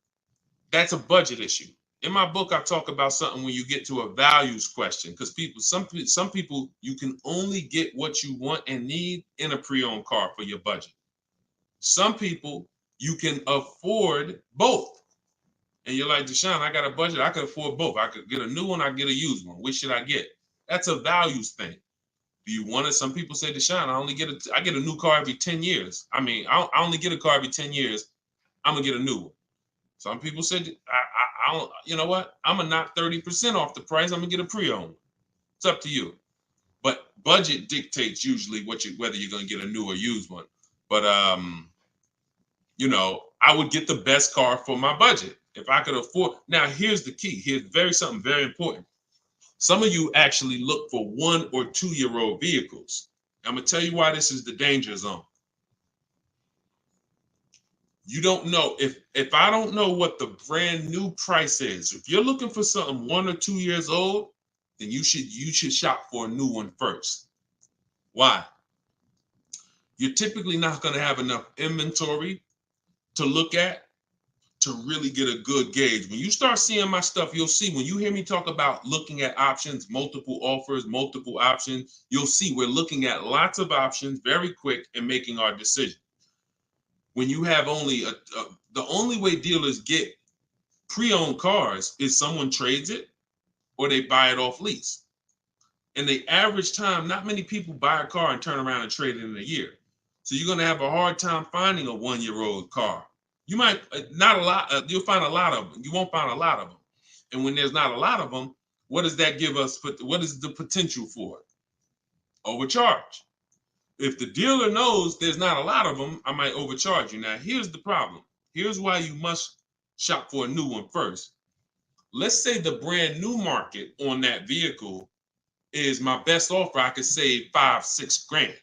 that's a budget issue. In my book, I talk about something when you get to a values question, because some people, you can only get what you want and need in a pre-owned car for your budget. Some people, you can afford both. And you're like, Deshone, I got a budget. I could afford both. I could get a new one. I could get a used one. Which should I get? That's a values thing. Do you want it? Some people say, Deshone, I get a new car every 10 years. I mean, I only get a car every 10 years. I'm going to get a new one. Some people said, I don't, you know what? I'm going to knock 30% off the price. I'm going to get a pre-owned. It's up to you. But budget dictates usually whether you're going to get a new or used one. But, you know, I would get the best car for my budget if I could afford. Now, here's the key. Here's something very important. Some of you actually look for 1 or 2 year old vehicles. I'm going to tell you why this is the danger zone. You don't know if I don't know what the brand new price is. If you're looking for something 1 or 2 years old, then you should shop for a new one first. Why? You're typically not going to have enough inventory to look at to really get a good gauge. When you start seeing my stuff, you'll see, when you hear me talk about looking at options, multiple offers, multiple options, you'll see we're looking at lots of options very quick and making our decision. When you have only the only way dealers get pre-owned cars is someone trades it or they buy it off lease. And the average time, not many people buy a car and turn around and trade it in a year. So you're going to have a hard time finding a 1 year old car. You might not a lot. You'll find a lot of them. You won't find a lot of them. And when there's not a lot of them, what does that give us? What is the potential for it? Overcharge. If the dealer knows there's not a lot of them, I might overcharge you. Now, here's the problem. Here's why you must shop for a new one first. Let's say the brand new market on that vehicle is my best offer. I could save 5-6 grand.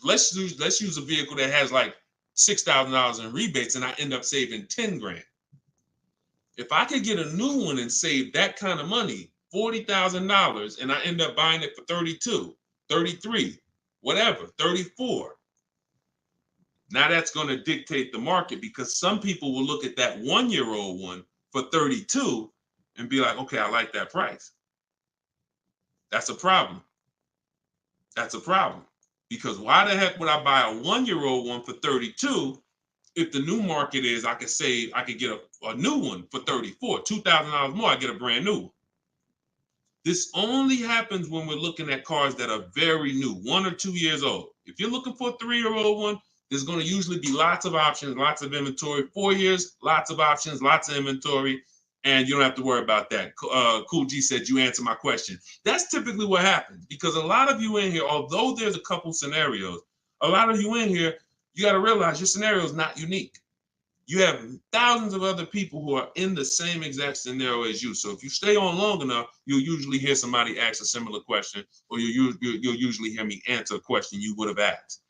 Let's use a vehicle that has like $6,000 in rebates and I end up saving 10 grand. If I could get a new one and save that kind of money, $40,000, and I end up buying it for 32, 33, whatever, 34. Now that's going to dictate the market, because some people will look at that 1 year old one for 32 and be like, okay, I like that price. That's a problem. That's a problem. Because why the heck would I buy a 1 year old one for 32 if the new market is I could get a new one for 34, $2,000 more, I get a brand new one. This only happens when we're looking at cars that are very new, 1 or 2 years old. If you're looking for a 3-year-old one, there's going to usually be lots of options, lots of inventory. 4 years, lots of options, lots of inventory, and you don't have to worry about that. Cool G said you answered my question. That's typically what happens, because a lot of you in here, although there's a couple scenarios, a lot of you in here, you got to realize your scenario is not unique. You have thousands of other people who are in the same exact scenario as you. So if you stay on long enough, you'll usually hear somebody ask a similar question, or you'll usually hear me answer a question you would have asked.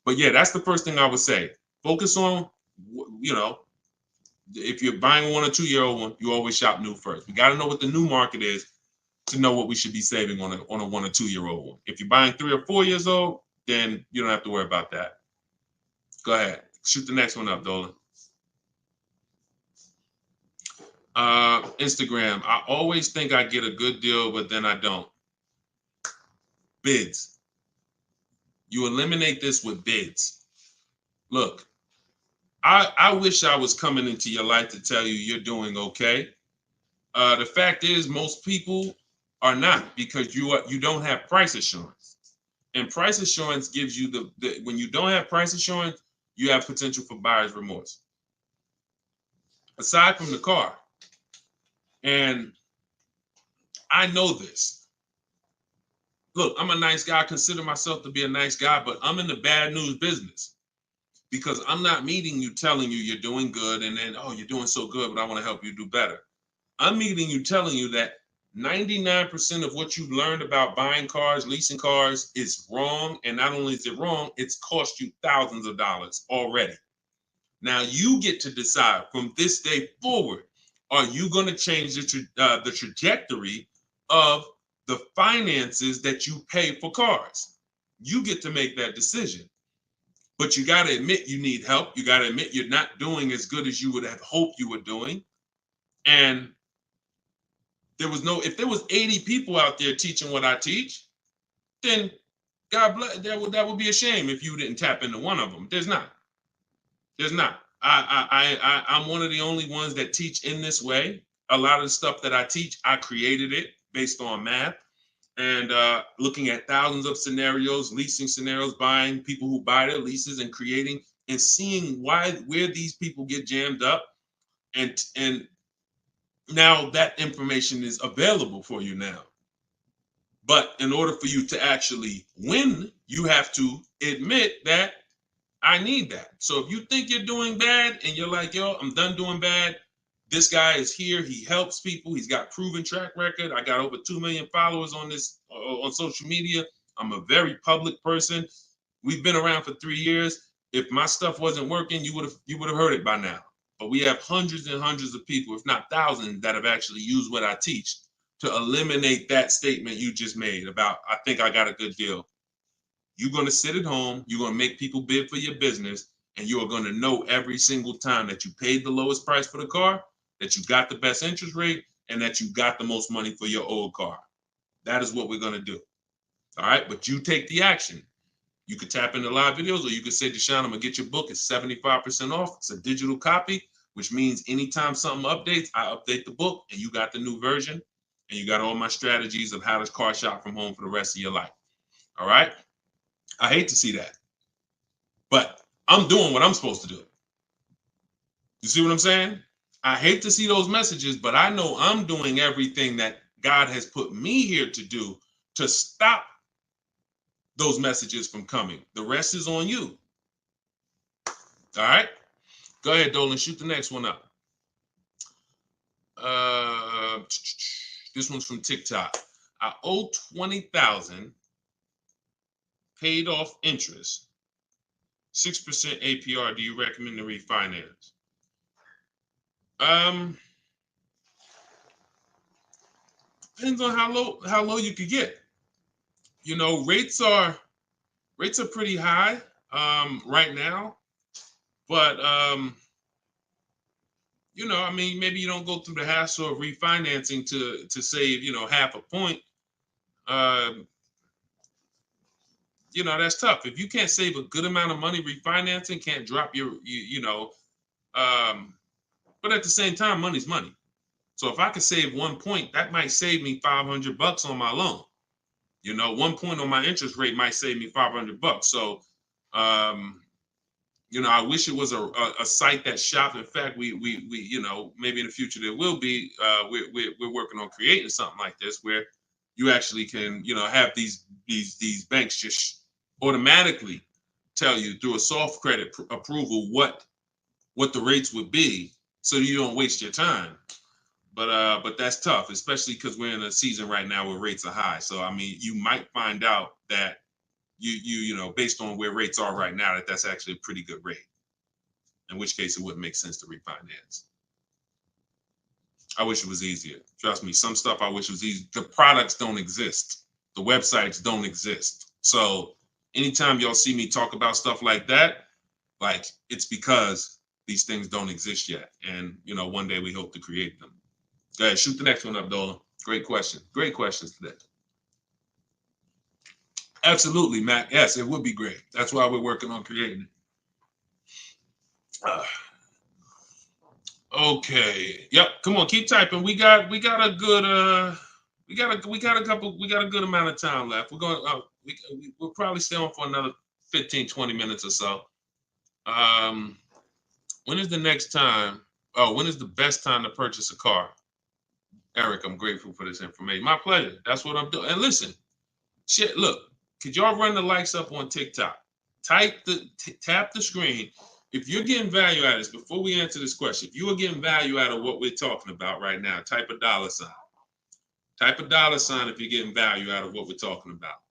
But yeah, that's the first thing I would say. Focus on, if you're buying a 1 or 2-year-old one, you always shop new first. We got to know what the new market is to know what we should be saving on a 1 or 2-year-old one. If you're buying 3 or 4 years old, then you don't have to worry about that. Go ahead. Shoot the next one up, Dolan. Instagram. I always think I get a good deal, but then I don't. Bids. You eliminate this with bids. Look, I wish I was coming into your life to tell you you're doing okay. The fact is, most people are not, because you don't have price assurance. And price assurance gives you when you don't have price assurance, you have potential for buyer's remorse. Aside from the car. And I know this. Look, I'm a nice guy. I consider myself to be a nice guy, but I'm in the bad news business, because I'm not meeting you telling you you're doing good and then, oh, you're doing so good, but I want to help you do better. I'm meeting you telling you that 99% of what you've learned about buying cars, leasing cars is wrong. And not only is it wrong, it's cost you thousands of dollars already. Now you get to decide from this day forward, are you going to change the trajectory of the finances that you pay for cars? You get to make that decision. But you got to admit you need help. You got to admit you're not doing as good as you would have hoped you were doing. And if there was 80 people out there teaching what I teach, then God bless, that would be a shame if you didn't tap into one of them. There's not. I'm one of the only ones that teach in this way. A lot of the stuff that I teach, I created it based on math and looking at thousands of scenarios, leasing scenarios, buying, people who buy their leases and creating and seeing where these people get jammed up. And now that information is available for you now. But in order for you to actually win, you have to admit that I need that. So if you think you're doing bad and you're like, yo, I'm done doing bad, this guy is here. He helps people. He's got proven track record. I got over 2 million followers on social media. I'm a very public person. We've been around for 3 years. If my stuff wasn't working, you would have heard it by now. But we have hundreds and hundreds of people, if not thousands, that have actually used what I teach to eliminate that statement you just made about, I think I got a good deal. You're going to sit at home, you're going to make people bid for your business, and you are going to know every single time that you paid the lowest price for the car, that you got the best interest rate, and that you got the most money for your old car. That is what we're going to do. All right, but you take the action. You could tap into live videos, or you could say, Deshone, I'm going to get your book. It's 75% off. It's a digital copy, which means anytime something updates, I update the book, and you got the new version, and you got all my strategies of how to car shop from home for the rest of your life. All right? I hate to see that, but I'm doing what I'm supposed to do. You see what I'm saying? I hate to see those messages, but I know I'm doing everything that God has put me here to do to stop those messages from coming. The rest is on you. All right? Go ahead, Dolan. Shoot the next one up. This one's from TikTok. I owe $20,000. Paid off interest, 6% APR. Do you recommend to refinance? Depends on how low you could get. You know, rates are pretty high right now, but you know, I mean, maybe you don't go through the hassle of refinancing to save, you know, half a point. You know, that's tough. If you can't save a good amount of money refinancing, can't drop your, you know, but at the same time, money's money. So if I could save 1 point, that might save me $500 on my loan. 1 point on my interest rate might save me $500. So, I wish it was a site that shopped. In fact, we maybe in the future there will be. We're working on creating something like this where you actually can have these banks just automatically tell you through a soft credit approval what the rates would be, so you don't waste your time. But that's tough, especially because we're in a season right now where rates are high. So I mean, you might find out that you based on where rates are right now, that's actually a pretty good rate. In which case, it wouldn't make sense to refinance. I wish it was easier. Trust me, some stuff I wish was easy. The products don't exist. The websites don't exist. So anytime y'all see me talk about stuff like that, like it's because these things don't exist yet. And one day we hope to create them. Go ahead, shoot the next one up, Dolan. Great question. Great questions today. Absolutely, Matt. Yes, it would be great. That's why we're working on creating it. Okay. Yep. Come on, keep typing. We got a good we got a good amount of time left. We're going we'll probably stay on for another 15-20 minutes or so. When is the next time? Oh, when is the best time to purchase a car? Eric, I'm grateful for this information. My pleasure. That's what I'm doing. And listen, shit, look, could y'all run the likes up on TikTok? Tap the screen. If you're getting value out of this, before we answer this question, if you are getting value out of what we're talking about right now, type a $sign. Type a $sign if you're getting value out of what we're talking about.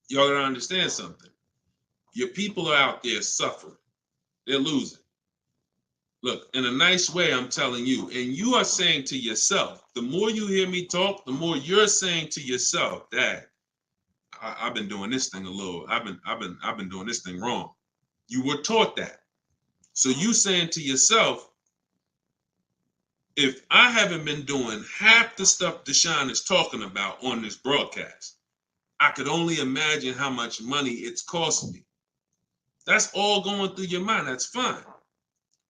Y'all gotta understand something. Your people are out there suffering. They're losing. Look, in a nice way, I'm telling you, and you are saying to yourself, the more you hear me talk, the more you're saying to yourself, Dad, I've been doing this thing I've been doing this thing wrong. You were taught that. So you saying to yourself, if I haven't been doing half the stuff Deshone is talking about on this broadcast, I could only imagine how much money it's cost me. That's all going through your mind. That's fine.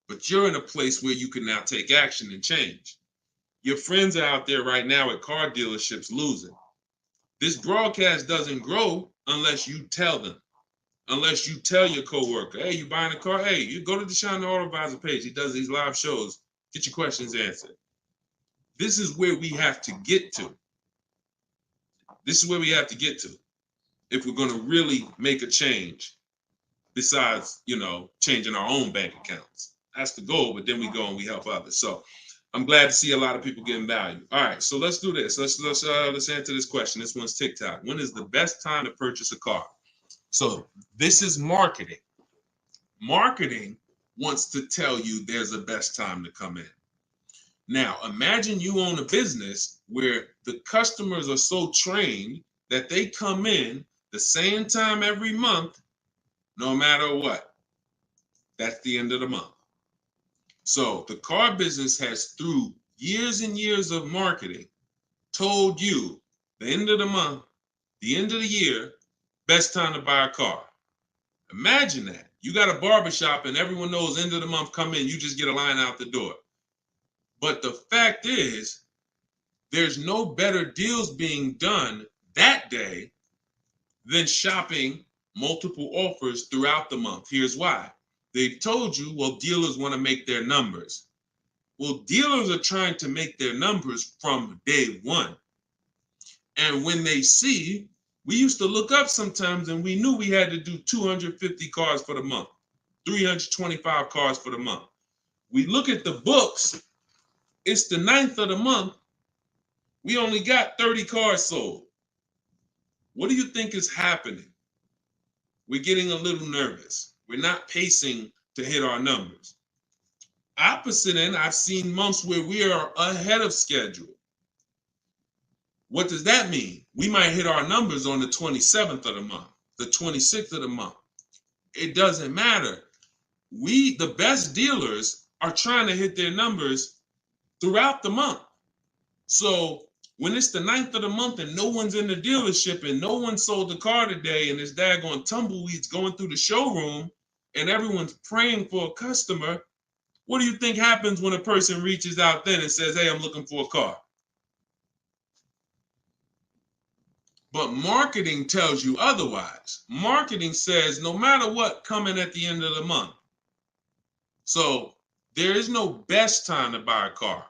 But you're in a place where you can now take action and change. Your friends are out there right now at car dealerships losing. This broadcast doesn't grow unless you tell them. Unless you tell your coworker, hey, you buying a car? Hey, you go to Deshone the Auto Advisor page. He does these live shows. Get your questions answered. This is where we have to get to. This is where we have to get to if we're going to really make a change besides, changing our own bank accounts. That's the goal, but then we go and we help others. So I'm glad to see a lot of people getting value. All right, so let's do this. Let's answer this question. This one's TikTok. When is the best time to purchase a car? So this is marketing. Marketing wants to tell you there's a best time to come in. Now, imagine you own a business where the customers are so trained that they come in the same time every month, no matter what. That's the end of the month. So the car business has, through years and years of marketing, told you the end of the month, the end of the year, best time to buy a car. Imagine that. You got a barbershop and everyone knows end of the month come in, you just get a line out the door. But the fact is, there's no better deals being done that day than shopping multiple offers throughout the month. Here's why. They've told you, well, dealers want to make their numbers. Well, dealers are trying to make their numbers from day one. And when they see, we used to look up sometimes and we knew we had to do 250 cars for the month, 325 cars for the month. We look at the books, it's the 9th of the month, we only got 30 cars sold. What do you think is happening? We're getting a little nervous. We're not pacing to hit our numbers. Opposite end, I've seen months where we are ahead of schedule. What does that mean? We might hit our numbers on the 27th of the month, the 26th of the month. It doesn't matter. The best dealers are trying to hit their numbers throughout the month. So when it's the 9th of the month and no one's in the dealership and no one sold the car today and it's daggone tumbleweeds going through the showroom and everyone's praying for a customer, What do you think happens when a person reaches out then and says, hey, I'm looking for a car? But marketing tells you otherwise. Marketing says no matter what, coming at the end of the month. So there is no best time to buy a car.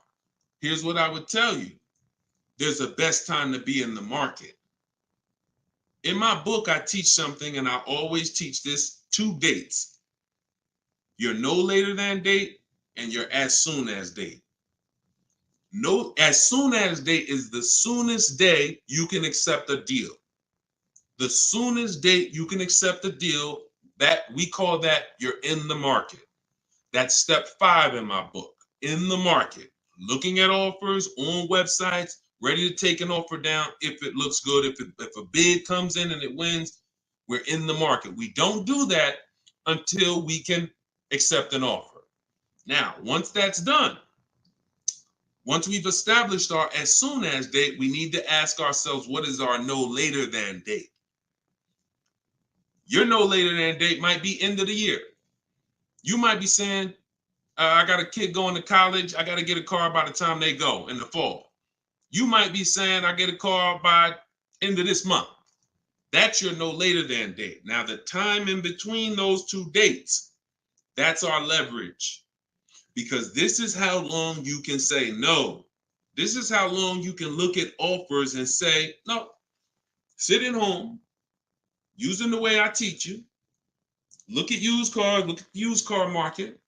Here's what I would tell you. There's a best time to be in the market. In my book, I teach something, and I always teach this: 2 dates. Your no later than date and your as soon as date. No, as soon as date is the soonest day you can accept a deal. The soonest date you can accept a deal, that we call that you're in the market. That's step 5 in my book. In the market, looking at offers on websites, ready to take an offer down if it looks good. If a bid comes in and it wins, we're in the market. We don't do that until we can accept an offer. Now, once that's done, once we've established our as soon as date, we need to ask ourselves, what is our no later than date? Your no later than date might be end of the year. You might be saying, I got a kid going to college. I got to get a car by the time they go in the fall. You might be saying, I get a car by end of this month. That's your no later than date. Now, the time in between those 2 dates, that's our leverage. Because this is how long you can say no. This is how long you can look at offers and say, no, sit at home, using the way I teach you. Look at used cars, look at the used car market.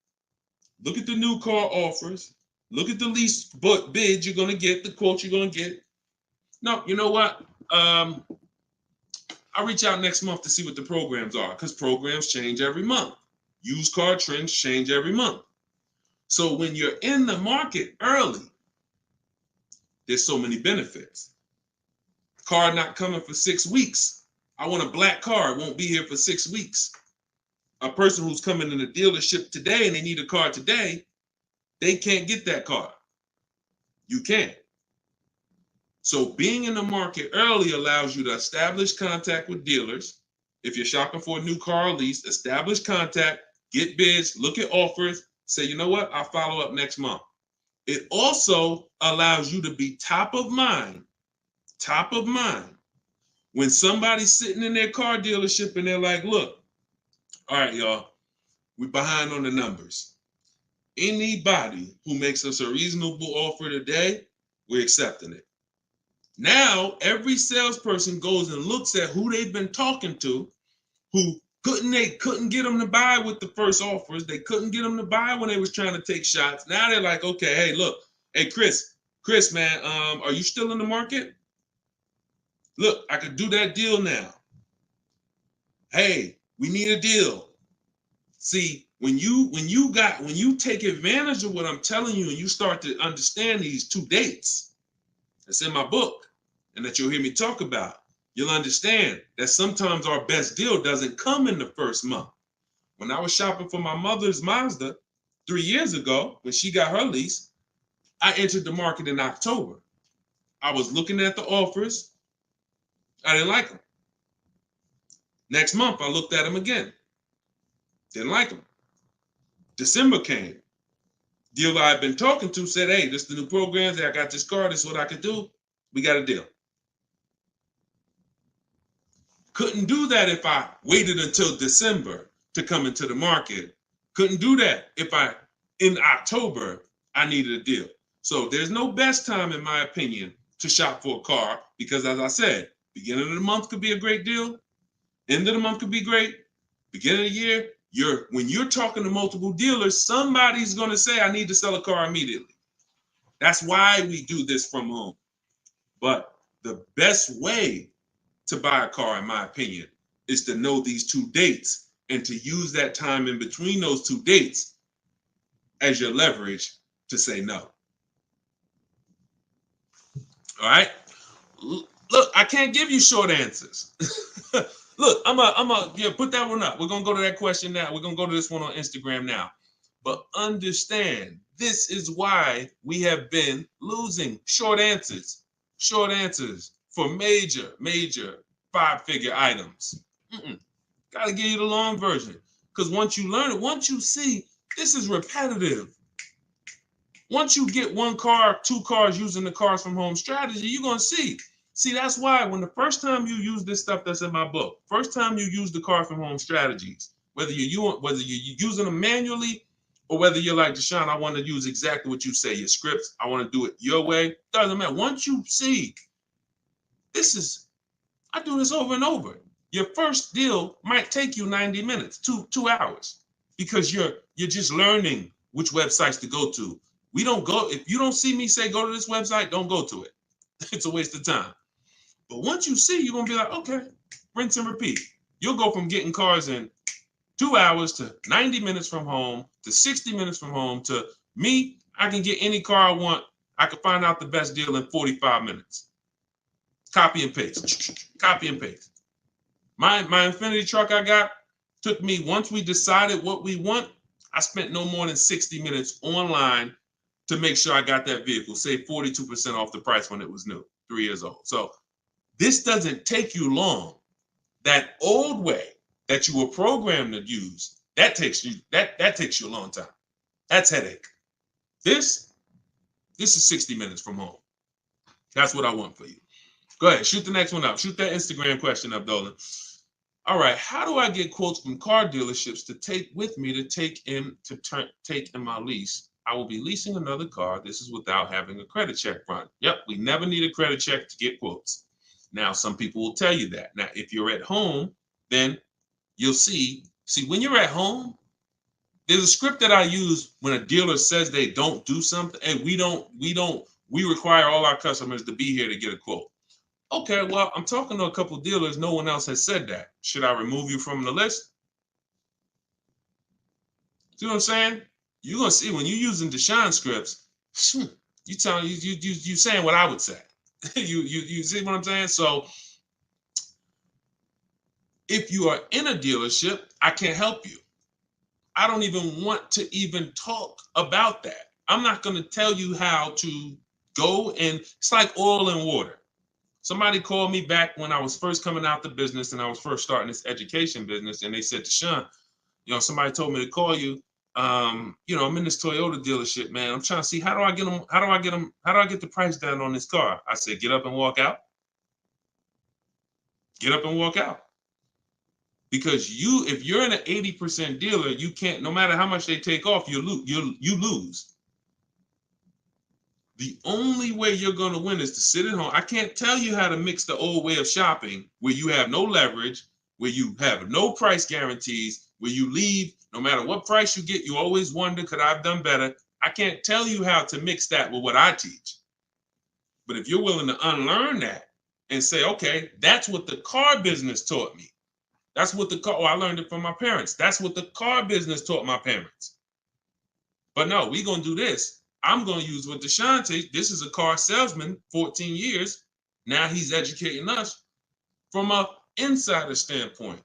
Look at the new car offers. Look at the lease bids you're going to get, the quote you're going to get. No, you know what? I'll reach out next month to see what the programs are, because programs change every month. Used car trends change every month. So when you're in the market early, there's so many benefits. Car not coming for 6 weeks. I want a black car. It won't be here for 6 weeks. A person who's coming in the dealership today and they need a car today, they can't get that car. You can. So being in the market early allows you to establish contact with dealers. If you're shopping for a new car or lease, establish contact, get bids, look at offers, say, you know what, I'll follow up next month. It also allows you to be top of mind when somebody's sitting in their car dealership and they're like, look, all right, y'all, we're behind on the numbers. Anybody who makes us a reasonable offer today, we're accepting it. Now, every salesperson goes and looks at who they've been talking to, who couldn't get them to buy with the first offers. They couldn't get them to buy when they was trying to take shots. Now they're like, okay, hey, look, hey, Chris, man, are you still in the market? Look, I could do that deal now. Hey, we need a deal. See, when you take advantage of what I'm telling you and you start to understand these 2 dates, that's in my book, and that you'll hear me talk about, you'll understand that sometimes our best deal doesn't come in the first month. When I was shopping for my mother's Mazda 3 years ago, when she got her lease, I entered the market in October. I was looking at the offers. I didn't like them. Next month, I looked at them again. Didn't like them. December came. Dealer I've been talking to said, hey, this is the new programs. Hey, I got this car. This is what I could do. We got a deal. Couldn't do that if I waited until December to come into the market. Couldn't do that if in October, I needed a deal. So there's no best time, in my opinion, to shop for a car because, as I said, beginning of the month could be a great deal. End of the month could be great. Beginning of the year, when you're talking to multiple dealers, somebody's going to say, I need to sell a car immediately. That's why we do this from home. But the best way to buy a car, in my opinion, is to know these 2 dates and to use that time in between those 2 dates as your leverage to say no. All right? Look, I can't give you short answers. Look, I'm a put that one up. We're going to go to that question now. We're going to go to this one on Instagram now. But understand, this is why we have been losing short answers for major 5-figure items. Got to give you the long version. Because once you learn it, once you see, this is repetitive. Once you get one car, two cars using the cars from home strategy, you're going to see. See, that's why when the first time you use this stuff that's in my book, first time you use the car from home strategies, whether you're using them manually or whether you're like, Deshone, I want to use exactly what you say, your scripts, I want to do it your way, doesn't matter. Once you see, I do this over and over. Your first deal might take you 90 minutes, two hours, because you're just learning which websites to go to. We don't go, if you don't see me say go to this website, don't go to it. It's a waste of time. But once you see, you're gonna be like, okay, rinse and repeat. You'll go from getting cars in 2 hours to 90 minutes from home to 60 minutes from home to me, I can get any car I want. I can find out the best deal in 45 minutes. Copy and paste, copy and paste. My Infinity truck I got took me, once we decided what we want, I spent no more than 60 minutes online to make sure I got that vehicle, saved 42% off the price when it was new, 3 years old. So this doesn't take you long. That old way that you were programmed to use, that takes you a long time. That's headache. This is 60 minutes from home. That's what I want for you. Go ahead, shoot the next one up. Shoot that Instagram question up, Dolan. All right, how do I get quotes from car dealerships to take with me to take in my lease? I will be leasing another car. This is without having a credit check run. Yep, we never need a credit check to get quotes. Now, some people will tell you that. Now, if you're at home, then you'll see when you're at home, there's a script that I use when a dealer says they don't do something, and we require all our customers to be here to get a quote. Okay, well, I'm talking to a couple of dealers. No one else has said that. Should I remove you from the list? See what I'm saying? You're gonna see when you're using Deshone scripts, you saying what I would say. you see what I'm saying? So if you are in a dealership, I can't help you. I don't even want to even talk about that. I'm not going to tell you how to go, and it's like oil and water. Somebody called me back when I was first coming out the business and I was first starting this education business, and they said, Deshone, somebody told me to call you. I'm in this Toyota dealership, man. I'm trying to see how do I get the price down on this car? I said, get up and walk out. Get up and walk out. Because if you're in an 80% dealer, you can't, no matter how much they take off, you lose. The only way you're going to win is to sit at home. I can't tell you how to mix the old way of shopping where you have no leverage, where you have no price guarantees, where you leave, no matter what price you get, you always wonder, could I have done better? I can't tell you how to mix that with what I teach. But if you're willing to unlearn that and say, okay, that's what the car business taught me. That's what I learned it from my parents. That's what the car business taught my parents. But no, we're going to do this. I'm going to use what Deshone teach. This is a car salesman, 14 years. Now he's educating us from an insider standpoint.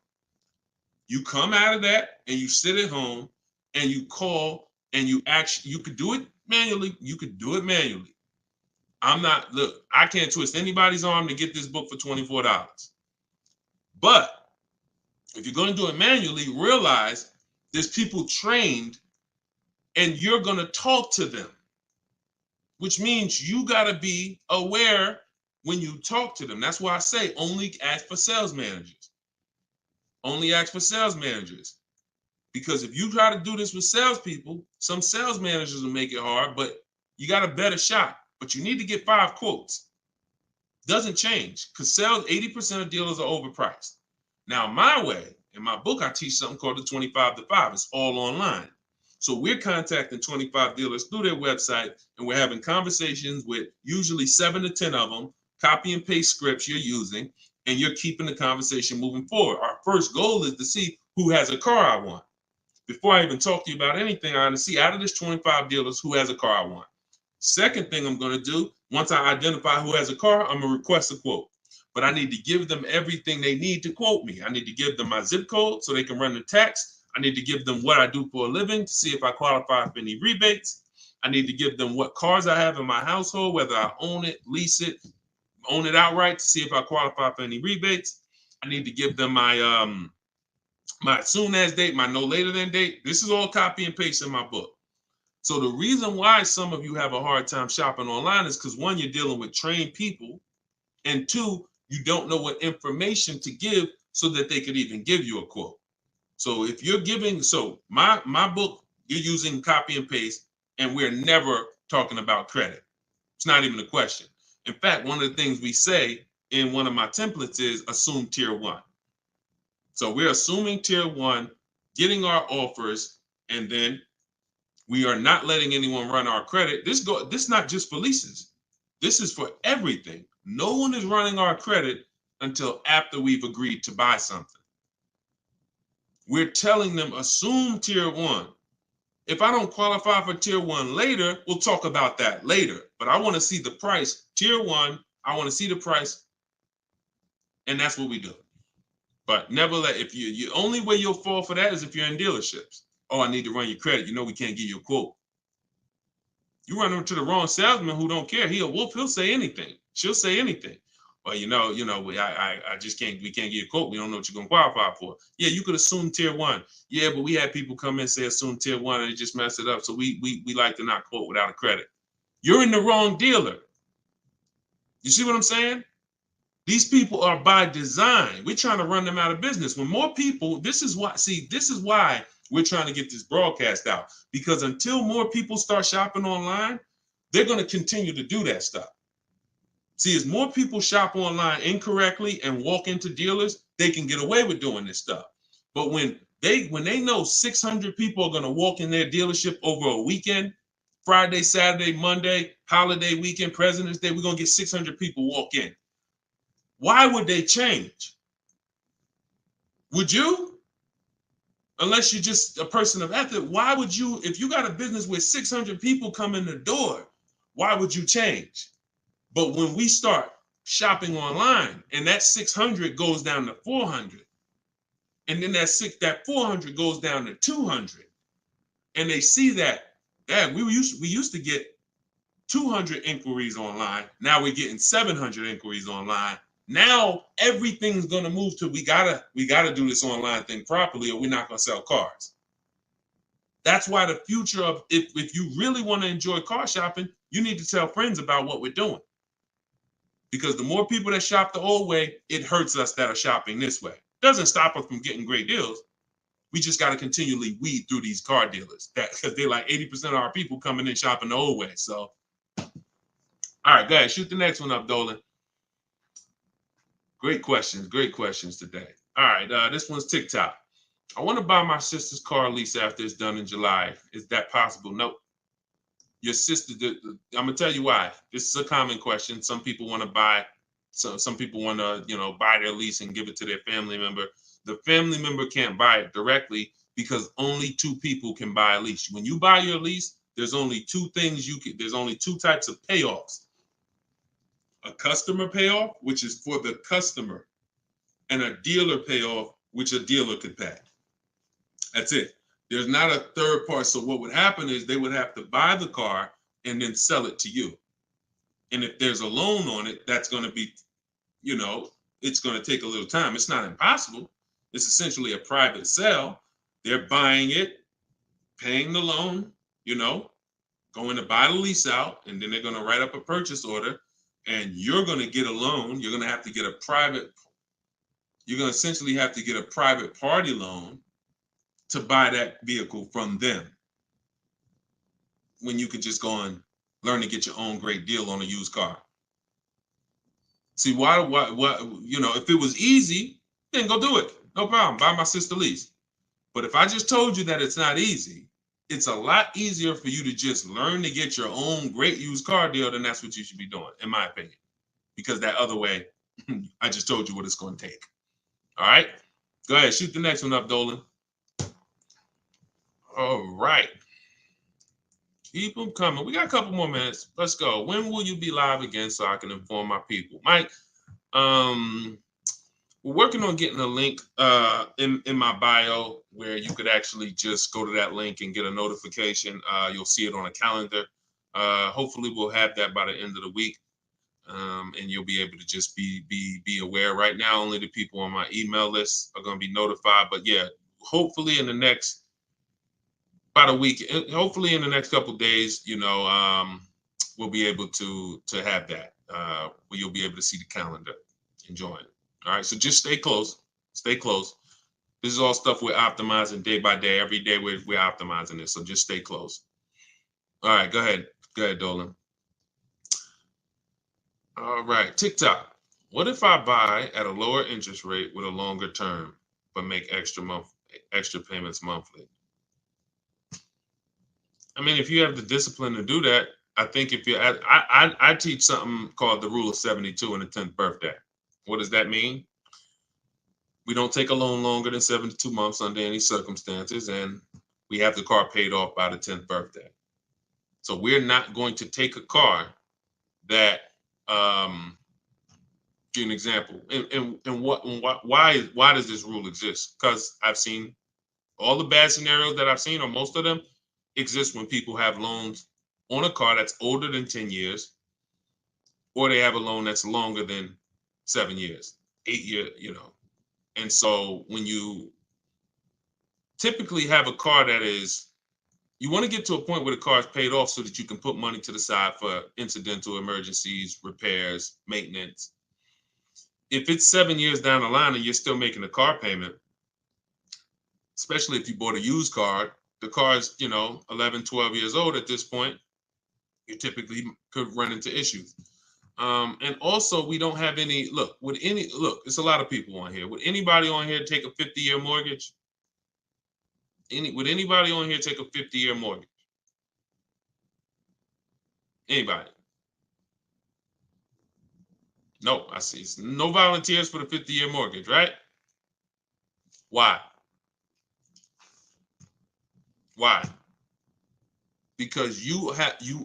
You come out of that and you sit at home and you call and you could do it manually. You could do it manually. I can't twist anybody's arm to get this book for $24. But if you're going to do it manually, realize there's people trained and you're going to talk to them, which means you got to be aware when you talk to them. That's why I say only ask for sales managers. Only ask for sales managers. Because if you try to do this with salespeople, some sales managers will make it hard, but you got a better shot. But you need to get 5 quotes. Doesn't change because 80% of dealers are overpriced. Now, my way, in my book, I teach something called the 25 to 5. It's all online. So we're contacting 25 dealers through their website, and we're having conversations with usually 7 to 10 of them, copy and paste scripts you're using, and you're keeping the conversation moving forward. Our first goal is to see who has a car I want. Before I even talk to you about anything, I want to see out of this 25 dealers who has a car I want. Second thing I'm going to do, once I identify who has a car, I'm going to request a quote. But I need to give them everything they need to quote me. I need to give them my zip code so they can run the tax. I need to give them what I do for a living to see if I qualify for any rebates. I need to give them what cars I have in my household, whether I own it, lease it, own it outright to see if I qualify for any rebates. I need to give them my my soon as date, my no later than date. This is all copy and paste in my book. So the reason why some of you have a hard time shopping online is because, one, you're dealing with trained people, and two, you don't know what information to give so that they could even give you a quote. So if you're giving, so my book, you're using copy and paste, and we're never talking about credit. It's not even a question. In fact, one of the things we say in one of my templates is assume tier one. So we're assuming tier one, getting our offers, and then we are not letting anyone run our credit. This is not just for leases. This is for everything. No one is running our credit until after we've agreed to buy something. We're telling them assume tier one. If I don't qualify for tier one later, we'll talk about that later. But I want to see the price. Tier one, I want to see the price. And that's what we do. But never let, if you only way you'll fall for that is if you're in dealerships. Oh, I need to run your credit. You know we can't give you a quote. You run into the wrong salesman who don't care. He'll say anything. She'll say anything. Well, I just can't, we can't get a quote. We don't know what you're going to qualify for. Yeah, you could assume tier one. Yeah, but we had people come in and say assume tier one and they just messed it up. So we like to not quote without a credit. You're in the wrong dealer. You see what I'm saying? These people are by design. We're trying to run them out of business. When more people, this is why we're trying to get this broadcast out. Because until more people start shopping online, they're going to continue to do that stuff. See, as more people shop online incorrectly and walk into dealers, they can get away with doing this stuff. But when they know 600 people are going to walk in their dealership over a weekend, Friday, Saturday, Monday, holiday weekend, President's Day, we're going to get 600 people walk in. Why would they change? Would you? Unless you're just a person of ethic, why would you, if you got a business where 600 people come in the door, why would you change? But when we start shopping online and that 600 goes down to 400, and then that 400 goes down to 200, and they see that, we used to get 200 inquiries online. Now we're getting 700 inquiries online. Now everything's gonna move to we gotta do this online thing properly, or we're not gonna sell cars. That's why the future of if you really want to enjoy car shopping, you need to tell friends about what we're doing. Because the more people that shop the old way, it hurts us that are shopping this way. Doesn't stop us from getting great deals. We just got to continually weed through these car dealers because they're like 80% of our people coming in shopping the old way. So, all right, go ahead, shoot the next one up, Dolan. Great questions today. All right, this one's TikTok. I want to buy my sister's car lease after it's done in July. Is that possible? Nope. Your sister, I'm gonna tell you why. This is a common question. Some people want to buy, some people want to, buy their lease and give it to their family member. The family member can't buy it directly because only two people can buy a lease. When you buy your lease, there's only two things there's only two types of payoffs. A customer payoff, which is for the customer, and a dealer payoff, which a dealer could pay. That's it. There's not a third part. So what would happen is they would have to buy the car and then sell it to you. And if there's a loan on it, that's going to be, it's going to take a little time. It's not impossible. It's essentially a private sale. They're buying it, paying the loan, going to buy the lease out, and then they're going to write up a purchase order, and you're going to get a loan. You're going to have to get you're going to essentially have to get a private party loan to buy that vehicle from them, when you could just go and learn to get your own great deal on a used car. See, why, if it was easy, then go do it. No problem. Buy my sister lease. But if I just told you that it's not easy, it's a lot easier for you to just learn to get your own great used car deal, then that's what you should be doing, in my opinion. Because that other way, I just told you what it's going to take. All right? Go ahead. Shoot the next one up, Dolan. All right. Keep them coming. We got a couple more minutes. Let's go. When will you be live again so I can inform my people? Mike, we're working on getting a link in my bio where you could actually just go to that link and get a notification. You'll see it on a calendar. Hopefully we'll have that by the end of the week. And you'll be able to just be aware. Right now, only the people on my email list are going to be notified. But yeah, hopefully in the next about a week. Hopefully in the next couple of days, we'll be able to have that. Where you'll be able to see the calendar and join. All right. So just stay close. Stay close. This is all stuff we're optimizing day by day. Every day we're optimizing this. So just stay close. All right. Go ahead. Go ahead, Dolan. All right. TikTok. What if I buy at a lower interest rate with a longer term, but make extra payments monthly? I mean, if you have the discipline to do that, I think if you, I teach something called the rule of 72 in the 10th birthday. What does that mean? We don't take a loan longer than 72 months under any circumstances, and we have the car paid off by the 10th birthday. So we're not going to take a car that, give an example, why does this rule exist? Because I've seen all the bad scenarios that I've seen, or most of them, exist when people have loans on a car that's older than 10 years, or they have a loan that's longer than 7 years, 8 years, And so when you typically have a car that is, you want to get to a point where the car is paid off so that you can put money to the side for incidental emergencies, repairs, maintenance. If it's 7 years down the line and you're still making a car payment, especially if you bought a used car, the car is, 11, 12 years old at this point, you typically could run into issues. And also we don't have any, it's a lot of people on here. Would anybody on here take a 50-year mortgage? Would anybody on here take a 50-year mortgage? Anybody? No, I see. No volunteers for the 50-year mortgage, right? Why? Why? Because you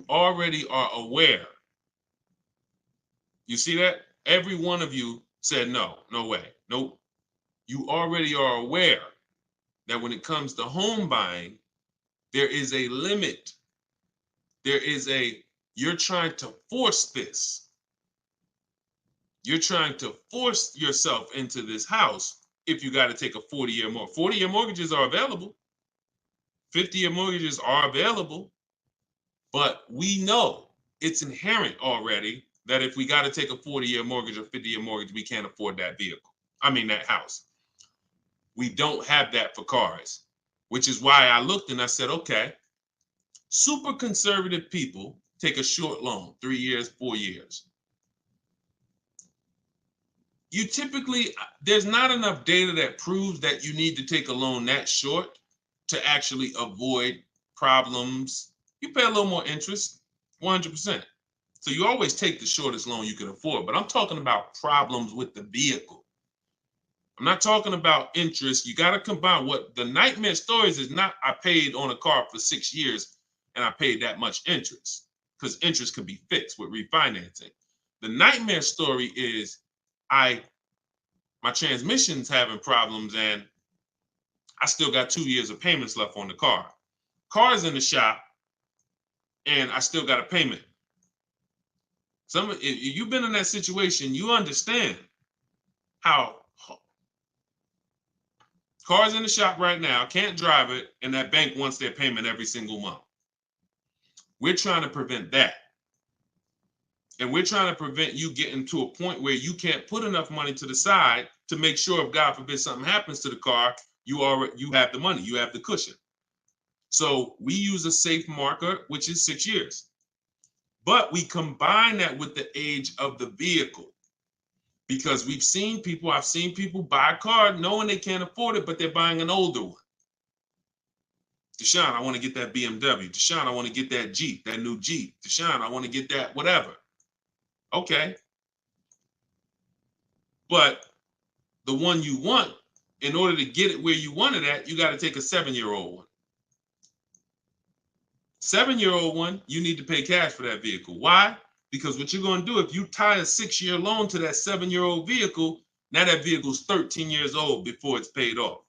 already are aware. You see that? Every one of you said no way, nope. You already are aware that when it comes to home buying, there is a limit. You're trying to force this. You're trying to force yourself into this house if you got to take a 40-year mortgage. 40-year mortgages are available. 50-year mortgages are available. But we know it's inherent already that if we got to take a 40-year mortgage or 50-year mortgage, we can't afford that that house. We don't have that for cars, which is why I looked and I said, okay, super conservative people take a short loan, 3 years, 4 years. You typically, there's not enough data that proves that you need to take a loan that short to actually avoid problems. You pay a little more interest, 100%. So you always take the shortest loan you can afford, but I'm talking about problems with the vehicle. I'm not talking about interest. You got to combine what the nightmare stories is not, I paid on a car for 6 years and I paid that much interest, because interest can be fixed with refinancing. The nightmare story is my transmission's having problems and I still got 2 years of payments left on the car. Car's in the shop and I still got a payment. If you've been in that situation, you understand how car's in the shop right now, can't drive it, and that bank wants their payment every single month. We're trying to prevent that. And we're trying to prevent you getting to a point where you can't put enough money to the side to make sure if God forbid something happens to the car, you have the money, you have the cushion. So we use a safe marker, which is 6 years. But we combine that with the age of the vehicle, because I've seen people buy a car knowing they can't afford it, but they're buying an older one. Deshone, I want to get that BMW. Deshone, I want to get that Jeep, that new Jeep. Deshone, I want to get that whatever. Okay. But the one you want, in order to get it where you want it at, you got to take a 7-year-old one. 7-year-old one, you need to pay cash for that vehicle. Why? Because what you're going to do, if you tie a 6-year loan to that 7-year-old vehicle, now that vehicle's 13 years old before it's paid off.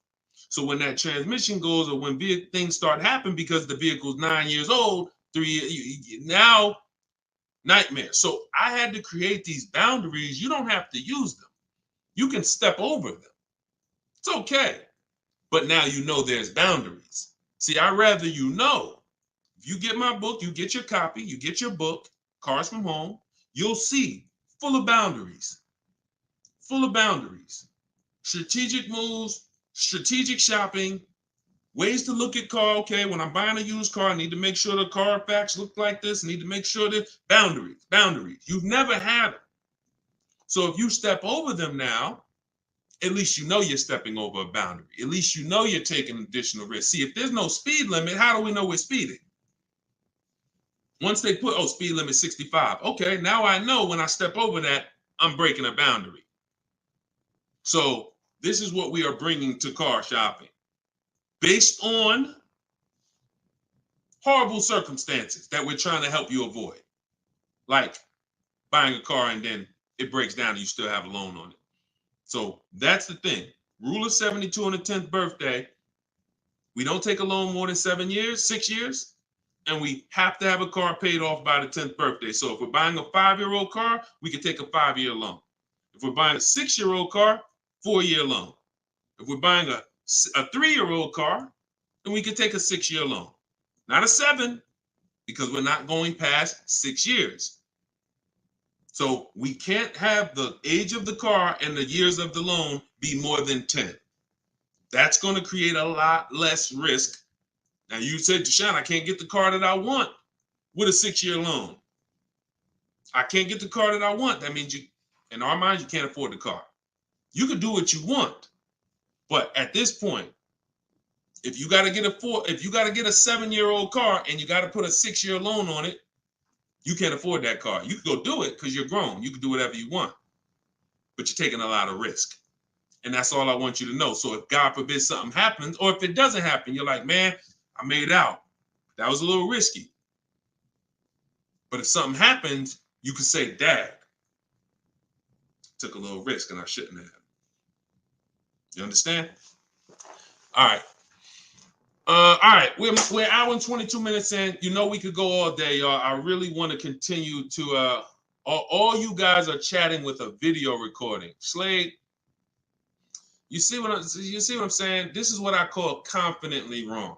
So when that transmission goes, or when things start happening because the vehicle's 9 years old, 3 years, now nightmare. So I had to create these boundaries. You don't have to use them. You can step over them. It's okay. But now you know there's boundaries. See, I'd rather you know. If you get my book, you get your copy, you get your book, Cars from Home, you'll see full of boundaries. Full of boundaries. Strategic moves, strategic shopping, ways to look at car. Okay, when I'm buying a used car, I need to make sure the Carfax look like this. I need to make sure that boundaries. You've never had them. So if you step over them now, at least you know you're stepping over a boundary. At least you know you're taking additional risk. See, if there's no speed limit, how do we know we're speeding? Once they put, oh, speed limit 65. Okay, now I know when I step over that, I'm breaking a boundary. So this is what we are bringing to car shopping. Based on horrible circumstances that we're trying to help you avoid. Like buying a car and then it breaks down and you still have a loan on it. So that's the thing. Rule of 72 on the 10th birthday. We don't take a loan more than 6 years, and we have to have a car paid off by the 10th birthday. So if we're buying a 5-year-old car, we can take a 5-year loan. If we're buying a 6-year-old car, 4-year loan. If we're buying a 3-year-old car, then we can take a 6-year loan. Not a 7, because we're not going past 6 years. So we can't have the age of the car and the years of the loan be more than 10. That's going to create a lot less risk. Now you said, Deshone, I can't get the car that I want with a 6-year loan. I can't get the car that I want. That means you, in our minds, you can't afford the car. You can do what you want, but at this point, if you got to get a 7-year-old car and you got to put a 6-year loan on it, you can't afford that car. You can go do it because you're grown. You can do whatever you want, but you're taking a lot of risk. And that's all I want you to know. So if God forbid something happens, or if it doesn't happen, you're like, man, I made out. That was a little risky. But if something happens, you can say, Dad, took a little risk and I shouldn't have. You understand? All right. All right, we're an hour and 22 minutes in. You know we could go all day, y'all. I really want to continue to. All you guys are chatting with a video recording. Slade, you see what I'm saying? This is what I call confidently wrong.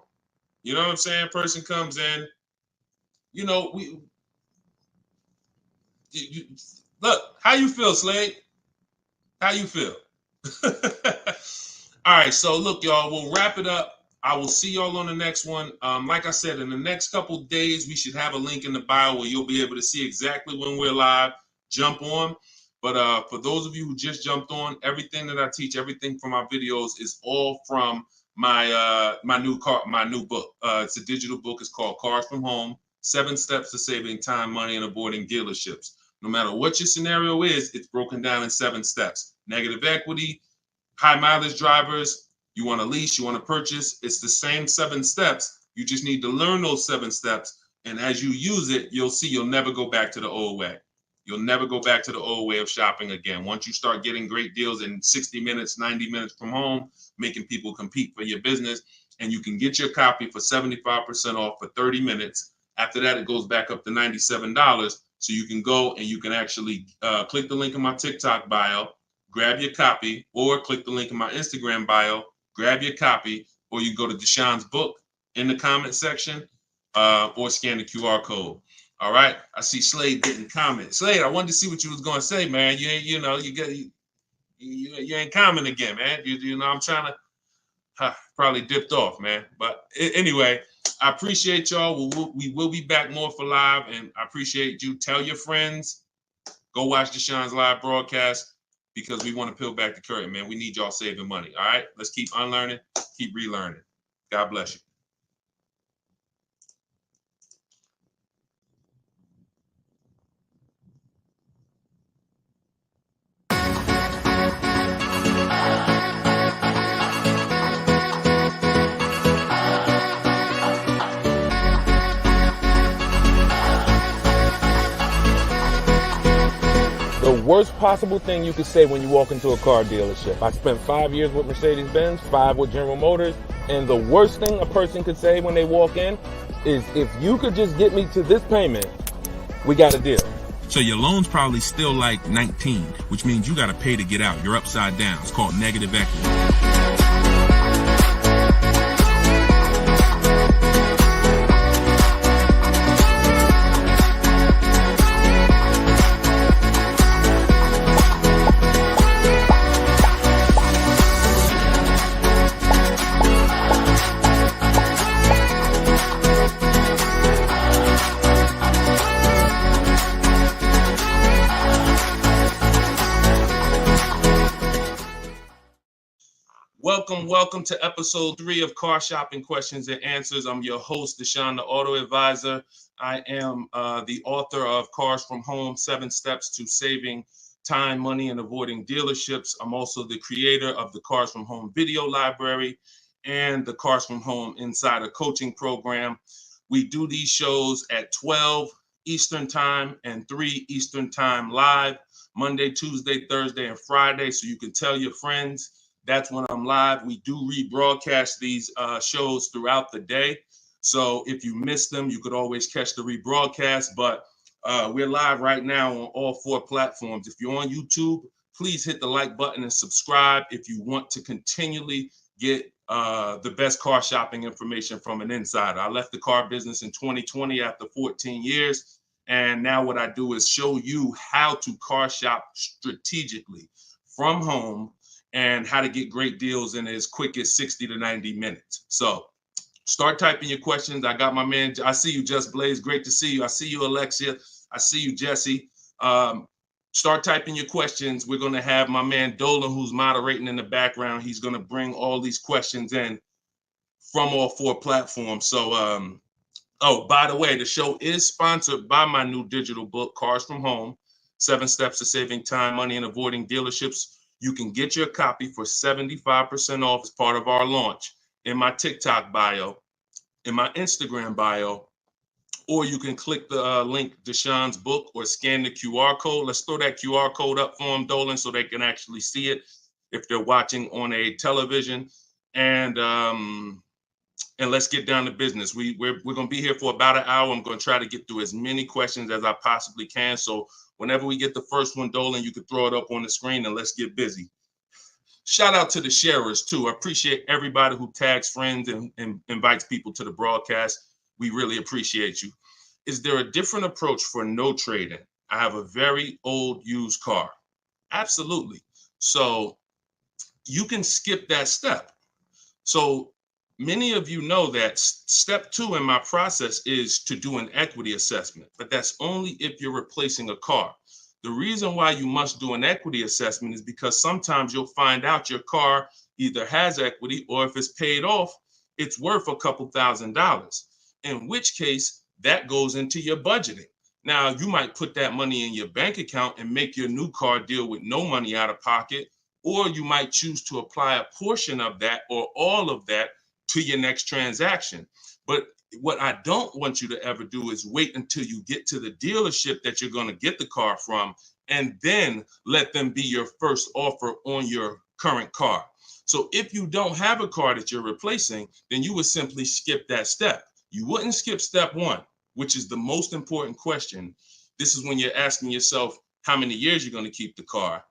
You know what I'm saying? Person comes in. You know look. How you feel, Slade? How you feel? All right, so look, y'all. We'll wrap it up. I will see y'all on the next one. Like I said, in the next couple days, we should have a link in the bio where you'll be able to see exactly when we're live. Jump on. But for those of you who just jumped on, everything that I teach, everything from my videos is all from my new book. It's a digital book. It's called Cars from Home: 7 Steps to Saving Time, Money, and Avoiding Dealerships. No matter what your scenario is, it's broken down in 7 steps. Negative equity, high mileage drivers. You want to lease, you want to purchase, it's the same 7 steps. You just need to learn those 7 steps. And as you use it, you'll see you'll never go back to the old way. You'll never go back to the old way of shopping again. Once you start getting great deals in 60 minutes, 90 minutes from home, making people compete for your business, and you can get your copy for 75% off for 30 minutes. After that, it goes back up to $97. So you can go and you can actually click the link in my TikTok bio, grab your copy, or click the link in my Instagram bio, grab your copy, or you go to Deshone's book in the comment section, or scan the QR code. All right. I see Slade getting comments. Slade, I wanted to see what you was gonna say, man. You ain't, you ain't comment again, man. You know, I'm trying to probably dipped off, man. But anyway, I appreciate y'all. We will be back more for live, and I appreciate you. Tell your friends. Go watch Deshone's live broadcast, because we want to peel back the curtain, man. We need y'all saving money, all right? Let's keep unlearning, keep relearning. God bless you. The worst possible thing you could say when you walk into a car dealership. I spent 5 years with Mercedes-Benz, 5 with General Motors, and the worst thing a person could say when they walk in is, if you could just get me to this payment, we got a deal. So your loan's probably still like 19, which means you got to pay to get out. You're upside down. It's called negative equity. welcome to episode 3 of Car Shopping Questions and Answers. I'm your host, Deshone the Auto Advisor. I am the author of Cars from Home, 7 Steps to Saving Time, Money, and Avoiding Dealerships. I'm also the creator of the Cars from Home video library and the Cars from Home Insider Coaching Program. We do these shows at 12 Eastern Time and 3 Eastern Time live, Monday, Tuesday, Thursday, and Friday. So you can tell your friends that's when I'm live. We do rebroadcast these shows throughout the day. So if you miss them, you could always catch the rebroadcast. But we're live right now on all 4 platforms. If you're on YouTube, please hit the like button and subscribe if you want to continually get the best car shopping information from an insider. I left the car business in 2020 after 14 years. And now what I do is show you how to car shop strategically from home and how to get great deals in as quick as 60 to 90 minutes. So start typing your questions. I got my man. I see you, Just Blaze. Great to see you. I see you, Alexia. I see you, Jesse. Start typing your questions. We're going to have my man Dolan, who's moderating in the background. He's going to bring all these questions in from all 4 platforms. So, oh, by the way, the show is sponsored by my new digital book, Cars from Home, 7 Steps to Saving Time, Money, and Avoiding Dealerships. You can get your copy for 75% off as part of our launch in my TikTok bio, in my Instagram bio, or you can click the link, Deshone's book, or scan the QR code. Let's throw that QR code up for them, Dolan, so they can actually see it if they're watching on a television. And let's get down to business. We're going to be here for about an hour. I'm going to try to get through as many questions as I possibly can. So whenever we get the first one, Dolan, you can throw it up on the screen and let's get busy. Shout out to the sharers too. I appreciate everybody who tags friends and invites people to the broadcast. We really appreciate you. Is there a different approach for no trading? I have a very old used car. Absolutely. So you can skip that step. So many of you know that step 2 in my process is to do an equity assessment, but that's only if you're replacing a car. The reason why you must do an equity assessment is because sometimes you'll find out your car either has equity or if it's paid off, it's worth a couple $1,000s, in which case that goes into your budgeting. Now, you might put that money in your bank account and make your new car deal with no money out of pocket, or you might choose to apply a portion of that or all of that to your next transaction. But what I don't want you to ever do is wait until you get to the dealership that you're going to get the car from and then let them be your first offer on your current car. So if you don't have a car that you're replacing, then you would simply skip that step. You wouldn't skip step 1, which is the most important question. This is when you're asking yourself how many years you're going to keep the car.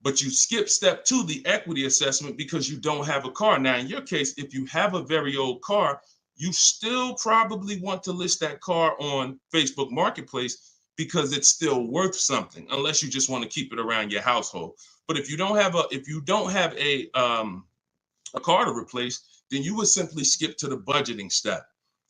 But you skip step 2, the equity assessment, because you don't have a car. Now, in your case, if you have a very old car, you still probably want to list that car on Facebook Marketplace because it's still worth something, unless you just want to keep it around your household. But if you don't have a car to replace, then you would simply skip to the budgeting step.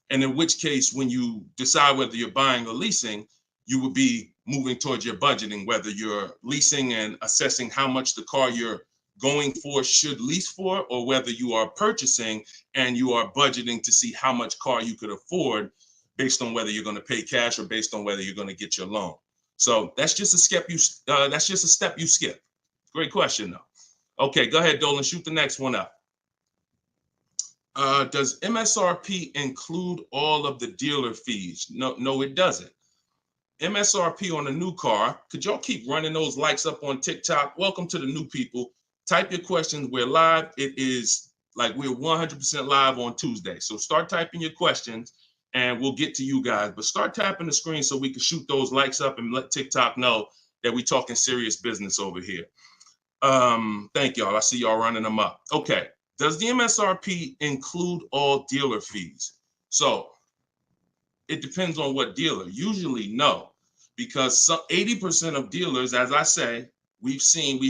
And in which case, when you decide whether you're buying or leasing, you would be moving towards your budgeting, whether you're leasing and assessing how much the car you're going for should lease for, or whether you are purchasing and you are budgeting to see how much car you could afford based on whether you're going to pay cash or based on whether you're going to get your loan. So that's just a step you skip. Great question though. Okay, go ahead, Dolan, shoot the next one up. Does MSRP include all of the dealer fees? No, it doesn't. MSRP on a new car. Could y'all keep running those likes up on TikTok? Welcome to the new people. Type your questions. We're live. It is like we're 100% live on Tuesday. So start typing your questions and we'll get to you guys. But start tapping the screen so we can shoot those likes up and let TikTok know that we're talking serious business over here. Thank y'all. I see y'all running them up. Okay. Does the MSRP include all dealer fees? So it depends on what dealer. Usually no, because 80% of dealers, as I say, we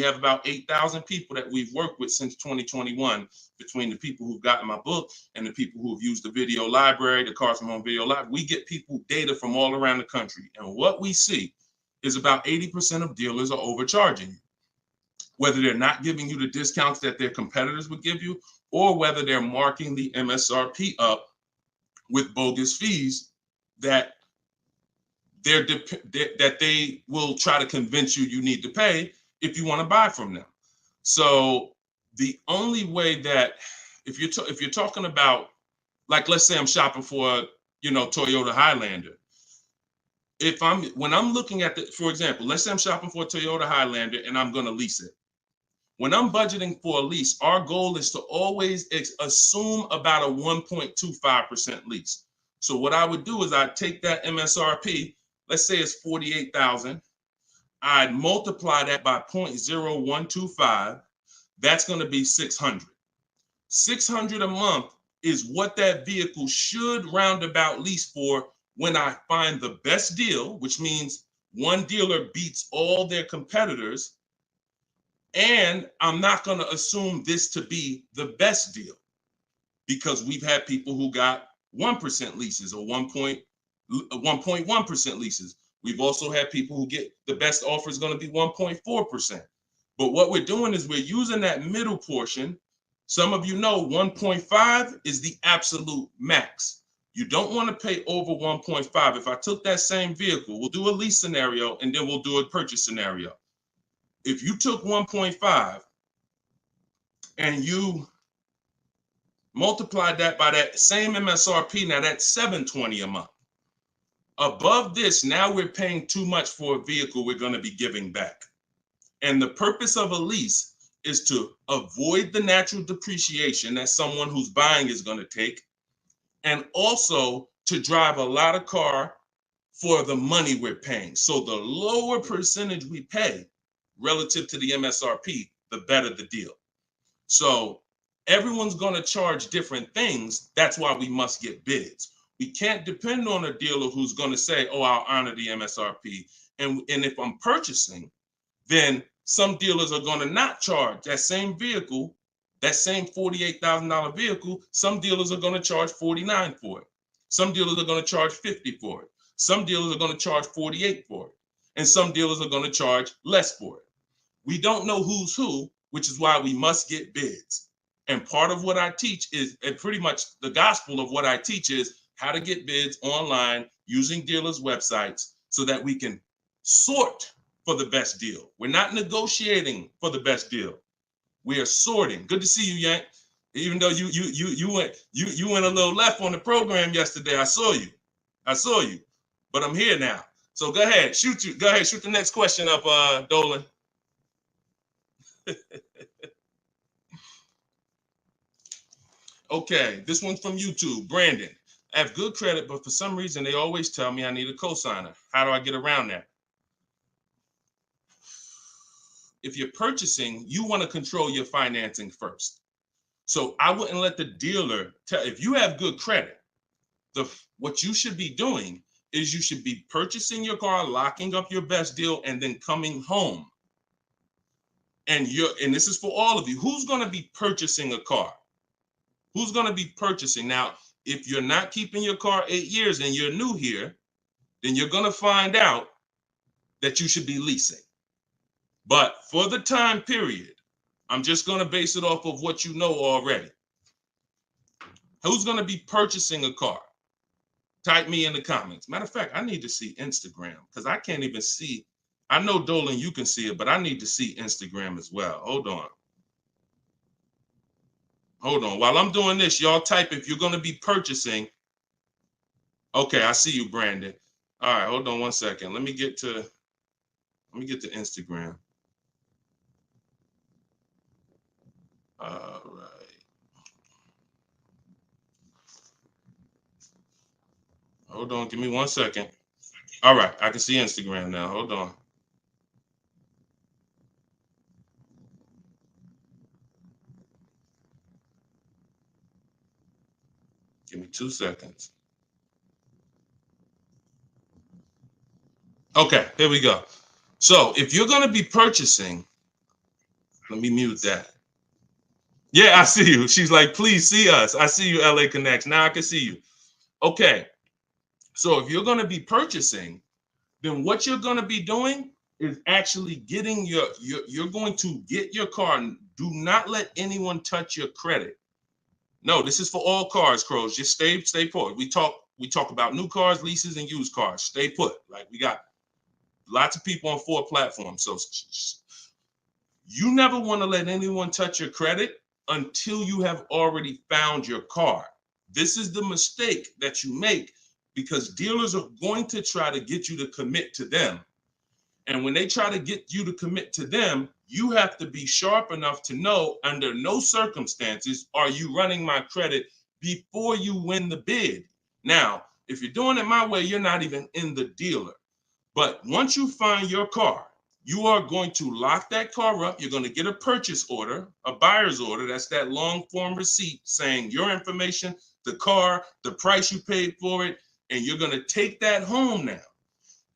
have about 8,000 people that we've worked with since 2021, between the people who've gotten my book and the people who've used the video library, the Cars from Home video library. We get people data from all around the country. And what we see is about 80% of dealers are overcharging you. whether they're not giving you the discounts that their competitors would give you, or whether they're marking the MSRP up with bogus fees that they will try to convince you need to pay if you want to buy from them. So the only way that, if you're talking about, like, let's say I'm shopping for, Toyota Highlander. When I'm looking at for example, let's say I'm shopping for a Toyota Highlander and I'm going to lease it. When I'm budgeting for a lease, our goal is to always assume about a 1.25% lease. So what I would do is I'd take that MSRP, let's say it's $48,000. I'd multiply that by 0.0125. That's going to be $600. $600 a month is what that vehicle should roundabout lease for when I find the best deal, which means one dealer beats all their competitors. And I'm not going to assume this to be the best deal, because we've had people who got 1% leases or 1.1% leases. We've also had people who get the best offer is going to be 1.4%. But what we're doing is we're using that middle portion. Some of you know 1.5 is the absolute max. You don't want to pay over 1.5. If I took that same vehicle, we'll do a lease scenario and then we'll do a purchase scenario. If you took 1.5 and you multiplied that by that same MSRP, now that's $720 a month. Above this, now we're paying too much for a vehicle we're going to be giving back. And the purpose of a lease is to avoid the natural depreciation that someone who's buying is going to take, and also to drive a lot of car for the money we're paying. So the lower percentage we pay relative to the MSRP, the better the deal. So everyone's going to charge different things. That's why we must get bids. We can't depend on a dealer who's going to say, oh, I'll honor the MSRP. And if I'm purchasing, then some dealers are going to not charge that same vehicle, that same $48,000 vehicle. Some dealers are going to charge $49,000 for it. Some dealers are going to charge $50,000 for it. Some dealers are going to charge $48,000 for it. And some dealers are going to charge less for it. We don't know who's who, which is why we must get bids. And part of what I teach is, and pretty much the gospel of what I teach is how to get bids online using dealers' websites so that we can sort for the best deal. We're not negotiating for the best deal. We are sorting. Good to see you, Yank. Even though you went a little left on the program yesterday, I saw you. But I'm here now. So go ahead, shoot the next question up, Dolan. Okay, this one's from YouTube. Brandon, I have good credit, but for some reason they always tell me I need a cosigner. How do I get around that? If you're purchasing, you want to control your financing first. So I wouldn't let the dealer tell. If you have good credit, what you should be doing is you should be purchasing your car, locking up your best deal, and then coming home. And this is for all of you. Who's going to be purchasing a car? Who's going to be purchasing? Now, if you're not keeping your car 8 years and you're new here, then you're going to find out that you should be leasing. But for the time period, I'm just going to base it off of what you know already. Who's going to be purchasing a car? Type me in the comments. Matter of fact, I need to see Instagram because I can't even see. I know, Dolan, you can see it, but I need to see Instagram as well. Hold on. While I'm doing this, y'all type if you're going to be purchasing. Okay, I see you, Brandon. All right, hold on one second. Let me get to Instagram. All right. Hold on, give me 1 second. All right, I can see Instagram now. Hold on. Give me 2 seconds. Okay, here we go. So if you're going to be purchasing, let me mute that. Yeah, I see you. She's like, please see us. I see you, LA Connects. Now I can see you. Okay. So if you're going to be purchasing, then what you're going to be doing is actually getting you're going to get your car. Do not let anyone touch your credit. No, this is for all cars, Crows. Just stay put. We talk about new cars, leases, and used cars. Stay put. Like, we got lots of people on 4 platforms. So you never want to let anyone touch your credit until you have already found your car. This is the mistake that you make, because dealers are going to try to get you to commit to them. And when they try to get you to commit to them, you have to be sharp enough to know, under no circumstances are you running my credit before you win the bid. Now, if you're doing it my way, you're not even in the dealer. But once you find your car, you are going to lock that car up. You're going to get a purchase order, a buyer's order. That's that long form receipt saying your information, the car, the price you paid for it, and you're going to take that home now.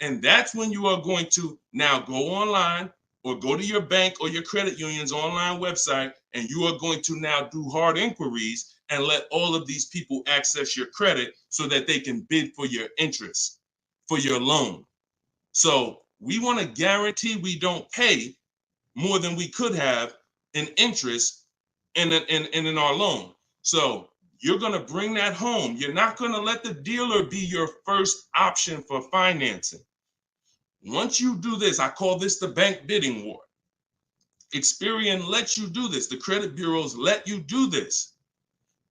And that's when you are going to now go online or go to your bank or your credit union's online website, and you are going to now do hard inquiries and let all of these people access your credit so that they can bid for your interest, for your loan. So we want to guarantee we don't pay more than we could have in interest in our loan. So you're going to bring that home. You're not going to let the dealer be your first option for financing. Once you do this, I call this the bank bidding war. Experian lets you do this. The credit bureaus let you do this.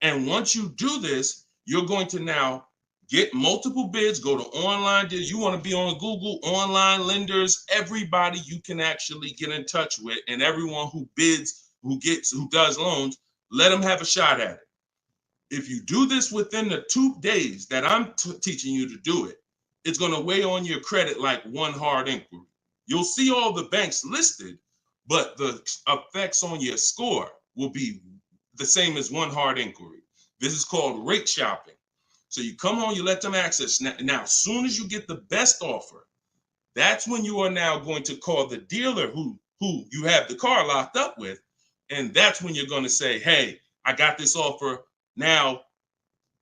And once you do this, you're going to now get multiple bids, go to online. You want to be on Google, online lenders, everybody you can actually get in touch with, and everyone who bids, who does loans, let them have a shot at it. If you do this within the 2 days that I'm teaching you to do it, it's going to weigh on your credit like one hard inquiry. You'll see all the banks listed, but the effects on your score will be the same as one hard inquiry. This is called rate shopping. So you come home, you let them access. Now, as soon as you get the best offer, that's when you are now going to call the dealer who you have the car locked up with. And that's when you're going to say, hey, I got this offer. Now,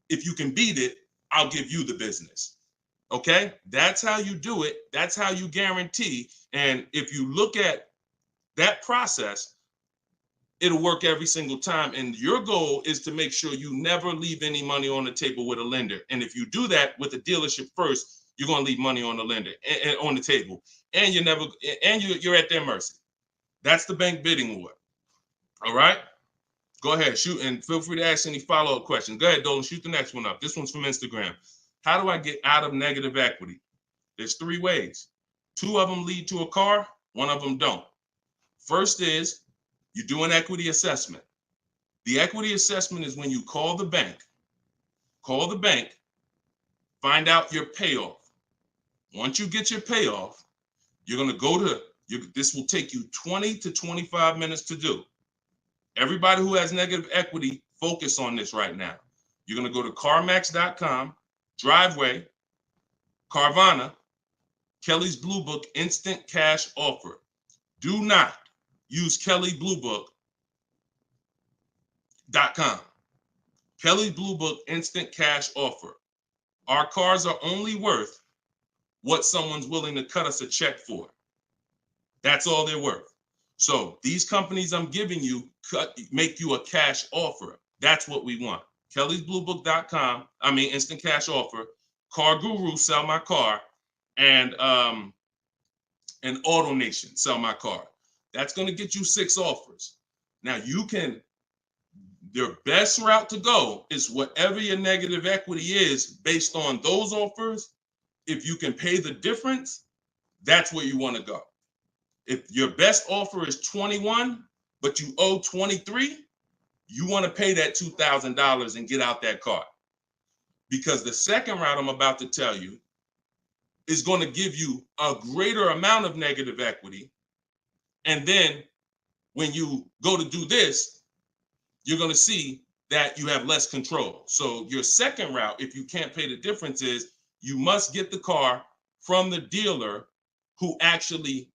if you can beat it, I'll give you the business. Okay? That's how you do it. That's how you guarantee. And if you look at that process, it'll work every single time. And your goal is to make sure you never leave any money on the table with a lender. And if you do that with the dealership first, you're going to leave money on the lender and on the table. And you're at their mercy. That's the bank bidding war. All right? Go ahead, shoot, and feel free to ask any follow-up questions. Go ahead, Dolan, shoot the next one up. This one's from Instagram. How do I get out of negative equity? There's 3 ways. 2 of them lead to a car, 1 of them don't. First is you do an equity assessment. The equity assessment is when you call the bank, find out your payoff. Once you get your payoff, you're going to go to, this will take you 20 to 25 minutes to do. Everybody who has negative equity, focus on this right now. You're going to go to CarMax.com, Driveway, Carvana, Kelly's Blue Book Instant Cash Offer. Do not use KellyBlueBook.com. Kelly Blue Book Instant Cash Offer. Our cars are only worth what someone's willing to cut us a check for. That's all they're worth. So these companies I'm giving you make you a cash offer. That's what we want. Kelly'sBlueBook.com. Instant cash offer. Car Guru, sell my car, and Auto Nation, sell my car. That's going to get you 6 offers. Now your best route to go is whatever your negative equity is based on those offers. If you can pay the difference, that's where you want to go. If your best offer is 21, but you owe 23, you want to pay that $2,000 and get out that car. Because the second route I'm about to tell you is going to give you a greater amount of negative equity. And then when you go to do this, you're going to see that you have less control. So your second route, if you can't pay the difference, is you must get the car from the dealer who actually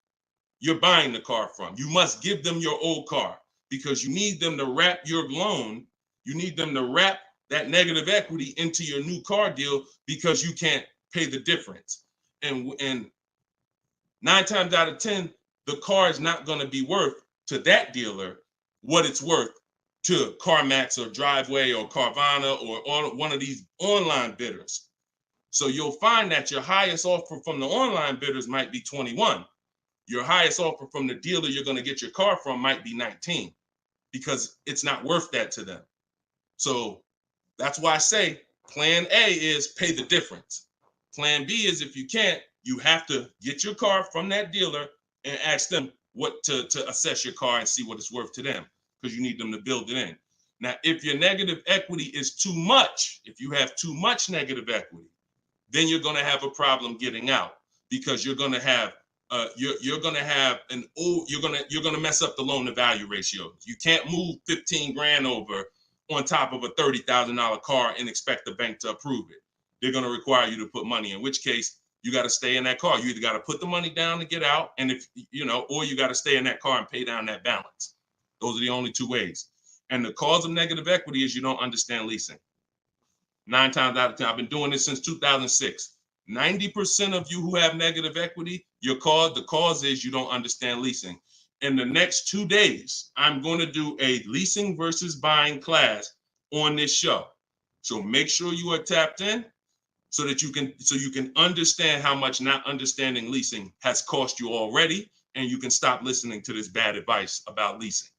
you're buying the car from. You must give them your old car because you need them to wrap your loan. You need them to wrap that negative equity into your new car deal because you can't pay the difference. And 9 times out of 10, the car is not going to be worth to that dealer what it's worth to CarMax or Driveway or Carvana or one of these online bidders. So you'll find that your highest offer from the online bidders might be 21. Your highest offer from the dealer you're going to get your car from might be 19 because it's not worth that to them. So that's why I say plan A is pay the difference. Plan B is if you can't, you have to get your car from that dealer and ask them what to assess your car and see what it's worth to them because you need them to build it in. Now, if your negative equity is too much, if you have too much negative equity, then you're going to have a problem getting out because you're going to have you're going to mess up the loan to value ratio. You can't move 15 grand over on top of a $30,000 car and expect the bank to approve it. They're going to require you to put money, in which case you got to stay in that car. You either got to put the money down to get out, and if you know, or you got to stay in that car and pay down that balance. Those are the only two ways. And the cause of negative equity is you don't understand leasing. 9 times out of 10, I've been doing this since 2006. 90% of you who have negative equity, the cause is you don't understand leasing. In the next 2 days, I'm going to do a leasing versus buying class on this show. So make sure you are tapped in so that you can understand how much not understanding leasing has cost you already, and you can stop listening to this bad advice about leasing.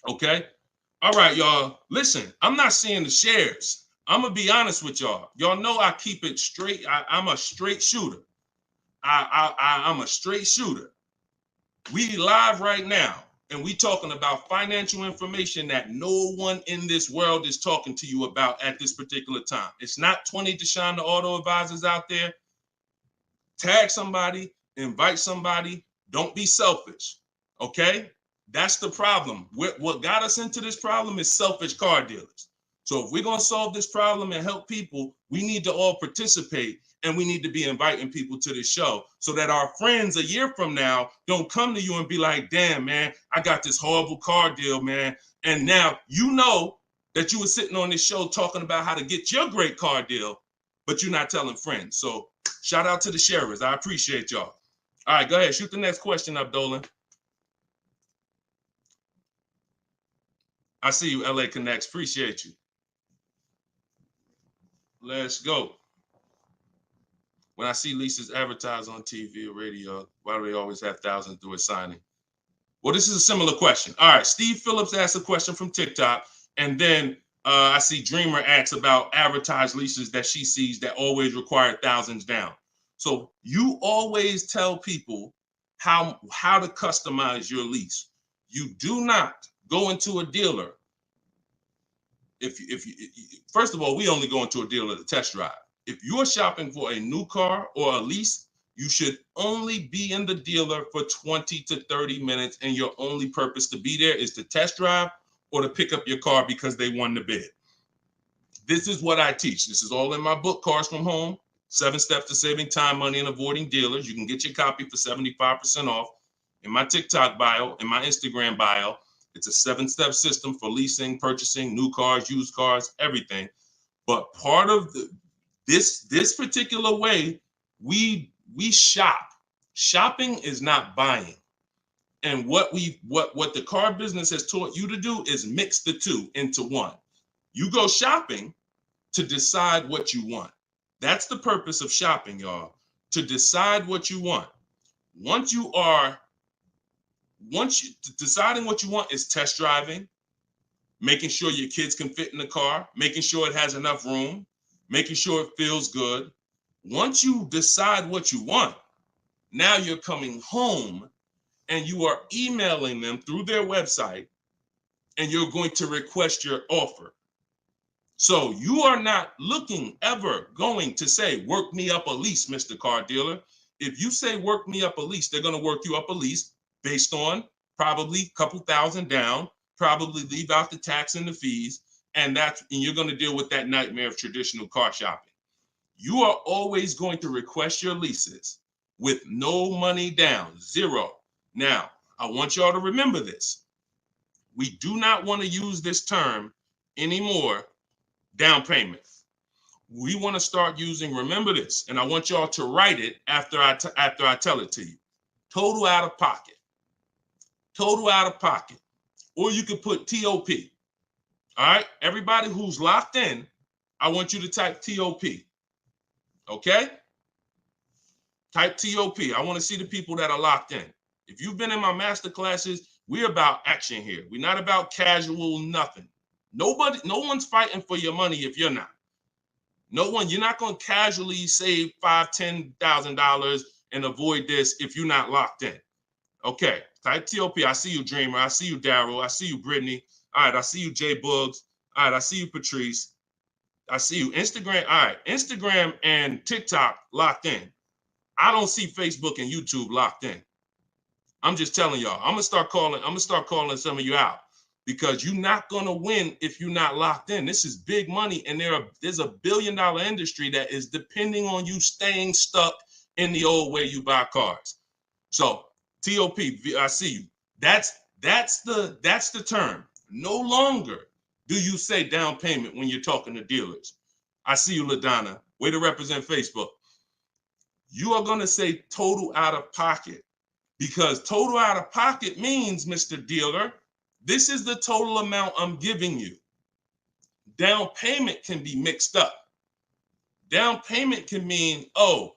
Okay? All right, y'all. Listen, I'm not seeing the shares. I'm going to be honest with y'all. Y'all know I keep it straight. I'm a straight shooter. I'm a straight shooter. We live right now, and we talking about financial information that no one in this world is talking to you about at this particular time. It's not 20 Deshone the Auto Advisors out there. Tag somebody, invite somebody. Don't be selfish, okay? That's the problem. What got us into this problem is selfish car dealers. So if we're going to solve this problem and help people, we need to all participate, and we need to be inviting people to the show so that our friends a year from now don't come to you and be like, damn, man, I got this horrible car deal, man. And now you know that you were sitting on this show talking about how to get your great car deal, but you're not telling friends. So shout out to the sharers. I appreciate y'all. All right, go ahead. Shoot the next question up, Dolan. I see you, LA Connects. Appreciate you. Let's go. When I see leases advertised on TV or radio, why do they always have thousands do a signing? Well, this is a similar question. All right, Steve Phillips asked a question from TikTok, and then I see Dreamer asks about advertised leases that she sees that always require thousands down. So you always tell people how to customize your lease. You do not go into a dealer. If you first of all, we only go into a dealer to test drive. If you're shopping for a new car or a lease, you should only be in the dealer for 20 to 30 minutes, and your only purpose to be there is to test drive or to pick up your car because they won the bid. This is what I teach. This is all in my book, Cars from Home, 7 Steps to Saving Time, Money, and Avoiding Dealers. You can get your copy for 75% off in my TikTok bio, in my Instagram bio. It's a 7-step system for leasing, purchasing, new cars, used cars, everything. But part of this particular way, we shop. Shopping is not buying. And what the car business has taught you to do is mix the two into one. You go shopping to decide what you want. That's the purpose of shopping, y'all, to decide what you want. Deciding what you want is test driving, making sure your kids can fit in the car, making sure it has enough room, making sure it feels good. Once you decide what you want, now you're coming home and you are emailing them through their website, and you're going to request your offer. So you are not ever going to say, work me up a lease, Mr. Car Dealer. If you say work me up a lease, they're going to work you up a lease based on probably a couple thousand down, probably leave out the tax and the fees, and you're going to deal with that nightmare of traditional car shopping. You are always going to request your leases with no money down, zero. Now, I want y'all to remember this. We do not want to use this term anymore, down payment. We want to start using, remember this, and I want y'all to write it after I tell it to you. Total out of pocket. Total out of pocket. Or you could put TOP. All right? Everybody who's locked in, I want you to type TOP. Okay? Type TOP. I want to see the people that are locked in. If you've been in my master classes, we're about action here. We're not about casual nothing. No one's fighting for your money if you're not. No one, you're not going to casually save $5,000, $10,000 and avoid this if you're not locked in. Okay, type TOP. I see you, Dreamer. I see you, Daryl. I see you, Brittany. All right, I see you, Jay Buggs. All right, I see you, Patrice. I see you, Instagram. All right, Instagram and TikTok locked in. I don't see Facebook and YouTube locked in. I'm just telling y'all. I'm gonna start calling some of you out because you're not gonna win if you're not locked in. This is big money, and there's a $1 billion industry that is depending on you staying stuck in the old way you buy cars. So TOP, I see you. That's the term. No longer do you say down payment when you're talking to dealers. I see you, LaDonna. Way to represent Facebook. You are gonna say total out of pocket. Because total out of pocket means, Mr. Dealer, this is the total amount I'm giving you. Down payment can be mixed up. Down payment can mean, oh,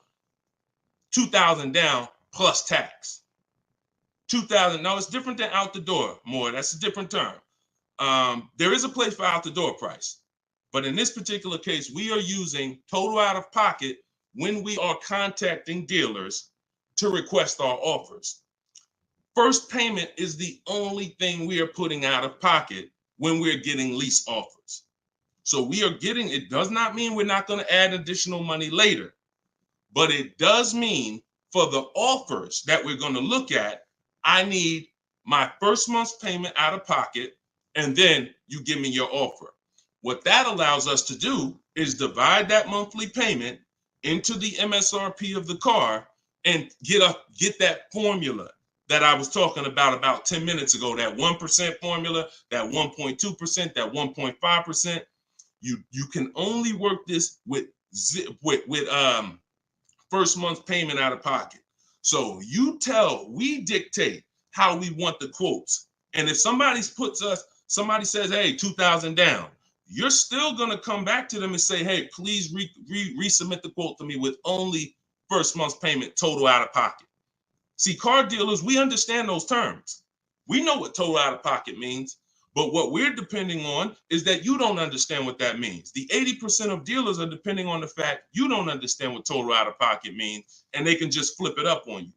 $2,000 down plus tax. $2,000, no, it's different than out the door more. That's a different term. There is a place for out the door price. But in this particular case, we are using total out of pocket when we are contacting dealers to request our offers. First payment is the only thing we are putting out of pocket when we're getting lease offers. So we are getting, it does not mean we're not going to add additional money later, but it does mean for the offers that we're going to look at, I need my first month's payment out of pocket, and then you give me your offer. What that allows us to do is divide that monthly payment into the MSRP of the car and get that formula that I was talking about 10 minutes ago, that 1% formula, that 1.2%, that 1.5%. You can only work this with first month's payment out of pocket. So we dictate how we want the quotes. And if somebody says, hey, 2,000 down, you're still going to come back to them and say, hey, please resubmit the quote to me with only first month's payment total out of pocket. See, car dealers, we understand those terms. We know what total out of pocket means, but what we're depending on is that you don't understand what that means. The 80% of dealers are depending on the fact you don't understand what total out of pocket means, and they can just flip it up on you.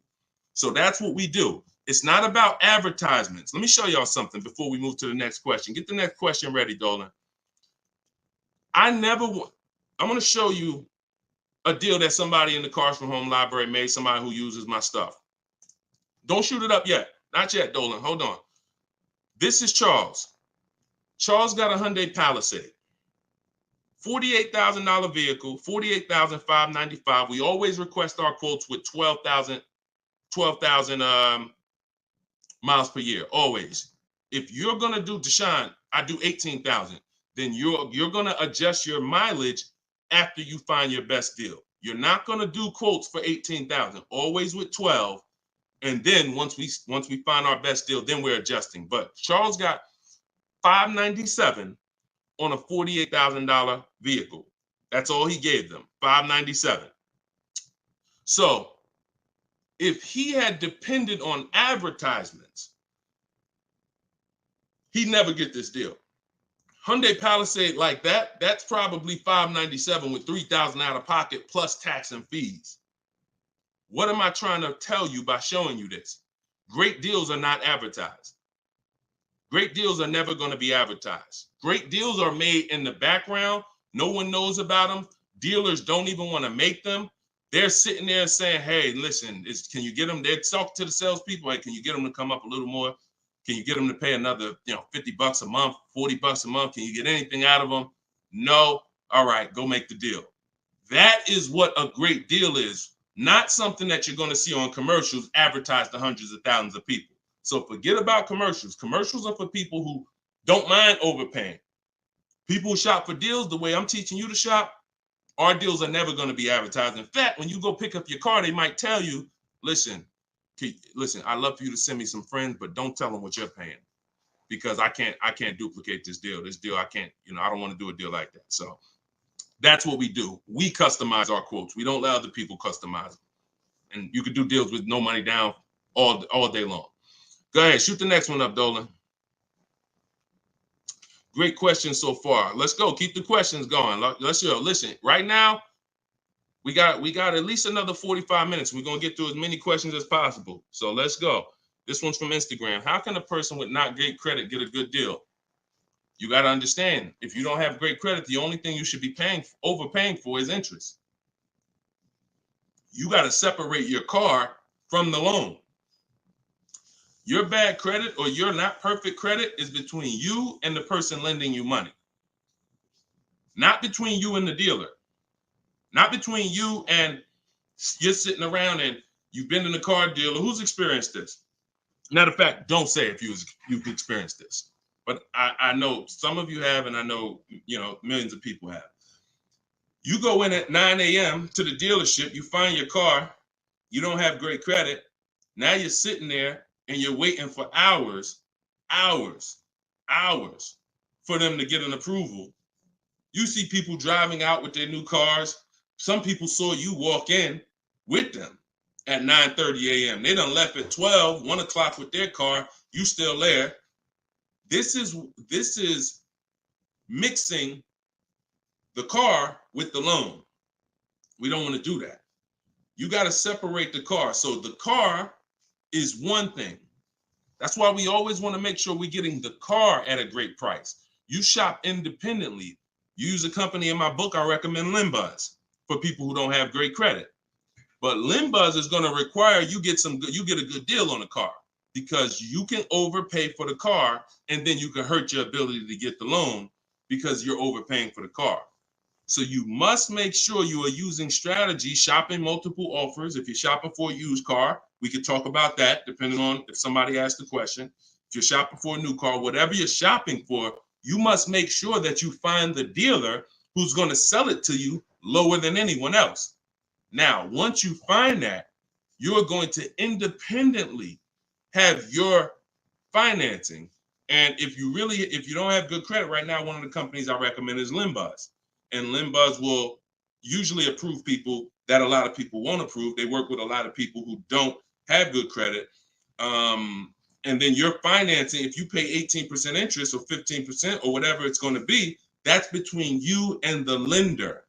So that's what we do. It's not about advertisements. Let me show y'all something before we move to the next question. Get the next question ready, Dolan. I'm going to show you a deal that somebody in the Cars from Home library made, somebody who uses my stuff. Don't shoot it up yet. Not yet, Dolan. Hold on. This is Charles. Charles got a Hyundai Palisade. $48,000 vehicle, $48,595. We always request our quotes with 12,000 miles per year, always. If you're going to do, Deshone, I do 18,000. Then you're going to adjust your mileage after you find your best deal. You're not going to do quotes for 18,000, always with 12. And then once we find our best deal, then we're adjusting. But Charles got $597 on a $48,000 vehicle. That's all he gave them, $597. So if he had depended on advertisements, he'd never get this deal. Hyundai Palisade like that, that's probably $597 with $3,000 out of pocket plus tax and fees. What am I trying to tell you by showing you this? Great deals are not advertised. Great deals are never going to be advertised. Great deals are made in the background. No one knows about them. Dealers don't even want to make them. They're sitting there saying, hey, listen, can you get them? They're talking to the salespeople. Hey, can you get them to come up a little more? Can you get them to pay another, $50 a month, $40 a month? Can you get anything out of them? No. All right, go make the deal. That is what a great deal is. Not something that you're going to see on commercials advertised to hundreds of thousands of people. So forget about commercials. Commercials are for people who don't mind overpaying. People who shop for deals the way I'm teaching you to shop, our deals are never going to be advertised. In fact, when you go pick up your car, they might tell you, listen, Listen, I'd love for you to send me some friends, but don't tell them what you're paying, because I can't duplicate this deal. This deal, I can't, I don't want to do a deal like that. So that's what we do. We customize our quotes. We don't let other people customize them. And you can do deals with no money down all day long. Go ahead, shoot the next one up, Dolan. Great questions so far. Let's go. Keep the questions going. Let's go. Listen, right now, we got at least another 45 minutes. We're going to get through as many questions as possible. So let's go. This one's from Instagram. How can a person with not great credit get a good deal? You got to understand, if you don't have great credit, the only thing you should be overpaying for is interest. You got to separate your car from the loan. Your bad credit or your not perfect credit is between you and the person lending you money. Not between you and the dealer. Not between you and you're sitting around and you've been in a car dealer. Who's experienced this? Matter of fact, don't say if you've experienced this. But I know some of you have, and I know, millions of people have. You go in at 9 a.m. to the dealership, you find your car, you don't have great credit. Now you're sitting there and you're waiting for hours for them to get an approval. You see people driving out with their new cars. Some people saw you walk in with them at 9:30 a.m. They done left at 12, 1 o'clock with their car. You still there. This is mixing the car with the loan. We don't want to do that. You got to separate the car. So the car is one thing. That's why we always want to make sure we're getting the car at a great price. You shop independently. You use a company in my book, I recommend Limbuzz for people who don't have great credit. But Limbuzz is going to require you get a good deal on the car, because you can overpay for the car and then you can hurt your ability to get the loan because you're overpaying for the car. So you must make sure you are using strategy, shopping multiple offers. If you're shopping for a used car, we could talk about that depending on if somebody asked the question. If you're shopping for a new car, whatever you're shopping for, you must make sure that you find the dealer who's going to sell it to you lower than anyone else. Now, once you find that, you're going to independently have your financing. And if you don't have good credit right now, one of the companies I recommend is Limbuzz. And Limbuzz will usually approve people that a lot of people won't approve. They work with a lot of people who don't have good credit. And then your financing, if you pay 18% interest or 15% or whatever it's going to be, that's between you and the lender,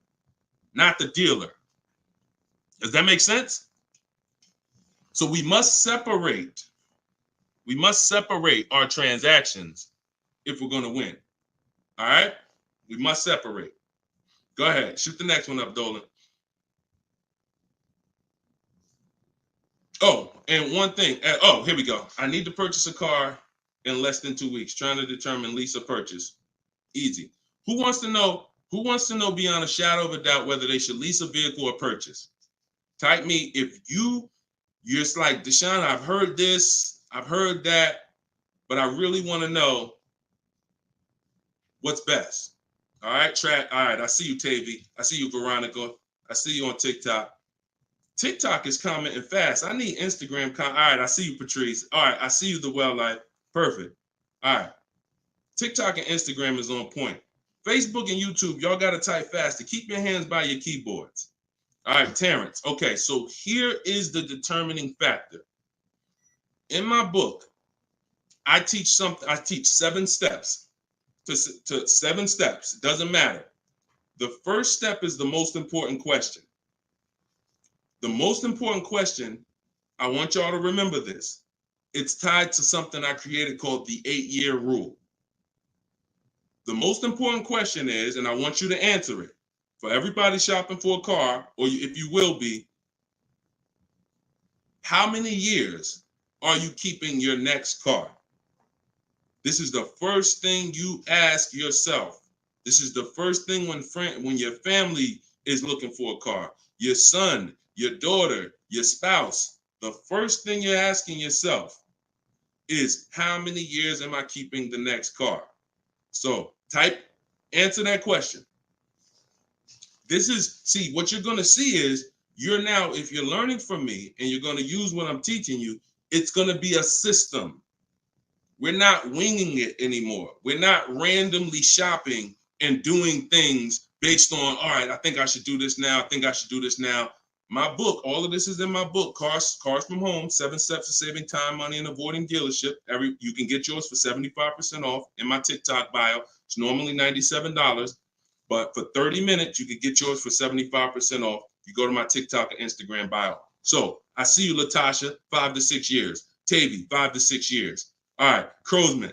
not the dealer. Does that make sense? So we must separate our transactions if we're going to win. All right? We must separate. Go ahead. Shoot the next one up, Dolan. Oh, and one thing. Here we go. I need to purchase a car in less than 2 weeks. Trying to determine lease or purchase. Easy. Who wants to know beyond a shadow of a doubt whether they should lease a vehicle or purchase? Type me if you're just like, Deshone, I've heard this, I've heard that, but I really want to know what's best. All right, All right, I see you, Tavy. I see you, Veronica. I see you on TikTok. TikTok is commenting fast. I need Instagram. All right, I see you, Patrice. All right, I see you, The Well Life. Perfect. All right. TikTok and Instagram is on point. Facebook and YouTube, y'all got to type fast to keep your hands by your keyboards. All right, Terrence. Okay, so here is the determining factor. In my book, I teach 7 steps. To 7 steps. It doesn't matter. The first step is the most important question. The most important question, I want y'all to remember this. It's tied to something I created called the 8-year rule. The most important question is, and I want you to answer it, for everybody shopping for a car, or if you will be, how many years are you keeping your next car? This is the first thing you ask yourself. This is the first thing when your family is looking for a car, your son, your daughter, your spouse. The first thing you're asking yourself is, how many years am I keeping the next car? So answer that question. What you're going to see is you're now, if you're learning from me and you're going to use what I'm teaching you, it's going to be a system. We're not winging it anymore. We're not randomly shopping and doing things based on, all right, I think I should do this now. I think I should do this now. My book, all of this is in my book, Cars from Home, 7 Steps to Saving Time, Money, and Avoiding Dealership. You can get yours for 75% off in my TikTok bio. It's normally $97, but for 30 minutes, you can get yours for 75% off. You go to my TikTok and Instagram bio. So I see you, Latasha, 5 to 6 years. Tavy, 5 to 6 years. All right, Crowsman,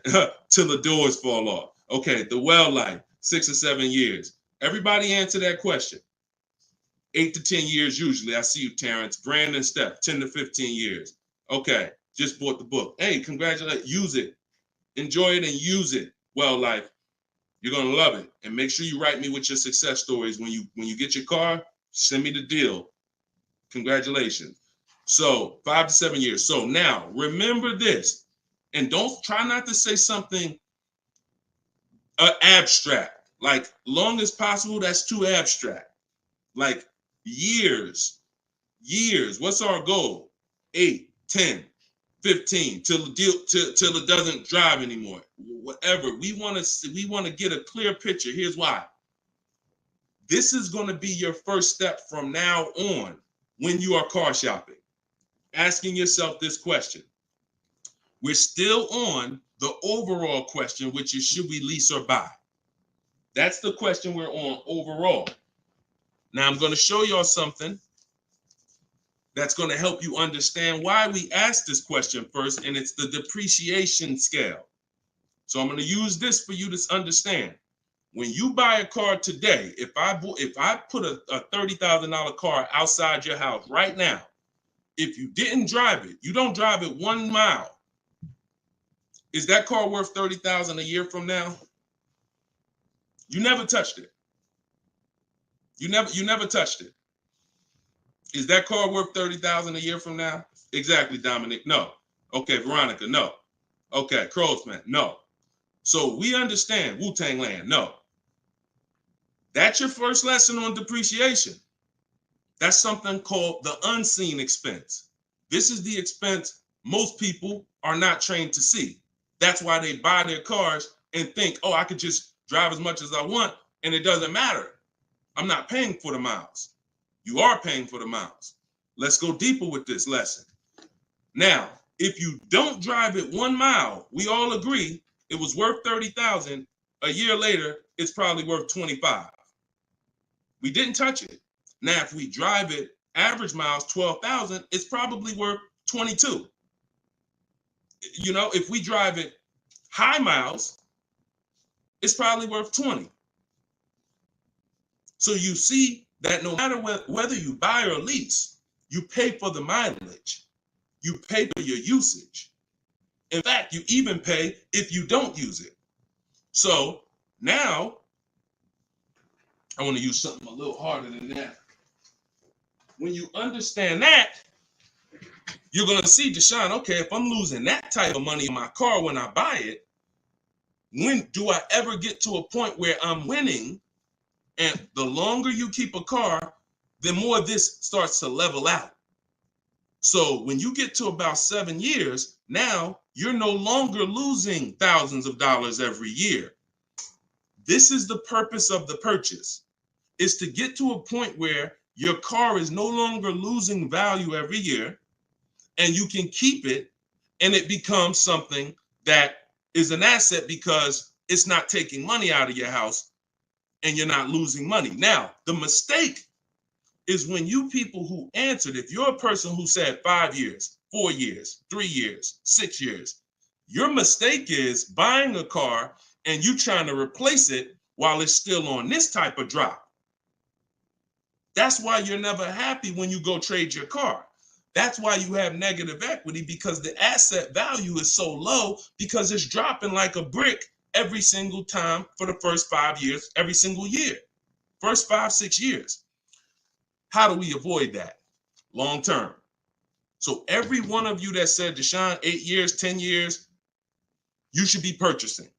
till the doors fall off. Okay, the well life, 6 or 7 years. Everybody answer that question. 8 to 10 years usually. I see you, Terrence. Brandon, Steph, 10 to 15 years. Okay, just bought the book. Hey, congratulations. Use it. Enjoy it and use it. Well life, you're gonna love it. And make sure you write me with your success stories. When you get your car, send me the deal. Congratulations. So 5 to 7 years. So now remember this, and don't try not to say something abstract. Like long as possible, that's too abstract. Like years. What's our goal? 8, 10, 15 till it doesn't drive anymore. Whatever. We want to get a clear picture. Here's why. This is going to be your first step from now on when you are car shopping. Asking yourself this question. We're still on the overall question, which is, should we lease or buy? That's the question we're on overall. Now I'm going to show y'all something that's going to help you understand why we asked this question first, and it's the depreciation scale. So I'm going to use this for you to understand. When you buy a car today, if I put a $30,000 car outside your house right now, if you didn't drive it, you don't drive it 1 mile, is that car worth $30,000 a year from now? You never touched it. You never touched it. Is that car worth $30,000 a year from now? Exactly, Dominic. No. Okay, Veronica. No. Okay, Crowsman. No. So we understand Wu-Tang Land. No. That's your first lesson on depreciation. That's something called the unseen expense. This is the expense most people are not trained to see. That's why they buy their cars and think, oh, I could just drive as much as I want, and it doesn't matter. I'm not paying for the miles. You are paying for the miles. Let's go deeper with this lesson. Now, if you don't drive it 1 mile, we all agree it was worth $30,000. A year later, it's probably worth $25,000. We didn't touch it. Now, if we drive it average miles 12,000, it's probably worth $22,000. You know, if we drive it high miles, it's probably worth $20,000. So you see that no matter whether you buy or lease, you pay for the mileage. You pay for your usage. In fact, you even pay if you don't use it. So now, I want to use something a little harder than that. When you understand that, you're going to see, Deshone, okay, if I'm losing that type of money in my car when I buy it, when do I ever get to a point where I'm winning? And the longer you keep a car, the more this starts to level out. So when you get to about 7 years, now you're no longer losing thousands of dollars every year. This is the purpose of the purchase, is to get to a point where your car is no longer losing value every year, and you can keep it, and it becomes something that is an asset because it's not taking money out of your house and you're not losing money. Now, the mistake is when you people who answered, if you're a person who said 5 years, 4 years, 3 years, 6 years, your mistake is buying a car and you trying to replace it while it's still on this type of drop. That's why you're never happy when you go trade your car. That's why you have negative equity, because the asset value is so low because it's dropping like a brick every single time for the first 5 years, every single year, first 5, 6 years. How do we avoid that long term? So every one of you that said, Deshone, 8 years, 10 years, you should be purchasing.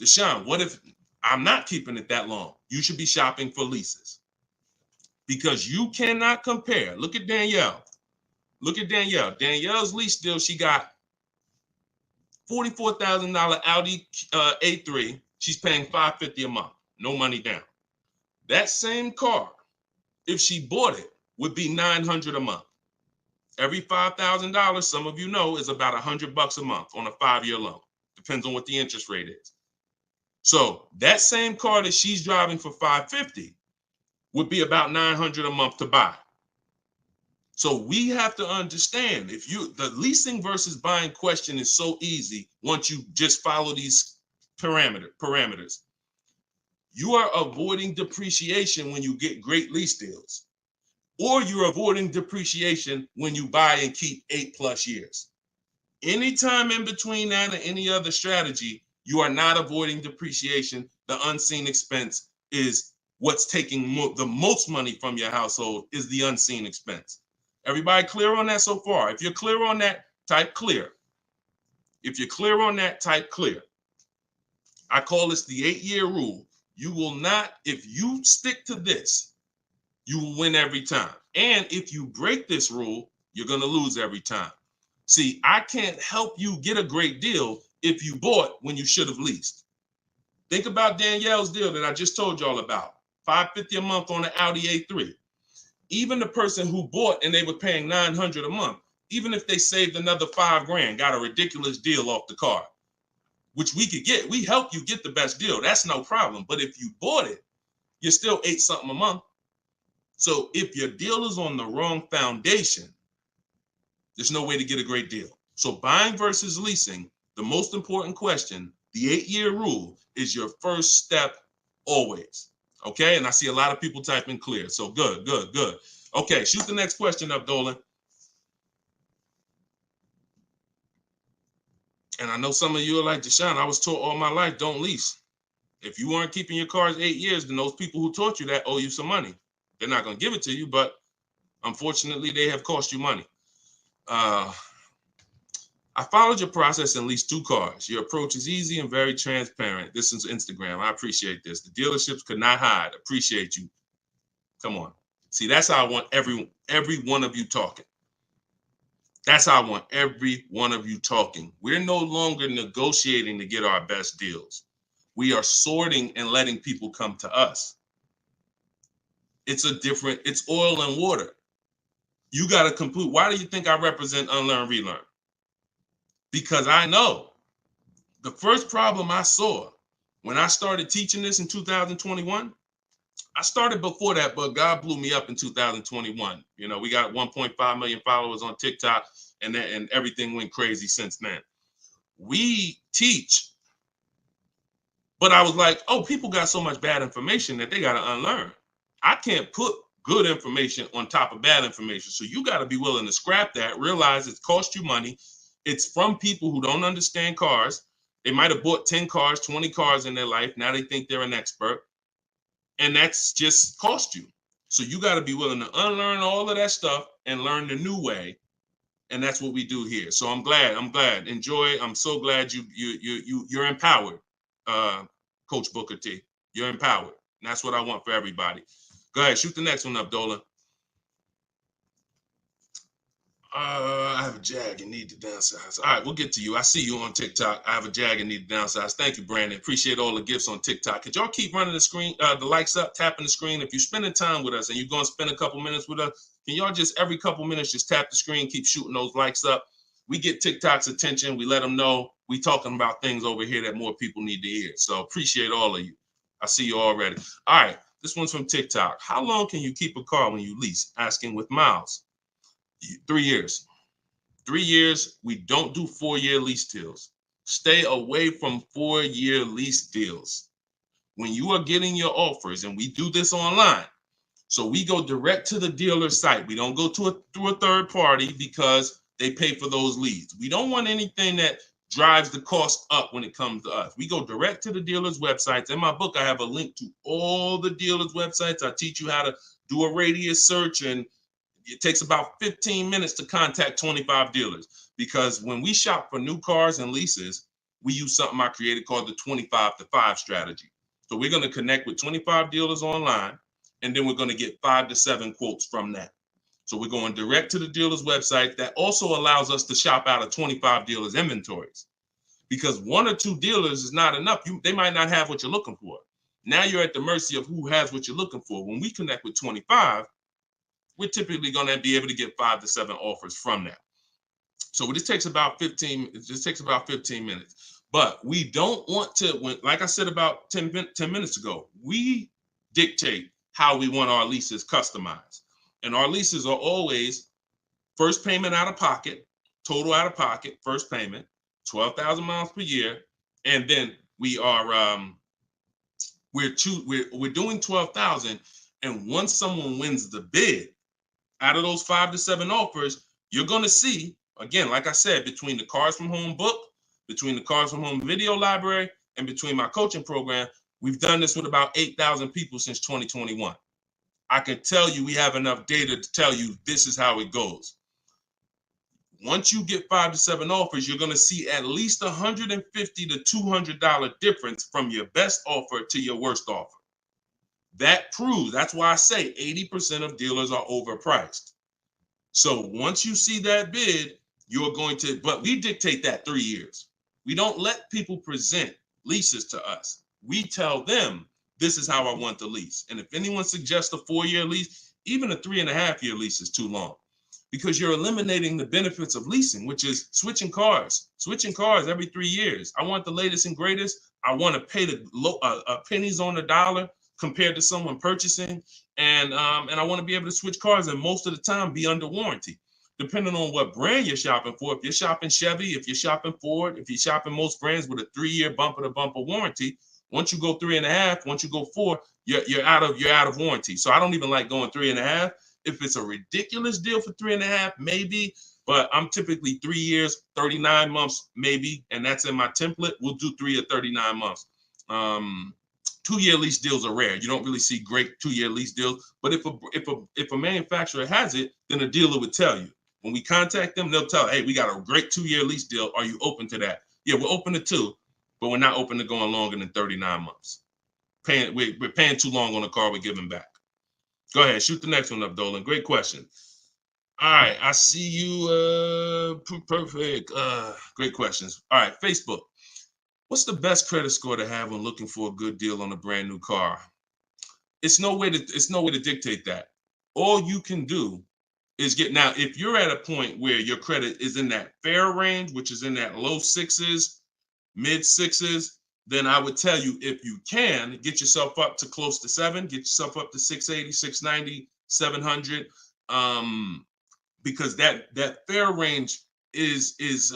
Deshone, what if I'm not keeping it that long? You should be shopping for leases. because you cannot compare. Look at Danielle. Look at Danielle. Danielle's lease deal, she got $44,000 Audi A3. She's paying $550 a month. No money down. That same car, if she bought it, would be $900 a month. Every $5,000, some of you know, is about $100 a month on a 5-year loan. Depends on what the interest rate is. So that same car that she's driving for $550 would be about $900 a month to buy. So we have to understand, the leasing versus buying question is so easy once you just follow these parameters. You are avoiding depreciation when you get great lease deals, or you're avoiding depreciation when you buy and keep 8+ years. Anytime in between that and any other strategy, you are not avoiding depreciation. The unseen expense is what's taking the most money from your household, is the unseen expense. Everybody clear on that so far? If you're clear on that, type clear. If you're clear on that, type clear. I call this the 8-year rule. You will not, if you stick to this, you will win every time. And if you break this rule, you're going to lose every time. See, I can't help you get a great deal if you bought when you should have leased. Think about Danielle's deal that I just told y'all about. $550 a month on an Audi A3. Even the person who bought and they were paying $900 a month, even if they saved another $5,000, got a ridiculous deal off the car, which we could get. We help you get the best deal. That's no problem. But if you bought it, you're still $8-something a month. So if your deal is on the wrong foundation, there's no way to get a great deal. So buying versus leasing, the most important question, the 8-year rule, is your first step always. Okay, and I see a lot of people typing clear. So good. Okay, shoot the next question up, Dolan. And I know some of you are like, Deshone, I was taught all my life, don't lease. If you weren't keeping your cars 8 years, then those people who taught you that owe you some money. They're not going to give it to you, but unfortunately, they have cost you money. I followed your process and leased 2 cars. Your approach is easy and very transparent. This is Instagram. I appreciate this. The dealerships could not hide. Appreciate you. Come on. See, that's how I want every one of you talking. That's how I want every one of you talking. We're no longer negotiating to get our best deals. We are sorting and letting people come to us. It's oil and water. You got to complete. Why do you think I represent Unlearn, Relearn? Because I know the first problem I saw when I started teaching this in 2021, I started before that, but God blew me up in 2021. You know, we got 1.5 million followers on TikTok, and everything went crazy since then. We teach, but I was like, oh, people got so much bad information that they got to unlearn. I can't put good information on top of bad information. So you got to be willing to scrap that, realize it's cost you money. It's from people who don't understand cars. They might have bought 10 cars, 20 cars in their life. Now they think they're an expert. And that's just cost you. So you got to be willing to unlearn all of that stuff and learn the new way. And that's what we do here. So I'm glad. Enjoy. I'm so glad you're empowered, Coach Booker T. You're empowered. And that's what I want for everybody. Go ahead, shoot the next one up, Dolan. I have a Jag and need to downsize. All right, we'll get to you. I see you on TikTok. I have a Jag and need to downsize. Thank you, Brandon. Appreciate all the gifts on TikTok. Could y'all keep running the screen, the likes up, tapping the screen? If you're spending time with us and you're going to spend a couple minutes with us, can y'all just every couple minutes just tap the screen, keep shooting those likes up? We get TikTok's attention. We let them know we talking about things over here that more people need to hear. So appreciate all of you. I see you already. All right, this one's from TikTok. How long can you keep a car when you lease? Asking with miles. 3 years. 3 years. We don't do 4-year lease deals. Stay away from 4-year lease deals. When you are getting your offers, and we do this online, so we go direct to the dealer site. We don't go through a third party because they pay for those leads. We don't want anything that drives the cost up when it comes to us. We go direct to the dealer's websites. In my book, I have a link to all the dealer's websites. I teach you how to do a radius search, and it takes about 15 minutes to contact 25 dealers, because when we shop for new cars and leases, we use something I created called the 25 to 5 strategy. So we're going to connect with 25 dealers online. and then we're going to get 5 to 7 quotes from that. So we're going direct to the dealer's website. That also allows us to shop out of 25 dealers' inventories, because 1 or 2 dealers is not enough. They might not have what you're looking for. Now you're at the mercy of who has what you're looking for. When we connect with 25, we're typically going to be able to get 5 to 7 offers from that. So this takes about 15. It just takes about 15 minutes. But we don't want to, like I said about 10 minutes ago, we dictate how we want our leases customized. And our leases are always first payment out of pocket, total out of pocket, first payment, 12,000 miles per year. And then we are, we're doing 12,000. And once someone wins the bid, out of those 5 to 7 offers, you're going to see, again, like I said, between the Cars from Home book, between the Cars from Home video library, and between my coaching program, we've done this with about 8,000 people since 2021. I can tell you we have enough data to tell you this is how it goes. Once you get 5 to 7 offers, you're going to see at least $150 to $200 difference from your best offer to your worst offer. That proves, that's why I say 80% of dealers are overpriced. So once you see that bid, you're going to, but we dictate that 3 years. We don't let people present leases to us. We tell them, this is how I want the lease. And if anyone suggests a 4-year lease, even a 3.5-year lease is too long, because you're eliminating the benefits of leasing, which is switching cars every 3 years. I want the latest and greatest. I want to pay the pennies on the dollar compared to someone purchasing, and I want to be able to switch cars, and most of the time be under warranty, depending on what brand you're shopping for. If you're shopping Chevy, if you're shopping Ford, if you're shopping most brands with a 3-year bumper-to-bumper warranty, once you go 3.5, once you go 4, you're out of warranty. So I don't even like going 3.5. If it's a ridiculous deal for 3.5, maybe, but I'm typically 3 years, 39 months, maybe, and that's in my template. We'll do 3 or 39 months. 2-year lease deals are rare. You don't really see great 2-year lease deals. But if a manufacturer has it, then a dealer would tell you. When we contact them, they'll tell, hey, we got a great 2-year lease deal. Are you open to that? Yeah, we're open to 2, but we're not open to going longer than 39 months. We're paying too long on a car we're giving back. Go ahead, shoot the next one up, Dolan. Great question. All right, I see you. Perfect. Great questions. All right, Facebook. What's the best credit score to have when looking for a good deal on a brand new car? It's no way to dictate that. All you can do is now, if you're at a point where your credit is in that fair range, which is in that low 6s, mid 6s, then I would tell you, if you can, get yourself up to close to 7, get yourself up to 680, 690, 700, because that fair range is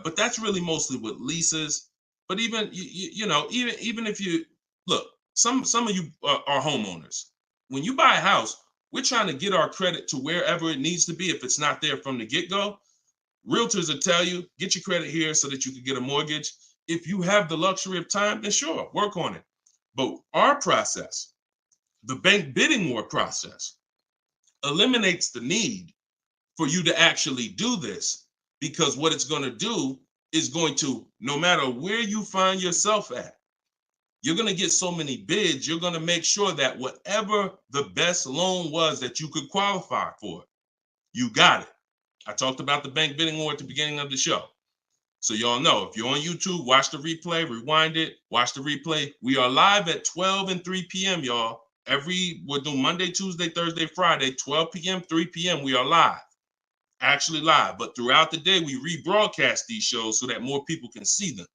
but that's really mostly with leases. But even even if you look, some of you are homeowners. When you buy a house, we're trying to get our credit to wherever it needs to be. If it's not there from the get-go, realtors will tell you, get your credit here so that you can get a mortgage. If you have the luxury of time, then sure, work on it. But our process, the bank bidding war process, eliminates the need for you to actually do this, because what it's going to do is going to, no matter where you find yourself at, you're going to get so many bids, you're going to make sure that whatever the best loan was that you could qualify for, you got it. I talked about the bank bidding war at the beginning of the show. So y'all know, if you're on YouTube, watch the replay, rewind it, watch the replay. We are live at 12 and 3 p.m., y'all. We're doing Monday, Tuesday, Thursday, Friday, 12 p.m., 3 p.m. We are live. Actually live, but throughout the day we rebroadcast these shows so that more people can see them.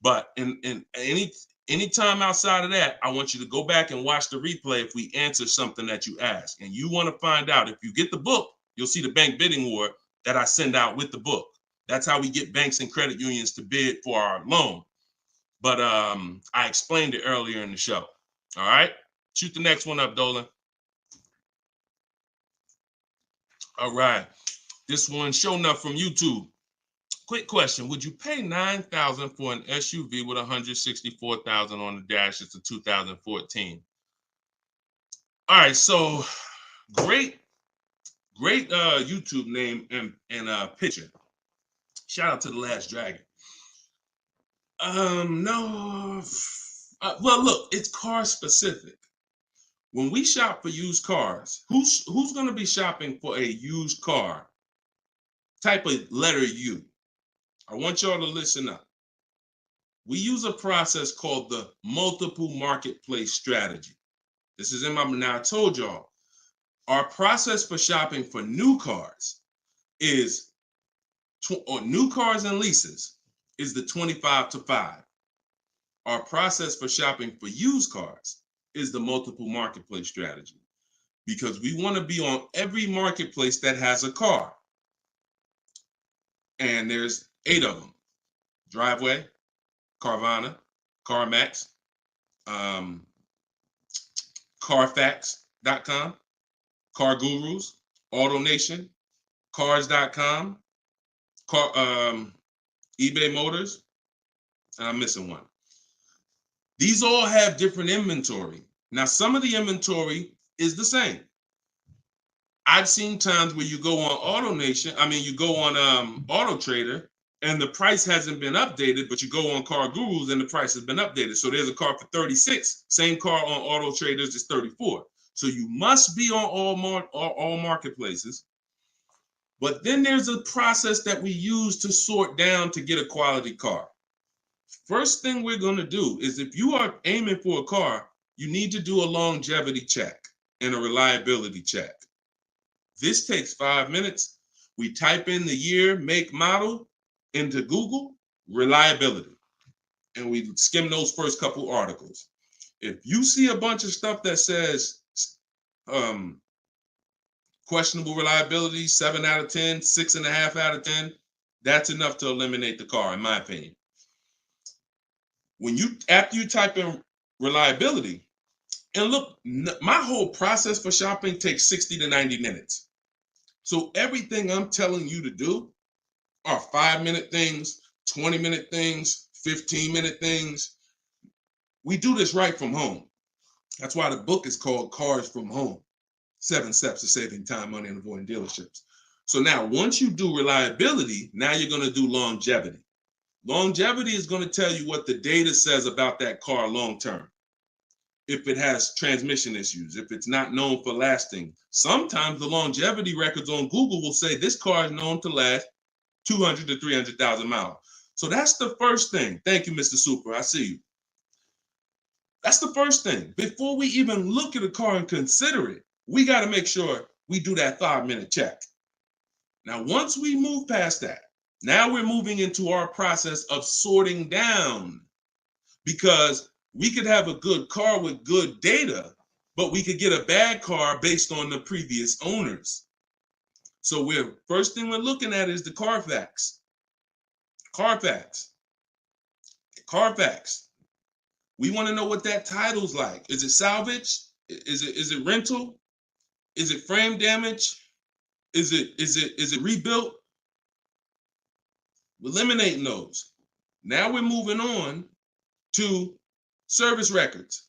But in any time outside of that, I want you to go back and watch the replay if we answer something that you ask. And you want to find out, if you get the book, you'll see the bank bidding war that I send out with the book. That's how we get banks and credit unions to bid for our loan. But I explained it earlier in the show. All right, shoot the next one up, Dolan. All right. This one, show enough from YouTube. Quick question: would you pay $9,000 for an SUV with $164,000 on the dash? It's a 2014. All right, so great YouTube name and picture. Shout out to the Last Dragon. No. Well, look, it's car specific. When we shop for used cars, who's going to be shopping for a used car? Type a letter U. I want y'all to listen up. We use a process called the multiple marketplace strategy. This is in my, now I told y'all, our process for shopping for new cars is, or new cars and leases, is the 25-5. Our process for shopping for used cars is the multiple marketplace strategy, because we want to be on every marketplace that has a car. And there's 8 of them: Driveway, Carvana, CarMax, Carfax.com, Car Gurus, AutoNation, Cars.com, eBay Motors, and I'm missing one. These all have different inventory. Now, some of the inventory is the same. I've seen times where you go on you go on Auto Trader, and the price hasn't been updated, but you go on Car Gurus and the price has been updated. So there's a car for 36. Same car on Auto Traders is 34. So you must be on all marketplaces. But then there's a process that we use to sort down to get a quality car. First thing we're going to do is, if you are aiming for a car, you need to do a longevity check and a reliability check. This takes 5 minutes. We type in the year, make, model into Google, reliability, and we skim those first couple articles. If you see a bunch of stuff that says questionable reliability, 7 out of 10, 6.5 out of 10, that's enough to eliminate the car, in my opinion. After you type in reliability, and look, my whole process for shopping takes 60 to 90 minutes. So everything I'm telling you to do are 5-minute things, 20-minute things, 15-minute things. We do this right from home. That's why the book is called Cars from Home: 7 Steps to Saving Time, Money, and Avoiding Dealerships. So now, once you do reliability, now you're going to do longevity. Longevity is going to tell you what the data says about that car long term. If it has transmission issues, if it's not known for lasting. Sometimes the longevity records on Google will say this car is known to last 200 to 300,000 miles. So that's the first thing. Thank you, Mr. Super. I see you. That's the first thing. Before we even look at a car and consider it, we got to make sure we do that 5-minute check. Now, once we move past that, now we're moving into our process of sorting down, because we could have a good car with good data, but we could get a bad car based on the previous owners. So first thing we're looking at is the Carfax. Carfax. We want to know what that title's like. Is it salvage? Is it rental? Is it frame damage? Is it rebuilt? Eliminating those. Now we're moving on to service records.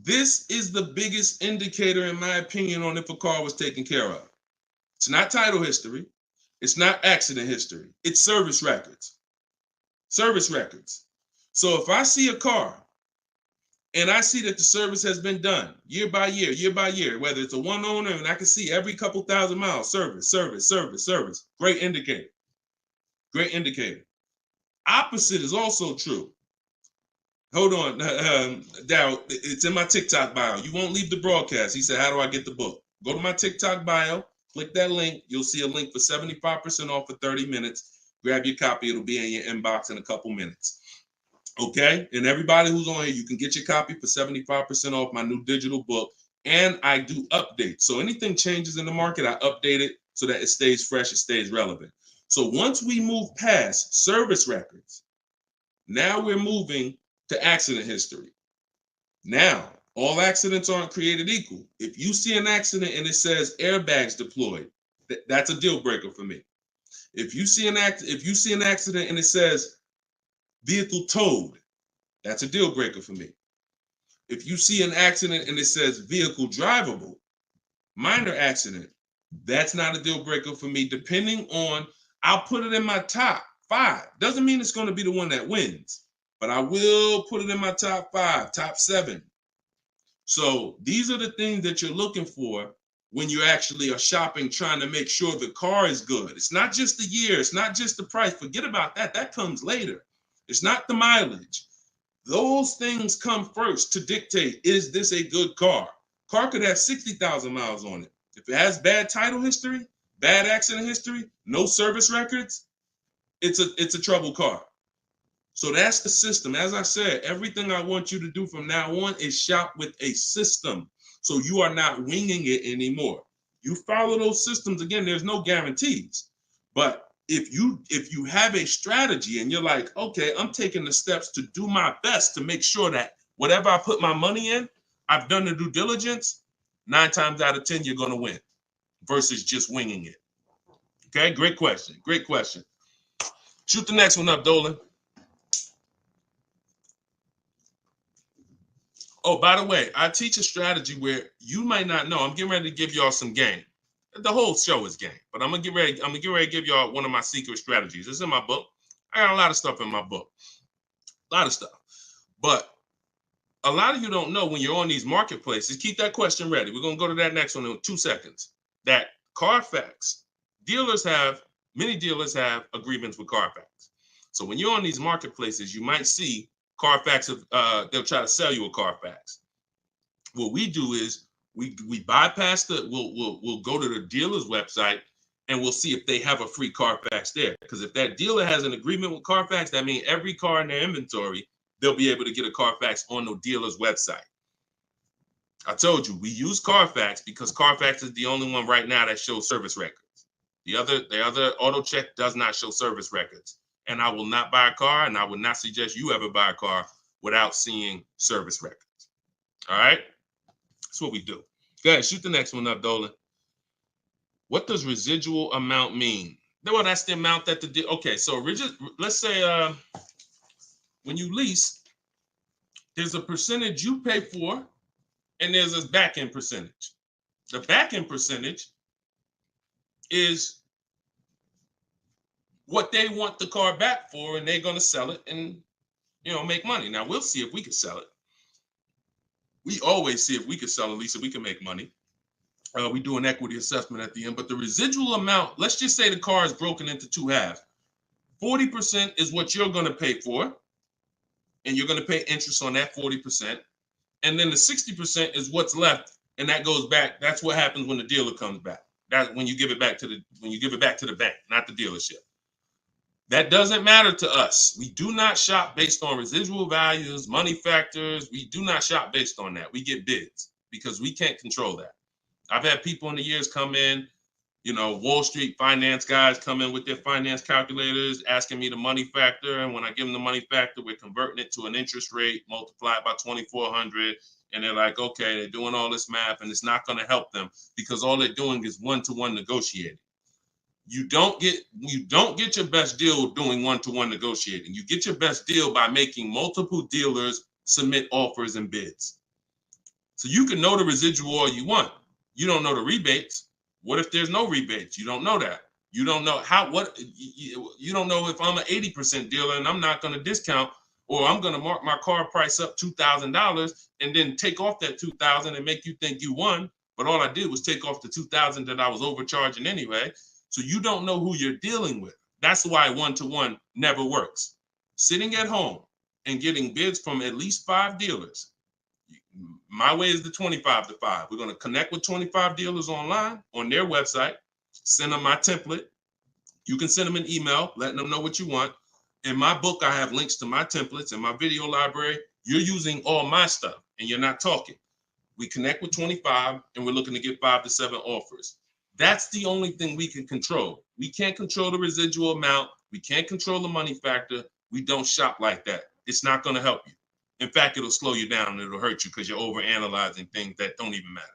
This is the biggest indicator, in my opinion, on if a car was taken care of. It's not title history. It's not accident history. It's service records. Service records. So if I see a car and I see that the service has been done year by year, whether it's a one owner, and I can see every couple thousand miles, service. Great indicator. Great indicator. Opposite is also true. Hold on, Darryl, it's in my TikTok bio. You won't leave the broadcast. He said, how do I get the book? Go to my TikTok bio, click that link. You'll see a link for 75% off for 30 minutes. Grab your copy. It'll be in your inbox in a couple minutes. Okay? And everybody who's on here, you can get your copy for 75% off my new digital book. And I do updates. So anything changes in the market, I update it so that it stays fresh, it stays relevant. So once we move past service records, now we're moving to accident history. Now, all accidents aren't created equal. If you see an accident and it says airbags deployed, that's a deal breaker for me. If you see an accident and it says vehicle towed, that's a deal breaker for me. If you see an accident and it says vehicle drivable, minor accident, that's not a deal breaker for me. Depending on, I'll put it in my top 5. Doesn't mean it's going to be the one that wins, but I will put it in my top 5, top 7. So these are the things that you're looking for when you actually are shopping, trying to make sure the car is good. It's not just the year, it's not just the price. Forget about that. That comes later. It's not the mileage. Those things come first to dictate, is this a good car? Car could have 60,000 miles on it. If it has bad title history, bad accident history, no service records, it's a trouble car. So that's the system. As I said, everything I want you to do from now on is shop with a system. So you are not winging it anymore. You follow those systems. Again, there's no guarantees. But if you have a strategy and you're like, okay, I'm taking the steps to do my best to make sure that whatever I put my money in, I've done the due diligence, 9 times out of 10, you're going to win versus just winging it. Okay, great question. Great question. Shoot the next one up, Dolan. Oh, by the way, I teach a strategy where you might not know. I'm getting ready to give y'all some game. The whole show is game, but I'm gonna get ready to give y'all one of my secret strategies. It's in my book. I got a lot of stuff in my book. A lot of stuff. But a lot of you don't know when you're on these marketplaces. Keep that question ready. We're gonna go to that next one in 2 seconds. That Carfax, many dealers have agreements with Carfax. So when you're on these marketplaces, you might see Carfax, they'll try to sell you a Carfax. What we do is we bypass we'll go to the dealer's website and we'll see if they have a free Carfax there. Because if that dealer has an agreement with Carfax, that means every car in their inventory, they'll be able to get a Carfax on the dealer's website. I told you, we use Carfax because Carfax is the only one right now that shows service records. The other auto check does not show service records. And I will not buy a car, and I would not suggest you ever buy a car without seeing service records. All right? That's what we do. Go ahead, shoot the next one up, Dolan. What does residual amount mean? Well, that's the amount that okay, so let's say when you lease, there's a percentage you pay for, and there's a back-end percentage. The back-end percentage is what they want the car back for, and they're going to sell it and, make money. Now, we'll see if we can sell it. We always see if we can sell a lease, if we can make money. We do an equity assessment at the end, but the residual amount, let's just say the car is broken into 2 halves. 40% is what you're going to pay for, and you're going to pay interest on that 40%. And then the 60% is what's left, and that goes back. That's what happens when the dealer comes back. That's when you give it back to the bank, not the dealership. That doesn't matter to us. We do not shop based on residual values, money factors. We do not shop based on that. We get bids because we can't control that. I've had people in the years come in, Wall Street finance guys come in with their finance calculators, asking me the money factor. And when I give them the money factor, we're converting it to an interest rate multiplied by 2,400. And they're like, okay, they're doing all this math and it's not going to help them because all they're doing is one-to-one negotiating. You don't get your best deal doing one-to-one negotiating. You get your best deal by making multiple dealers submit offers and bids. So you can know the residual all you want. You don't know the rebates. What if there's no rebates? You don't know that. You don't know you don't know if I'm an 80% dealer and I'm not going to discount, or I'm going to mark my car price up $2,000 and then take off that $2,000 and make you think you won. But all I did was take off the $2,000 that I was overcharging anyway. So you don't know who you're dealing with. That's why one-to-one never works. Sitting at home and getting bids from at least 5 dealers. My way is the 25-to-5. We're going to connect with 25 dealers online on their website, send them my template. You can send them an email, letting them know what you want. In my book, I have links to my templates. In my video library, you're using all my stuff and you're not talking. We connect with 25 and we're looking to get 5 to 7 offers. That's the only thing we can control. We can't control the residual amount. We can't control the money factor. We don't shop like that. It's not going to help you. In fact, it'll slow you down and it'll hurt you because you're overanalyzing things that don't even matter.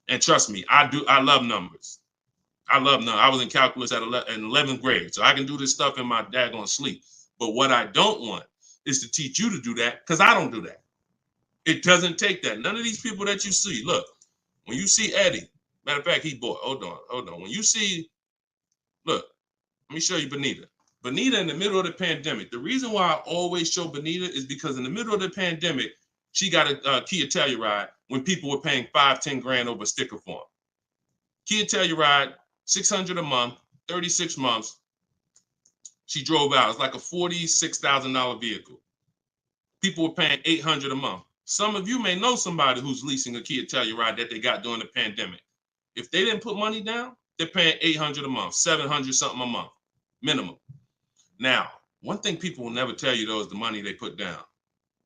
And trust me, I love numbers. I love numbers. I was in calculus in 11th grade, so I can do this stuff in my daggone sleep. But what I don't want is to teach you to do that because I don't do that. It doesn't take that. None of these people that you see, look, when you see Eddie, matter of fact, he bought, hold on. When you see, look, let me show you Benita. Benita in the middle of the pandemic. The reason why I always show Benita is because in the middle of the pandemic, She got a Kia Telluride when people were paying $5-10 grand over sticker form. Kia Telluride, $600 a month, 36 months. She drove out. It's like a $46,000 vehicle. People were paying $800 a month. Some of you may know somebody who's leasing a Kia Telluride that they got during the pandemic. If they didn't put money down, they're paying $800 a month, $700 something a month, minimum. Now, one thing people will never tell you though is the money they put down.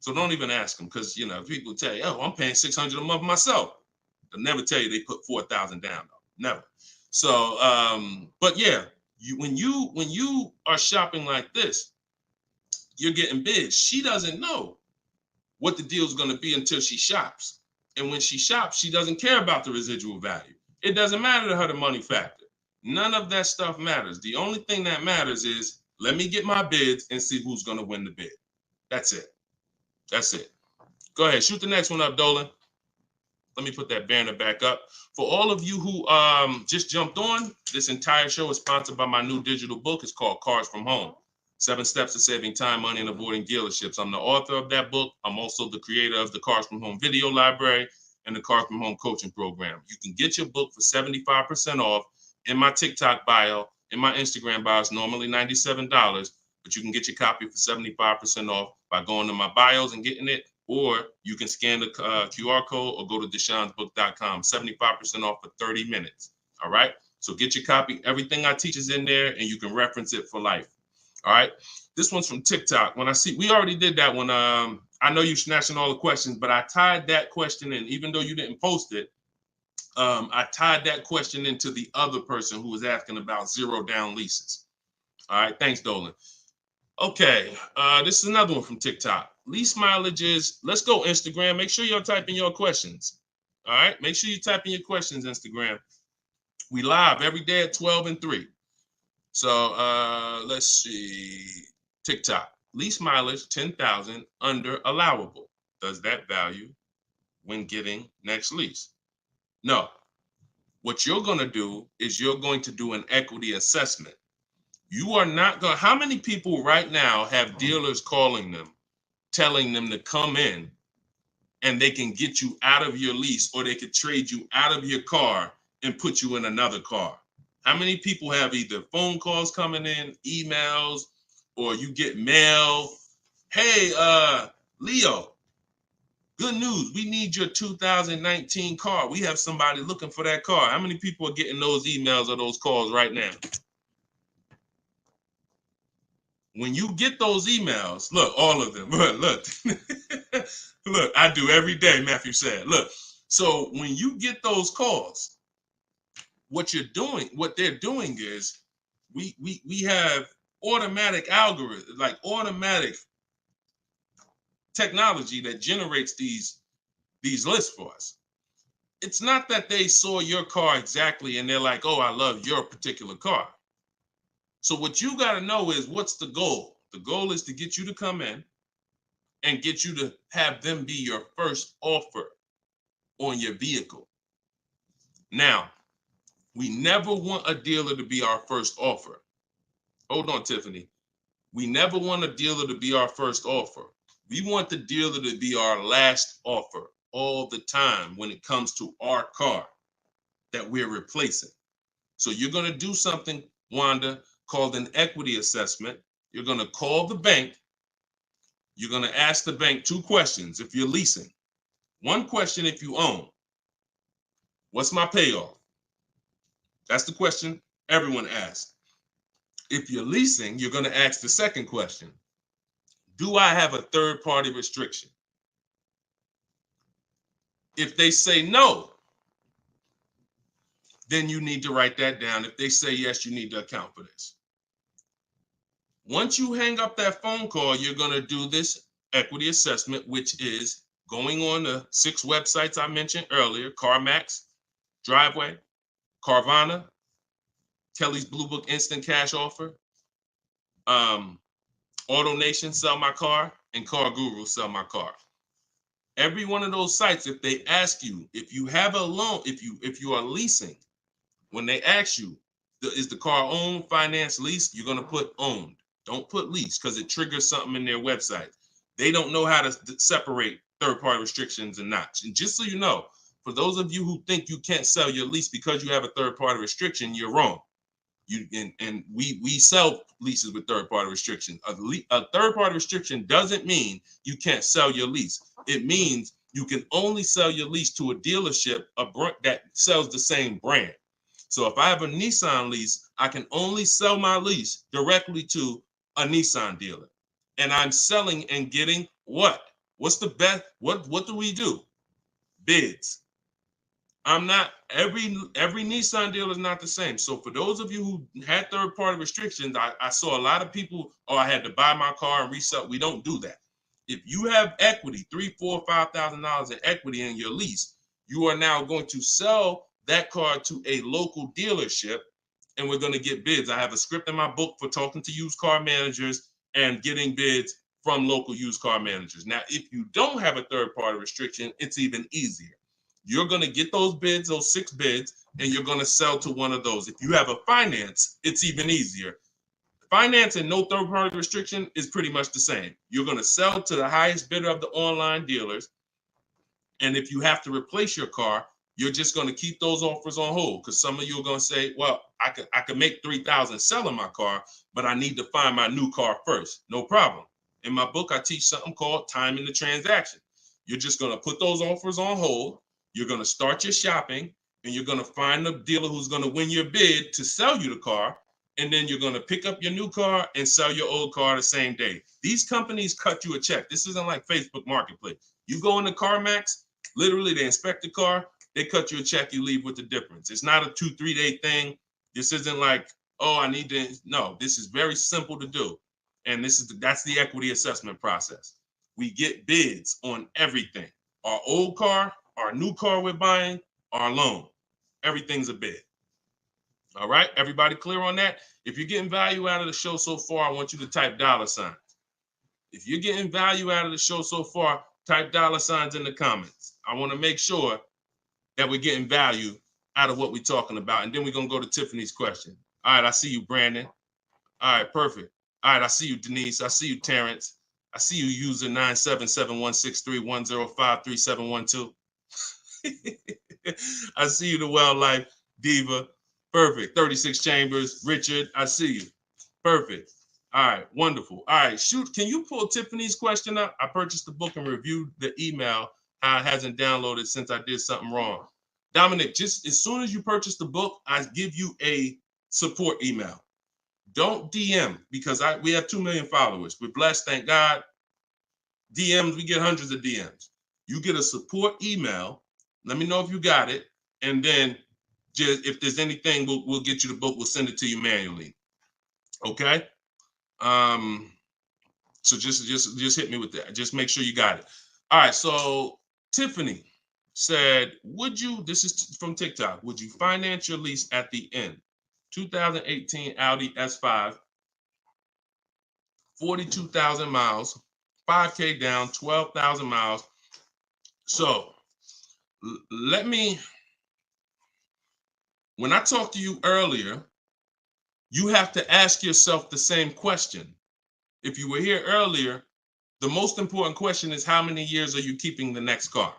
So don't even ask them, because people tell you, oh, I'm paying $600 a month myself. They'll never tell you they put $4,000 down though. Never. So, but yeah, when you are shopping like this, you're getting bids. She doesn't know what the deal is going to be until she shops. And when she shops, she doesn't care about the residual value. It doesn't matter to her the money factor. None of that stuff matters. The only thing that matters is, let me get my bids and see who's going to win the bid. That's it. That's it. Go ahead. Shoot the next one up, Dolan. Let me put that banner back up. For all of you who just jumped on, this entire show is sponsored by my new digital book. It's called Cars from Home. 7 Steps to Saving Time, Money, and Avoiding Dealerships. I'm the author of that book. I'm also the creator of the Cars from Home video library and the Cars from Home coaching program. You can get your book for 75% off in my TikTok bio, in my Instagram bio. It's normally $97, but you can get your copy for 75% off by going to my bios and getting it, or you can scan the QR code or go to deshonsbook.com. 75% off for 30 minutes. All right. So get your copy. Everything I teach is in there, and you can reference it for life. All right. This one's from TikTok. When I see, we already did that one. I know you're snatching all the questions, but I tied that question in, even though you didn't post it. I tied that question into the other person who was asking about 0 down leases. All right. Thanks, Dolan. Okay. This is another one from TikTok. Lease mileages. Let's go Instagram. Make sure you're typing your questions. All right. Make sure you type in your questions, Instagram. We live every day at 12 and 3. So let's see. TikTok. Lease mileage 10,000 under allowable. Does that value when getting next lease? No. What you're going to do is you're going to do an equity assessment. You are not going to, how many people right now have dealers calling them, telling them to come in and they can get you out of your lease, or they could trade you out of your car and put you in another car? How many people have either phone calls coming in, emails, or you get mail? Hey, Leo, good news. We need your 2019 car. We have somebody looking for that car. How many people are getting those emails or those calls right now? When you get those emails, look, all of them, look, look, I do every day, Matthew said. Look, so when you get those calls, what they're doing is we have automatic algorithms, like automatic technology that generates these lists for us. It's not that they saw your car exactly and they're like, oh, I love your particular car. So what you got to know is, what's the goal? The goal is to get you to come in and get you to have them be your first offer on your vehicle. Now, we never want a dealer to be our first offer. Hold on, Tiffany. We never want a dealer to be our first offer. We want the dealer to be our last offer all the time when it comes to our car that we're replacing. So you're going to do something, Wanda, called an equity assessment. You're going to call the bank. You're going to ask the bank 2 questions if you're leasing. 1 question if you own. What's my payoff? That's the question everyone asks. If you're leasing, you're going to ask the second question. Do I have a third-party restriction? If they say no, then you need to write that down. If they say yes, you need to account for this. Once you hang up that phone call, you're going to do this equity assessment, which is going on the 6 websites I mentioned earlier: CarMax, Driveway, Carvana, Kelly's Blue Book Instant Cash Offer, AutoNation, Sell My Car, and Car Guru, Sell My Car. Every one of those sites, if they ask you, if you have a loan, if you are leasing, when they ask you, is the car owned, finance, leased, you're going to put owned. Don't put lease, because it triggers something in their website. They don't know how to separate third-party restrictions and not. And just so you know, for those of you who think you can't sell your lease because you have a third-party restriction, you're wrong. We sell leases with third-party restrictions. A third-party restriction doesn't mean you can't sell your lease. It means you can only sell your lease to a dealership that sells the same brand. So if I have a Nissan lease, I can only sell my lease directly to a Nissan dealer. And I'm selling and getting what? What's the best? What do we do? Bids. I'm not, every Nissan deal is not the same. So for those of you who had third-party restrictions, I saw a lot of people, I had to buy my car and resell. We don't do that. If you have equity, $3,000, $4,000, $5,000 in equity in your lease, you are now going to sell that car to a local dealership, and we're going to get bids. I have a script in my book for talking to used car managers and getting bids from local used car managers. Now, if you don't have a third-party restriction, it's even easier. You're going to get those bids, those 6 bids, and you're going to sell to one of those. If you have a finance, it's even easier. Finance and no third-party restriction is pretty much the same. You're going to sell to the highest bidder of the online dealers. And if you have to replace your car, you're just going to keep those offers on hold, because some of you are going to say, well, I could make $3,000 selling my car, but I need to find my new car first. No problem. In my book, I teach something called timing the transaction. You're just going to put those offers on hold. You're going to start your shopping, and you're going to find the dealer who's going to win your bid to sell you the car. And then you're going to pick up your new car and sell your old car the same day. These companies cut you a check. This isn't like Facebook Marketplace. You go into CarMax, literally they inspect the car, they cut you a check, you leave with the difference. It's not a 2-3 day thing. This isn't like, oh, I need to. No, this is very simple to do. And that's the equity assessment process. We get bids on everything. Our old car, our new car we're buying, our loan. Everything's a bid. All right, everybody clear on that? If you're getting value out of the show so far, I want you to type $signs. If you're getting value out of the show so far, type $signs in the comments. I want to make sure that we're getting value out of what we're talking about. And then we're going to go to Tiffany's question. All right, I see you, Brandon. All right, perfect. All right, I see you, Denise. I see you, Terrence. I see you, user 977-163-105-3712. I see you, the Wildlife Diva. Perfect. 36 Chambers. Richard, I see you. Perfect. All right. Wonderful. All right. Shoot. Can you pull Tiffany's question up? I purchased the book and reviewed the email. How it hasn't downloaded since I did something wrong. Dominic, just as soon as you purchase the book, I give you a support email. Don't DM, because we have 2 million followers. We're blessed, thank God. DMs, we get hundreds of DMs. You get a support email. Let me know if you got it. And then just if there's anything, we'll get you the book. We'll send it to you manually. Okay. So just hit me with that. Just make sure you got it. All right. So Tiffany said, this is from TikTok, would you finance your lease at the end? 2018 Audi S5, 42,000 miles, 5K down, 12,000 miles. So when I talked to you earlier, you have to ask yourself the same question. If you were here earlier, the most important question is, how many years are you keeping the next car?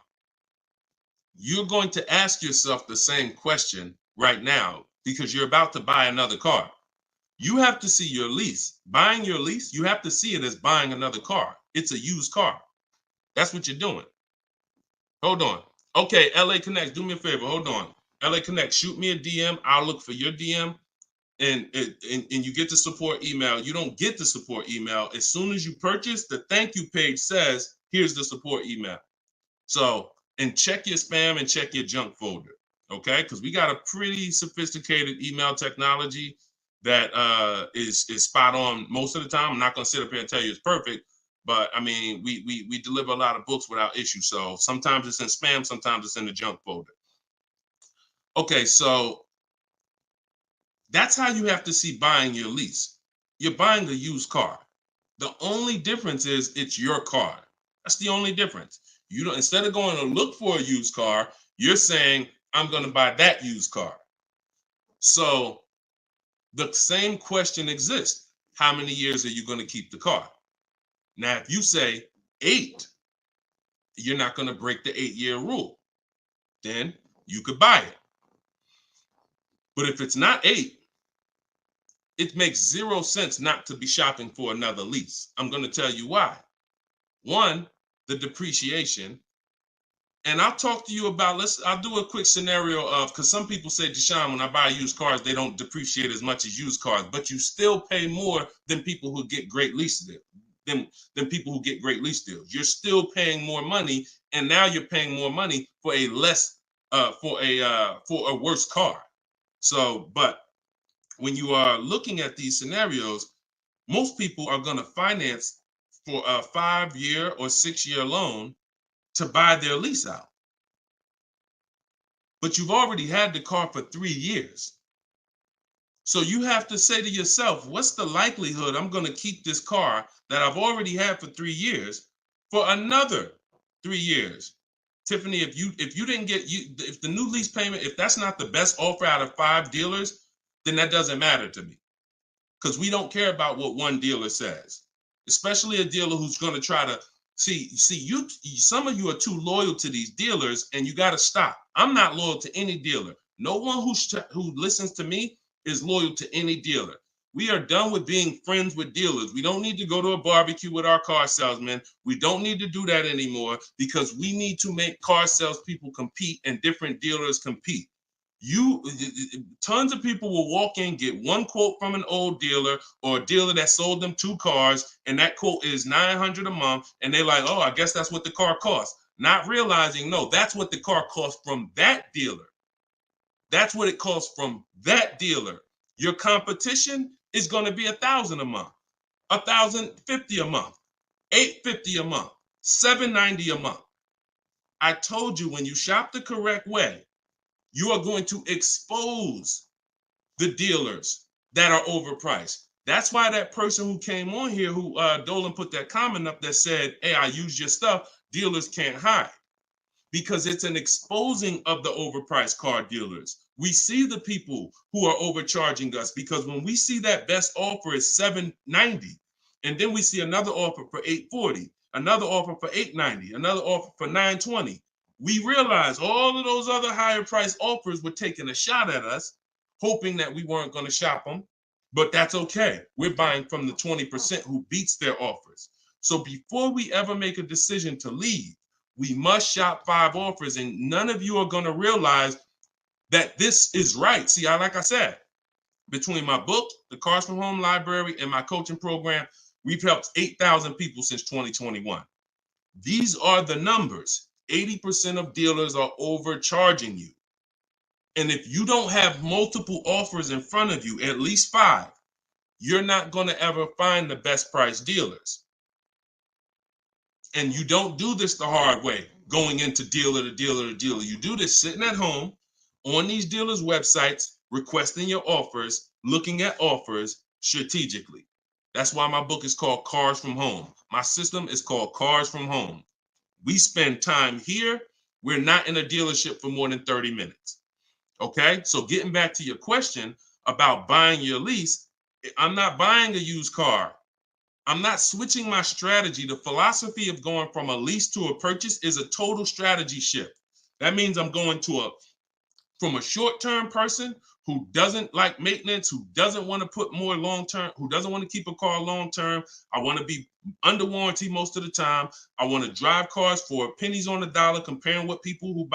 You're going to ask yourself the same question right now, because you're about to buy another car. You have to see your lease. Buying your lease, you have to see it as buying another car. It's a used car. That's what you're doing. Hold on. Okay, LA Connect, do me a favor. Hold on. LA Connect, shoot me a DM. I'll look for your DM, and you get the support email. You don't get the support email. As soon as you purchase, the thank you page says, here's the support email. So, and check your spam and check your junk folder, okay? Because we got a pretty sophisticated email technology that is spot on most of the time. I'm not going to sit up here and tell you it's perfect, but I mean, we deliver a lot of books without issue. So sometimes it's in spam, sometimes it's in the junk folder. Okay, so that's how you have to see buying your lease. You're buying a used car. The only difference is it's your car. That's the only difference. You don't, instead of going to look for a used car, you're saying, I'm going to buy that used car. So the same question exists. How many years are you going to keep the car? Now, if you say, 8, you're not going to break the 8-year rule. Then you could buy it. But if it's not 8, it makes 0 sense not to be shopping for another lease. I'm going to tell you why. One, the depreciation. And I'll talk to you about, I'll do a quick scenario of, because some people say, Deshone, when I buy used cars, they don't depreciate as much as used cars, but you still pay more than people who get great lease deals, than people who get great lease deals. You're still paying more money, and now you're paying more money for a for a worse car. So, but when you are looking at these scenarios, most people are going to finance for a 5-year or 6-year loan to buy their lease out. But you've already had the car for 3 years. So you have to say to yourself, what's the likelihood I'm going to keep this car that I've already had for 3 years for another 3 years? Tiffany, if you didn't get, if the new lease payment, if that's not the best offer out of 5 dealers, then that doesn't matter to me, because we don't care about what one dealer says, especially a dealer who's going to try to see you. Some of you are too loyal to these dealers, and you got to stop. I'm not loyal to any dealer. No one who listens to me is loyal to any dealer. We are done with being friends with dealers. We don't need to go to a barbecue with our car salesman. We don't need to do that anymore, because we need to make car salespeople compete and different dealers compete. Tons of people will walk in, get one quote from an old dealer or a dealer that sold them 2 cars, and that quote is $900 a month, and they're like, oh, I guess that's what the car costs. Not realizing, no, that's what the car costs from that dealer. That's what it costs from that dealer. Your competition is going to be $1,000 a month, $1,050 a month, $850 a month, $790 a month. I told you, when you shop the correct way, you are going to expose the dealers that are overpriced. That's why that person who came on here, who Dolan put that comment up that said, hey, I use your stuff, dealers can't hide. Because it's an exposing of the overpriced car dealers. We see the people who are overcharging us, because when we see that best offer is $790, and then we see another offer for $840, another offer for $890, another offer for $920, we realize all of those other higher price offers were taking a shot at us, hoping that we weren't going to shop them. But that's okay. We're buying from the 20% who beats their offers. So before we ever make a decision to leave, we must shop 5 offers, and none of you are going to realize that this is right. See, like I said, between my book, the Cars from Home Library, and my coaching program, we've helped 8,000 people since 2021. These are the numbers. 80% of dealers are overcharging you. And if you don't have multiple offers in front of you, at least 5, you're not going to ever find the best price dealers. And you don't do this the hard way, going into dealer to dealer to dealer. You do this sitting at home on these dealers' websites, requesting your offers, looking at offers strategically. That's why my book is called Cars from Home. My system is called Cars from Home. We spend time here. We're not in a dealership for more than 30 minutes. Okay? So getting back to your question about buying your lease, I'm not buying a used car. I'm not switching my strategy. The philosophy of going from a lease to a purchase is a total strategy shift. That means I'm going from a short-term person who doesn't like maintenance, who doesn't want to put more long-term, who doesn't want to keep a car long-term. I want to be under warranty most of the time. I want to drive cars for pennies on the dollar, compared to people who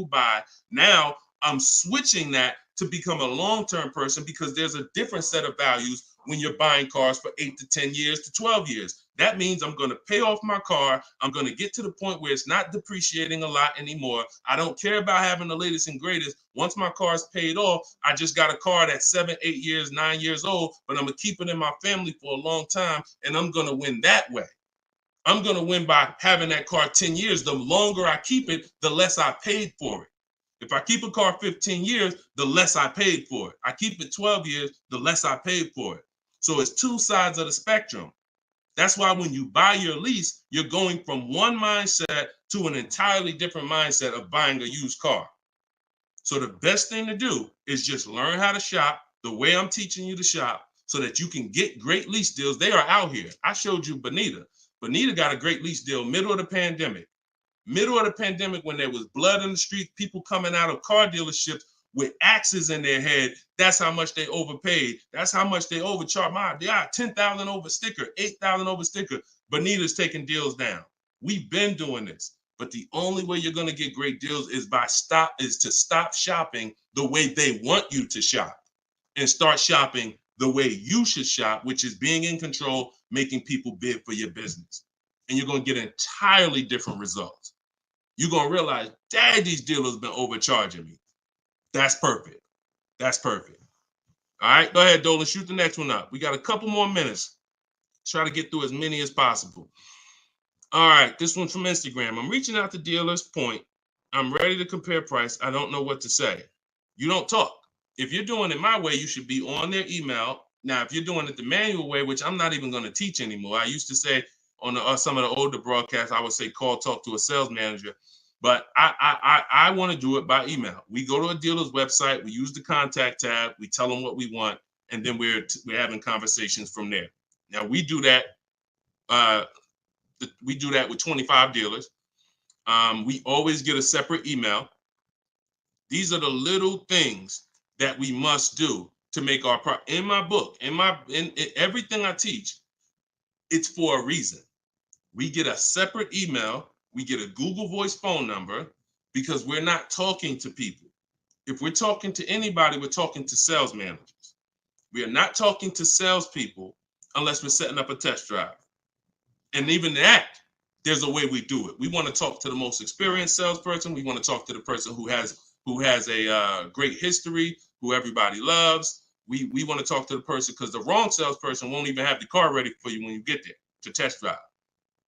buy. Now I'm switching that to become a long-term person, because there's a different set of values when you're buying cars for 8 to 10 years to 12 years. That means I'm going to pay off my car. I'm going to get to the point where it's not depreciating a lot anymore. I don't care about having the latest and greatest. Once my car is paid off, I just got a car that's 7, 8 years, 9 years old, but I'm going to keep it in my family for a long time, and I'm going to win that way. I'm going to win by having that car 10 years. The longer I keep it, the less I paid for it. If I keep a car 15 years, the less I paid for it. I keep it 12 years, the less I paid for it. So it's 2 sides of the spectrum. That's why when you buy your lease, you're going from one mindset to an entirely different mindset of buying a used car. So the best thing to do is just learn how to shop the way I'm teaching you to shop, so that you can get great lease deals. They are out here. I showed you Bonita. Bonita got a great lease deal middle of the pandemic. Middle of the pandemic, when there was blood in the street, people coming out of car dealerships with axes in their head. That's how much they overpaid. That's how much they overcharged. My God, 10,000 over sticker, 8,000 over sticker. Bonita's taking deals down. We've been doing this, but the only way you're going to get great deals is to stop shopping the way they want you to shop and start shopping the way you should shop, which is being in control, making people bid for your business. And you're going to get entirely different results. You're going to realize, dang, these dealers have been overcharging me. That's perfect. That's perfect. All right, go ahead, Dolan. Shoot the next one up. We got a couple more minutes. Try to get through as many as possible. All right, this one's from Instagram. I'm reaching out to dealers. Point. I'm ready to compare price. I don't know what to say. You don't talk. If you're doing it my way, you should be on their email. Now, if you're doing it the manual way, which I'm not even going to teach anymore. I used to say on some of the older broadcasts, I would say call, talk to a sales manager. But I want to do it by email. We go to a dealer's website, we use the contact tab, we tell them what we want, and then we're having conversations from there. Now we do that. We do that with 25 dealers. We always get a separate email. These are the little things that we must do to make our in my book, in everything I teach. It's for a reason. We get a separate email. We get a Google Voice phone number because we're not talking to people. If we're talking to anybody, we're talking to sales managers. We are not talking to salespeople unless we're setting up a test drive. And even that, there's a way we do it. We want to talk to the most experienced salesperson. We want to talk to the person who has a great history, who everybody loves. We want to talk to the person because the wrong salesperson won't even have the car ready for you when you get there to test drive.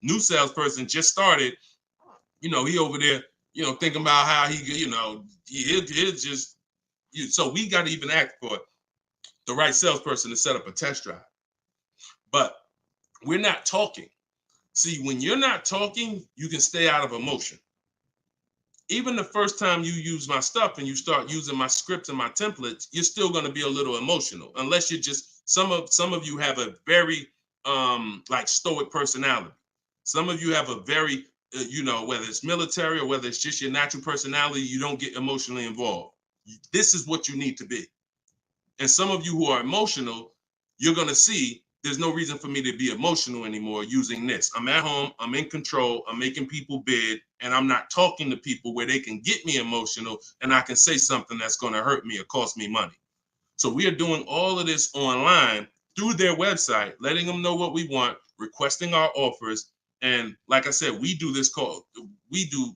New salesperson just started. He over there, thinking about how he'll just, so we got to even act for the right salesperson to set up a test drive. But we're not talking. See, when you're not talking, you can stay out of emotion. Even the first time you use my stuff and you start using my scripts and my templates, you're still going to be a little emotional, unless you're just, some of you have a very like stoic personality. Some of you have a very, whether it's military or whether it's just your natural personality, you don't get emotionally involved. This is what you need to be. And some of you who are emotional, you're going to see there's no reason for me to be emotional anymore using this. I'm at home, I'm in control, I'm making people bid, and I'm not talking to people where they can get me emotional and I can say something that's going to hurt me or cost me money. So we are doing all of this online through their website, letting them know what we want, requesting our offers. And like I said, we do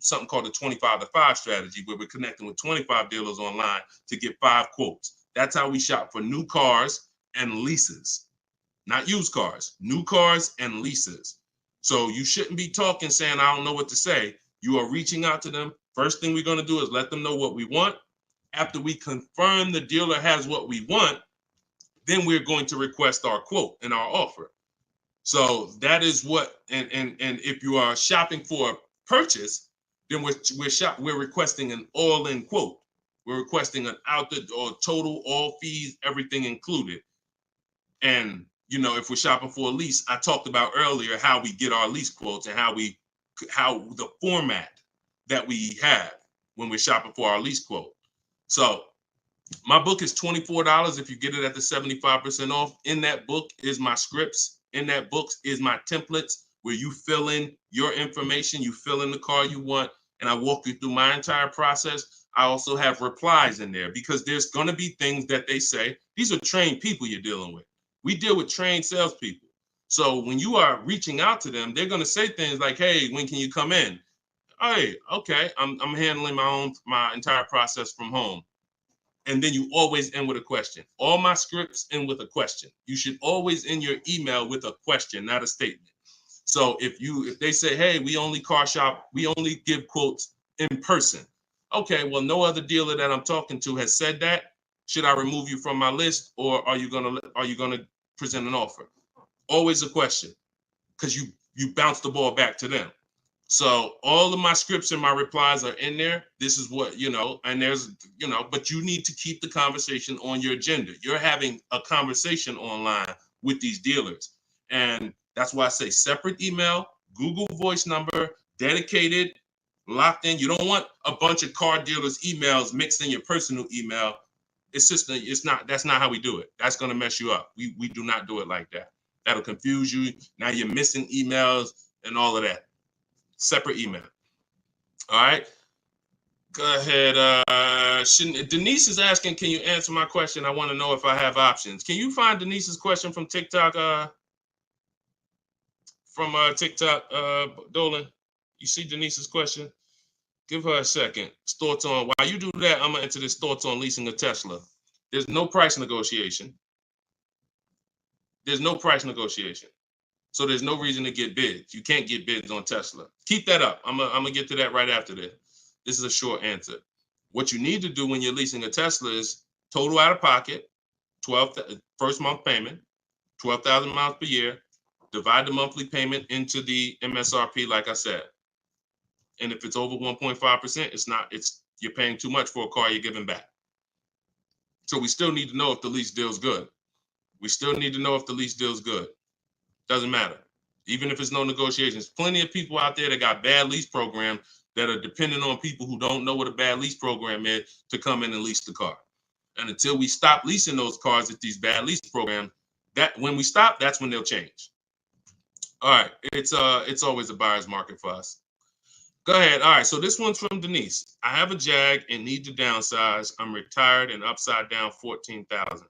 something called the 25-to-5 strategy, where we're connecting with 25 dealers online to get 5 quotes. That's how we shop for new cars and leases, not used cars, new cars and leases. So you shouldn't be talking saying, I don't know what to say. You are reaching out to them. First thing we're going to do is let them know what we want. After we confirm the dealer has what we want, then we're going to request our quote and our offer. So that is what, and if you are shopping for a purchase, then we're requesting an all-in quote. We're requesting an total, all fees, everything included. And if we're shopping for a lease, I talked about earlier how we get our lease quotes and how the format that we have when we're shopping for our lease quote. So my book is $24 if you get it at the 75% off. In that book is my scripts. In that book is my templates where you fill in your information, you fill in the car you want, and I walk you through my entire process. I also have replies in there because there's going to be things that they say. These are trained people you're dealing with. We deal with trained salespeople. So when you are reaching out to them, they're going to say things like, hey, when can you come in? Hey, okay, I'm handling my entire process from home. And then you always end with a question. All my scripts end with a question. You should always end your email with a question, not a statement. So if they say, hey, we only car shop, we only give quotes in person. Okay, well, no other dealer that I'm talking to has said that. Should I remove you from my list, or are you gonna present an offer? Always a question, because you bounce the ball back to them. So all of my scripts and my replies are in there. This is what, and there's, but you need to keep the conversation on your agenda. You're having a conversation online with these dealers. And That's why I say separate email, Google Voice number, dedicated, locked in. You don't want a bunch of car dealers' emails mixed in your personal email. It's just, that's not how we do it. That's going to mess you up. We do not do it like that. That'll confuse you. Now you're missing emails and all of that. Separate email. All right. Go ahead. Denise is asking, can you answer my question? I want to know if I have options. Can you find Denise's question from TikTok? TikTok, Dolan? You see Denise's question? Give her a second. Thoughts on, while you do that, I'm going to enter this thoughts on leasing a Tesla. There's no price negotiation. There's no price negotiation. So there's no reason to get bids. You can't get bids on Tesla. Keep that up. I'm gonna get to that right after this. This is a short answer. What you need to do when you're leasing a Tesla is total out of pocket, first month payment, 12,000 miles per year. Divide the monthly payment into the MSRP, like I said. And if it's over 1.5%, you're paying too much for a car you're giving back. So we still need to know if the lease deal's good. Doesn't matter. Even if it's no negotiations. Plenty of people out there that got bad lease programs that are dependent on people who don't know what a bad lease program is to come in and lease the car. And until we stop leasing those cars at these bad lease programs, when we stop, that's when they'll change. All right. It's always a buyer's market for us. Go ahead. All right. So this one's from Denise. I have a Jag and need to downsize. I'm retired and upside down 14,000.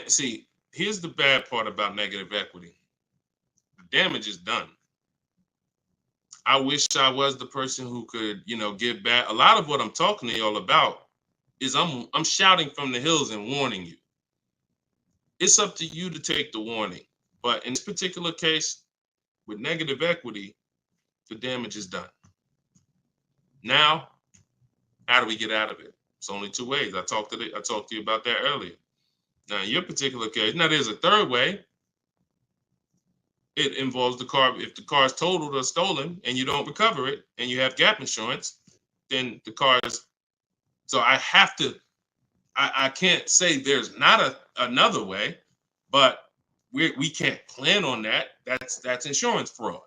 See, here's the bad part about negative equity. The damage is done. I wish I was the person who could, give back. A lot of what I'm talking to y'all about is I'm shouting from the hills and warning you. It's up to you to take the warning. But in this particular case, with negative equity, the damage is done. Now, how do we get out of it? It's only two ways. I talked to you about that earlier. Now, in your particular case, now there's a third way. It involves the car. If the car is totaled or stolen and you don't recover it and you have gap insurance, then the car is. So I have to. I can't say there's not another way, but we can't plan on that. That's insurance fraud.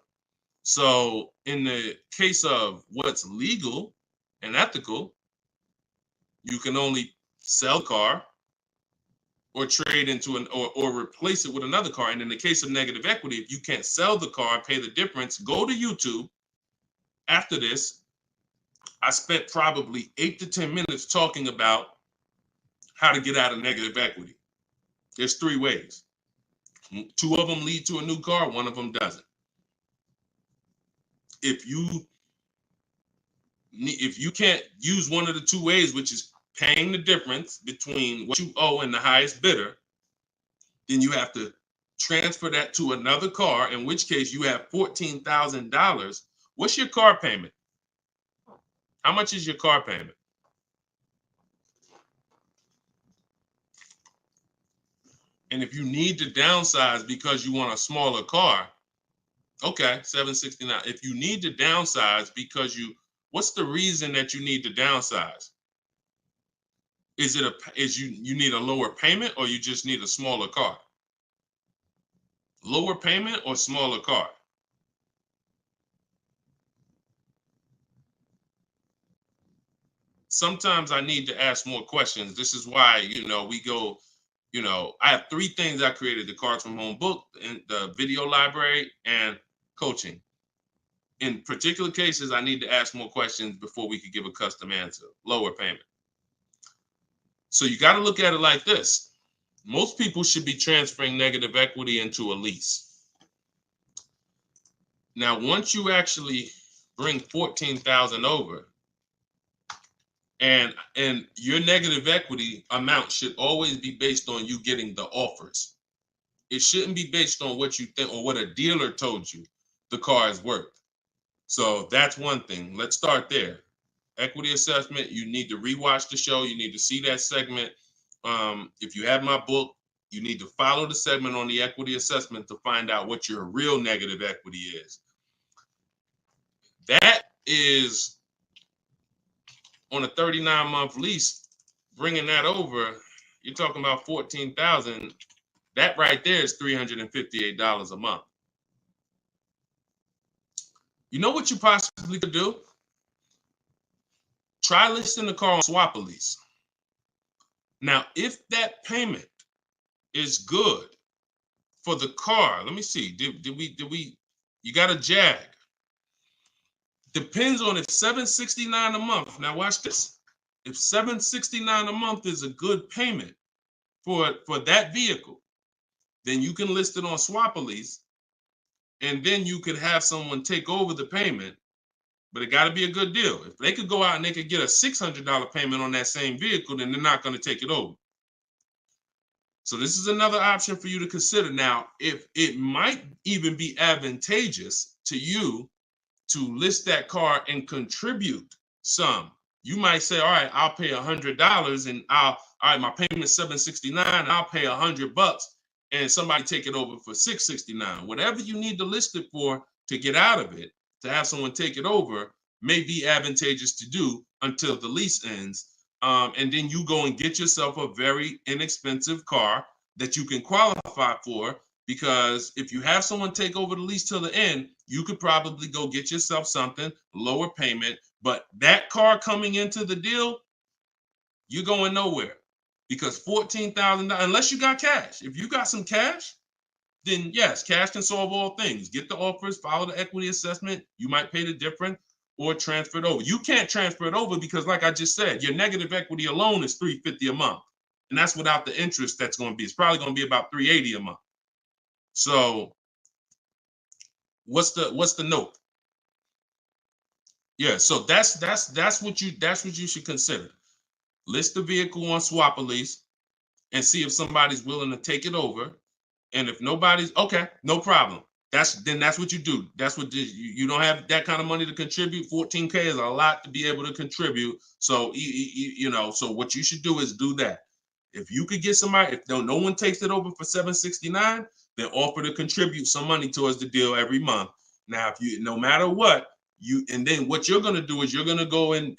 So in the case of what's legal and ethical, you can only sell a car or trade into or replace it with another car. And in the case of negative equity, if you can't sell the car, pay the difference, go to YouTube. After this, I spent probably 8 to 10 minutes talking about how to get out of negative equity. There's 3 ways. 2 of them lead to a new car, 1 of them doesn't. If you can't use one of the 2 ways, which is paying the difference between what you owe and the highest bidder, then you have to transfer that to another car, in which case you have $14,000. What's your car payment? How much is your car payment? And if you need to downsize because you want a smaller car, okay, $769. If you need to downsize because what's the reason that you need to downsize? Is you need a lower payment, or you just need a smaller car? Lower payment or smaller car? Sometimes I need to ask more questions. This is why, we go, I have 3 things I created: the Cards from Home book, and the video library, and coaching. In particular cases, I need to ask more questions before we could give a custom answer. Lower payment. So you got to look at it like this. Most people should be transferring negative equity into a lease. Now, once you actually bring 14,000 over, and your negative equity amount should always be based on you getting the offers. It shouldn't be based on what you think or what a dealer told you the car is worth. So that's one thing. Let's start there. Equity assessment, you need to rewatch the show. You need to see that segment. If you have my book, you need to follow the segment on the equity assessment to find out what your real negative equity is. That is on a 39-month lease, bringing that over, you're talking about $14,000. That right there is $358 a month. You know what you possibly could do? Try listing the car on Swap a Lease. Now, if that payment is good for the car, let me see. Did we? You got a Jag. Depends on if $769 a month. Now watch this. If $769 a month is a good payment for that vehicle, then you can list it on Swap a Lease, and then you could have someone take over the payment. But it got to be a good deal. If they could go out and they could get a $600 payment on that same vehicle, then they're not going to take it over. So this is another option for you to consider. Now, if it might even be advantageous to you to list that car and contribute some. You might say, all right, I'll pay $100 and all right, my payment's $769, I'll pay $100 and somebody take it over for $669. Whatever you need to list it for to get out of it, to have someone take it over, may be advantageous to do until the lease ends. And then you go and get yourself a very inexpensive car that you can qualify for, because if you have someone take over the lease till the end, you could probably go get yourself something, lower payment, but that car coming into the deal, you're going nowhere, because $14,000, unless you got cash. If you got some cash, then yes, cash can solve all things. Get the offers, follow the equity assessment. You might pay the difference or transfer it over. You can't transfer it over because, like I just said, your negative equity alone is $350 a month. And that's without the interest that's going to be. It's probably going to be about $380 a month. So what's the note? Yeah, so that's what you should consider. List the vehicle on Swap a Lease and see if somebody's willing to take it over. And if nobody's, okay, no problem. That's what you do. That's what you don't have that kind of money to contribute. $14K is a lot to be able to contribute. So so what you should do is do that. If you could get somebody, if no one takes it over for $769, then offer to contribute some money towards the deal every month. Now, if you, no matter what, and then what you're gonna do is you're gonna go and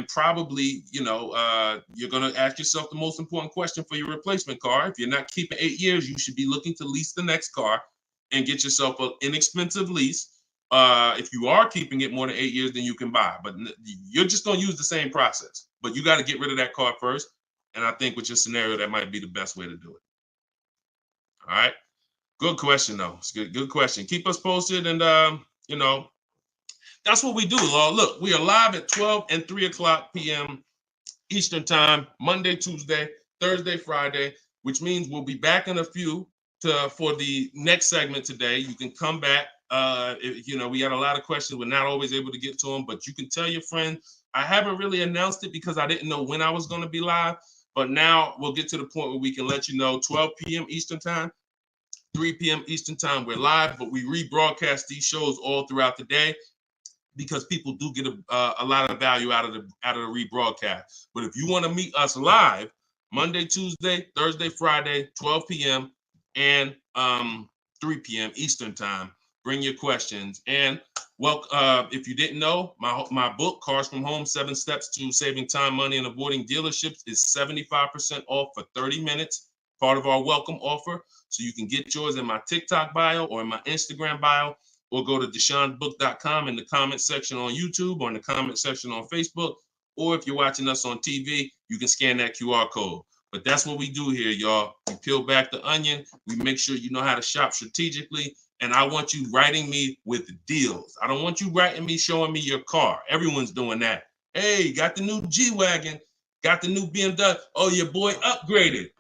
probably, you're going to ask yourself the most important question for your replacement car. If you're not keeping 8 years, you should be looking to lease the next car and get yourself an inexpensive lease. If you are keeping it more than 8 years, then you can buy. But you're just going to use the same process. But you got to get rid of that car first. And I think with your scenario, that might be the best way to do it. All right. Good question, though. It's good question. Keep us posted. And, that's what we do. Look, we are live at 12 and 3 o'clock p.m. Eastern time, Monday, Tuesday, Thursday, Friday, which means we'll be back in a few for the next segment today. You can come back. We had a lot of questions. We're not always able to get to them, but you can tell your friend. I haven't really announced it because I didn't know when I was going to be live, but now we'll get to the point where we can let you know 12 p.m. Eastern time, 3 p.m. Eastern time. We're live, but we rebroadcast these shows all throughout the day, because people do get a lot of value out of the rebroadcast. But if you want to meet us live, Monday, Tuesday, Thursday, Friday, 12 p.m. and 3 p.m. Eastern time, bring your questions. And if you didn't know, my book, Cars from Home, 7 Steps to Saving Time, Money, and Avoiding Dealerships, is 75% off for 30 minutes, part of our welcome offer. So you can get yours in my TikTok bio or in my Instagram bio, or go to deshonebook.com in the comment section on YouTube or in the comment section on Facebook. Or if you're watching us on TV, you can scan that QR code. But that's what we do here, y'all. We peel back the onion. We make sure you know how to shop strategically. And I want you writing me with deals. I don't want you writing me, showing me your car. Everyone's doing that. Hey, got the new G-Wagon. Got the new BMW. Oh, your boy upgraded.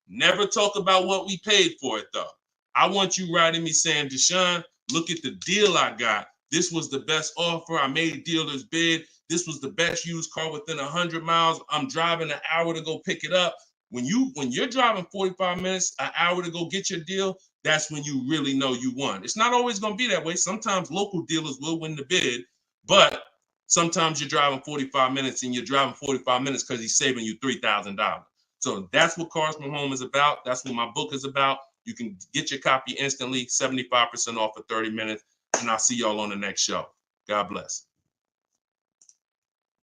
Never talk about what we paid for it, though. I want you writing me saying, Deshone, look at the deal I got. This was the best offer. I made dealer's bid. This was the best used car within 100 miles. I'm driving an hour to go pick it up. When you're driving 45 minutes, an hour to go get your deal, that's when you really know you won. It's not always going to be that way. Sometimes local dealers will win the bid, but sometimes you're driving 45 minutes and you're driving 45 minutes because he's saving you $3,000. So that's what Cars from Home is about. That's what my book is about. You can get your copy instantly, 75% off for 30 minutes. And I'll see y'all on the next show. God bless.